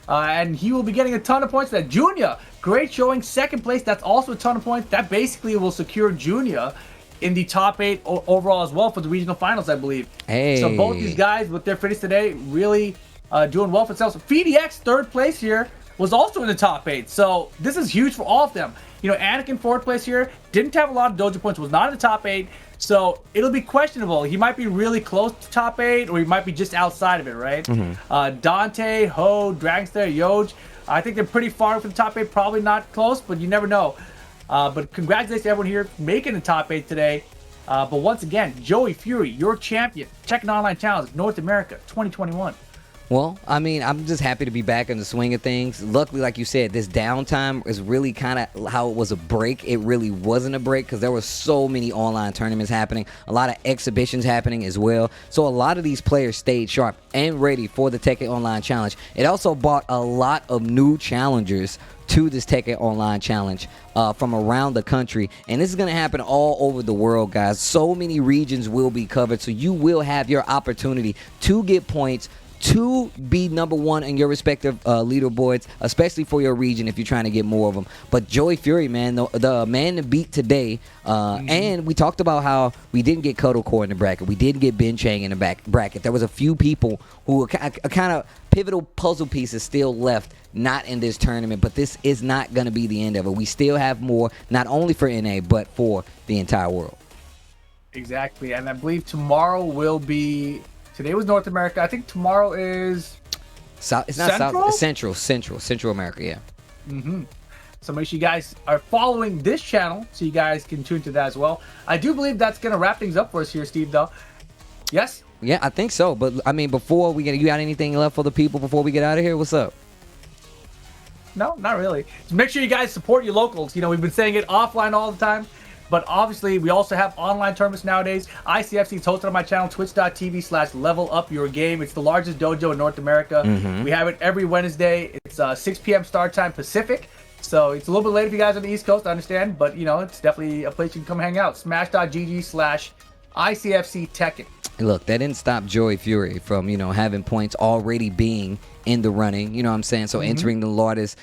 And he will be getting a ton of points. That Junior, great showing, 2nd place. That's also a ton of points. That basically will secure Junior in the top 8 overall as well for the regional finals, I believe. Hey. So both these guys with their finish today really doing well for themselves. FDX, 3rd place here, was also in the top 8. So this is huge for all of them. You know, Anakin, 4th place here, didn't have a lot of dojo points, was not in the top 8. So it'll be questionable. He might be really close to top 8, or he might be just outside of it, right? Dante, Ho, Dragonslayer, Yoj, I think they're pretty far from the top 8. Probably not close, but you never know. But congratulations to everyone here making the top 8 today. But once again, Joey Fury, your champion. Tekken Online Challenge, North America 2021. Well, I mean, I'm just happy to be back in the swing of things. Luckily, like you said, this downtime is really kind of how it was a break. It really wasn't a break because there were so many online tournaments happening, a lot of exhibitions happening as well. So a lot of these players stayed sharp and ready for the Tekken Online Challenge. It also brought a lot of new challengers to this Tekken Online Challenge from around the country, and this is going to happen all over the world, guys. So many regions will be covered, so you will have your opportunity to get points, to be number 1 in your respective leaderboards, especially for your region if you're trying to get more of them. But Joey Fury, man, the man to beat today. And we talked about how we didn't get Cuddle Core in the bracket. We didn't get Ben Chang in the bracket. There was a few people who were kind of pivotal puzzle pieces still left not in this tournament, but this is not going to be the end of it. We still have more, not only for NA, but for the entire world. Exactly. And I believe tomorrow will be... Today was North America. I think tomorrow is South. It's not Central? South. Central America. Yeah. So make sure you guys are following this channel so you guys can tune to that as well. I do believe that's gonna wrap things up for us here, Steve. Though, yes. Yeah, I think so. But I mean, before we get, you got anything left for the people before we get out of here? What's up? No, not really. Just make sure you guys support your locals. You know, we've been saying it offline all the time. But obviously, we also have online tournaments nowadays. ICFC is hosted on my channel, twitch.tv/levelupyourgame. It's the largest dojo in North America. We have it every Wednesday. It's 6 p.m. start time Pacific. So it's a little bit late if you guys are on the East Coast, I understand. But, you know, it's definitely a place you can come hang out. Smash.gg/ICFC Tekken. Look, that didn't stop Joey Fury from, you know, having points already being in the running, you know what I'm saying? So entering the largest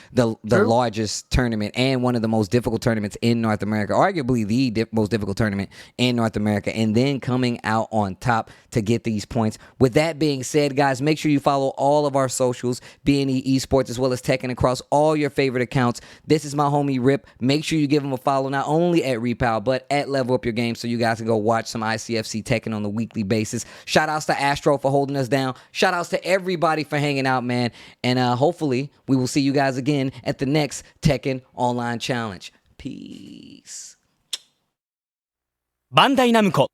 tournament and one of the most difficult tournaments in North America, arguably the most difficult tournament in North America, and then coming out on top to get these points. With that being said, guys, make sure you follow all of our socials, BNE Esports, as well as Tekken across all your favorite accounts. This is my homie Rip. Make sure you give him a follow, not only at Repow, but at Level Up Your Game, so you guys can go watch some ICFC Tekken on a weekly basis. Shout outs to Astro for holding us down. Shout outs to everybody for hanging out, man. And hopefully we will see you guys again at the next Tekken Online Challenge. Peace. バンダイナムコ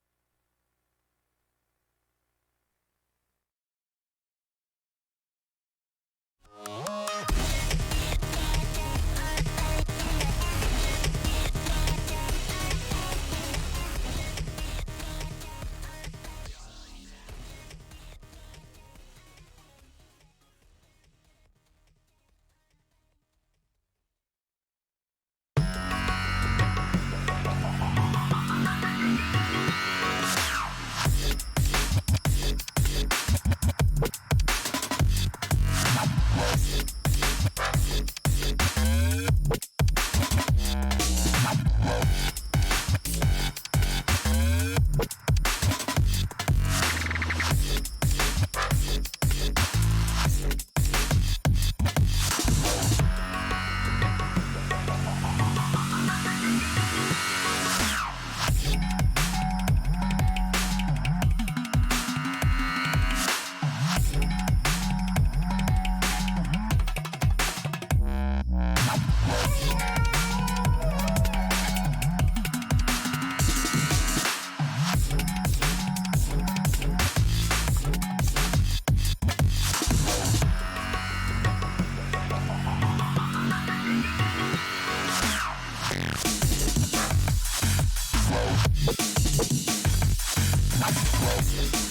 Alpha.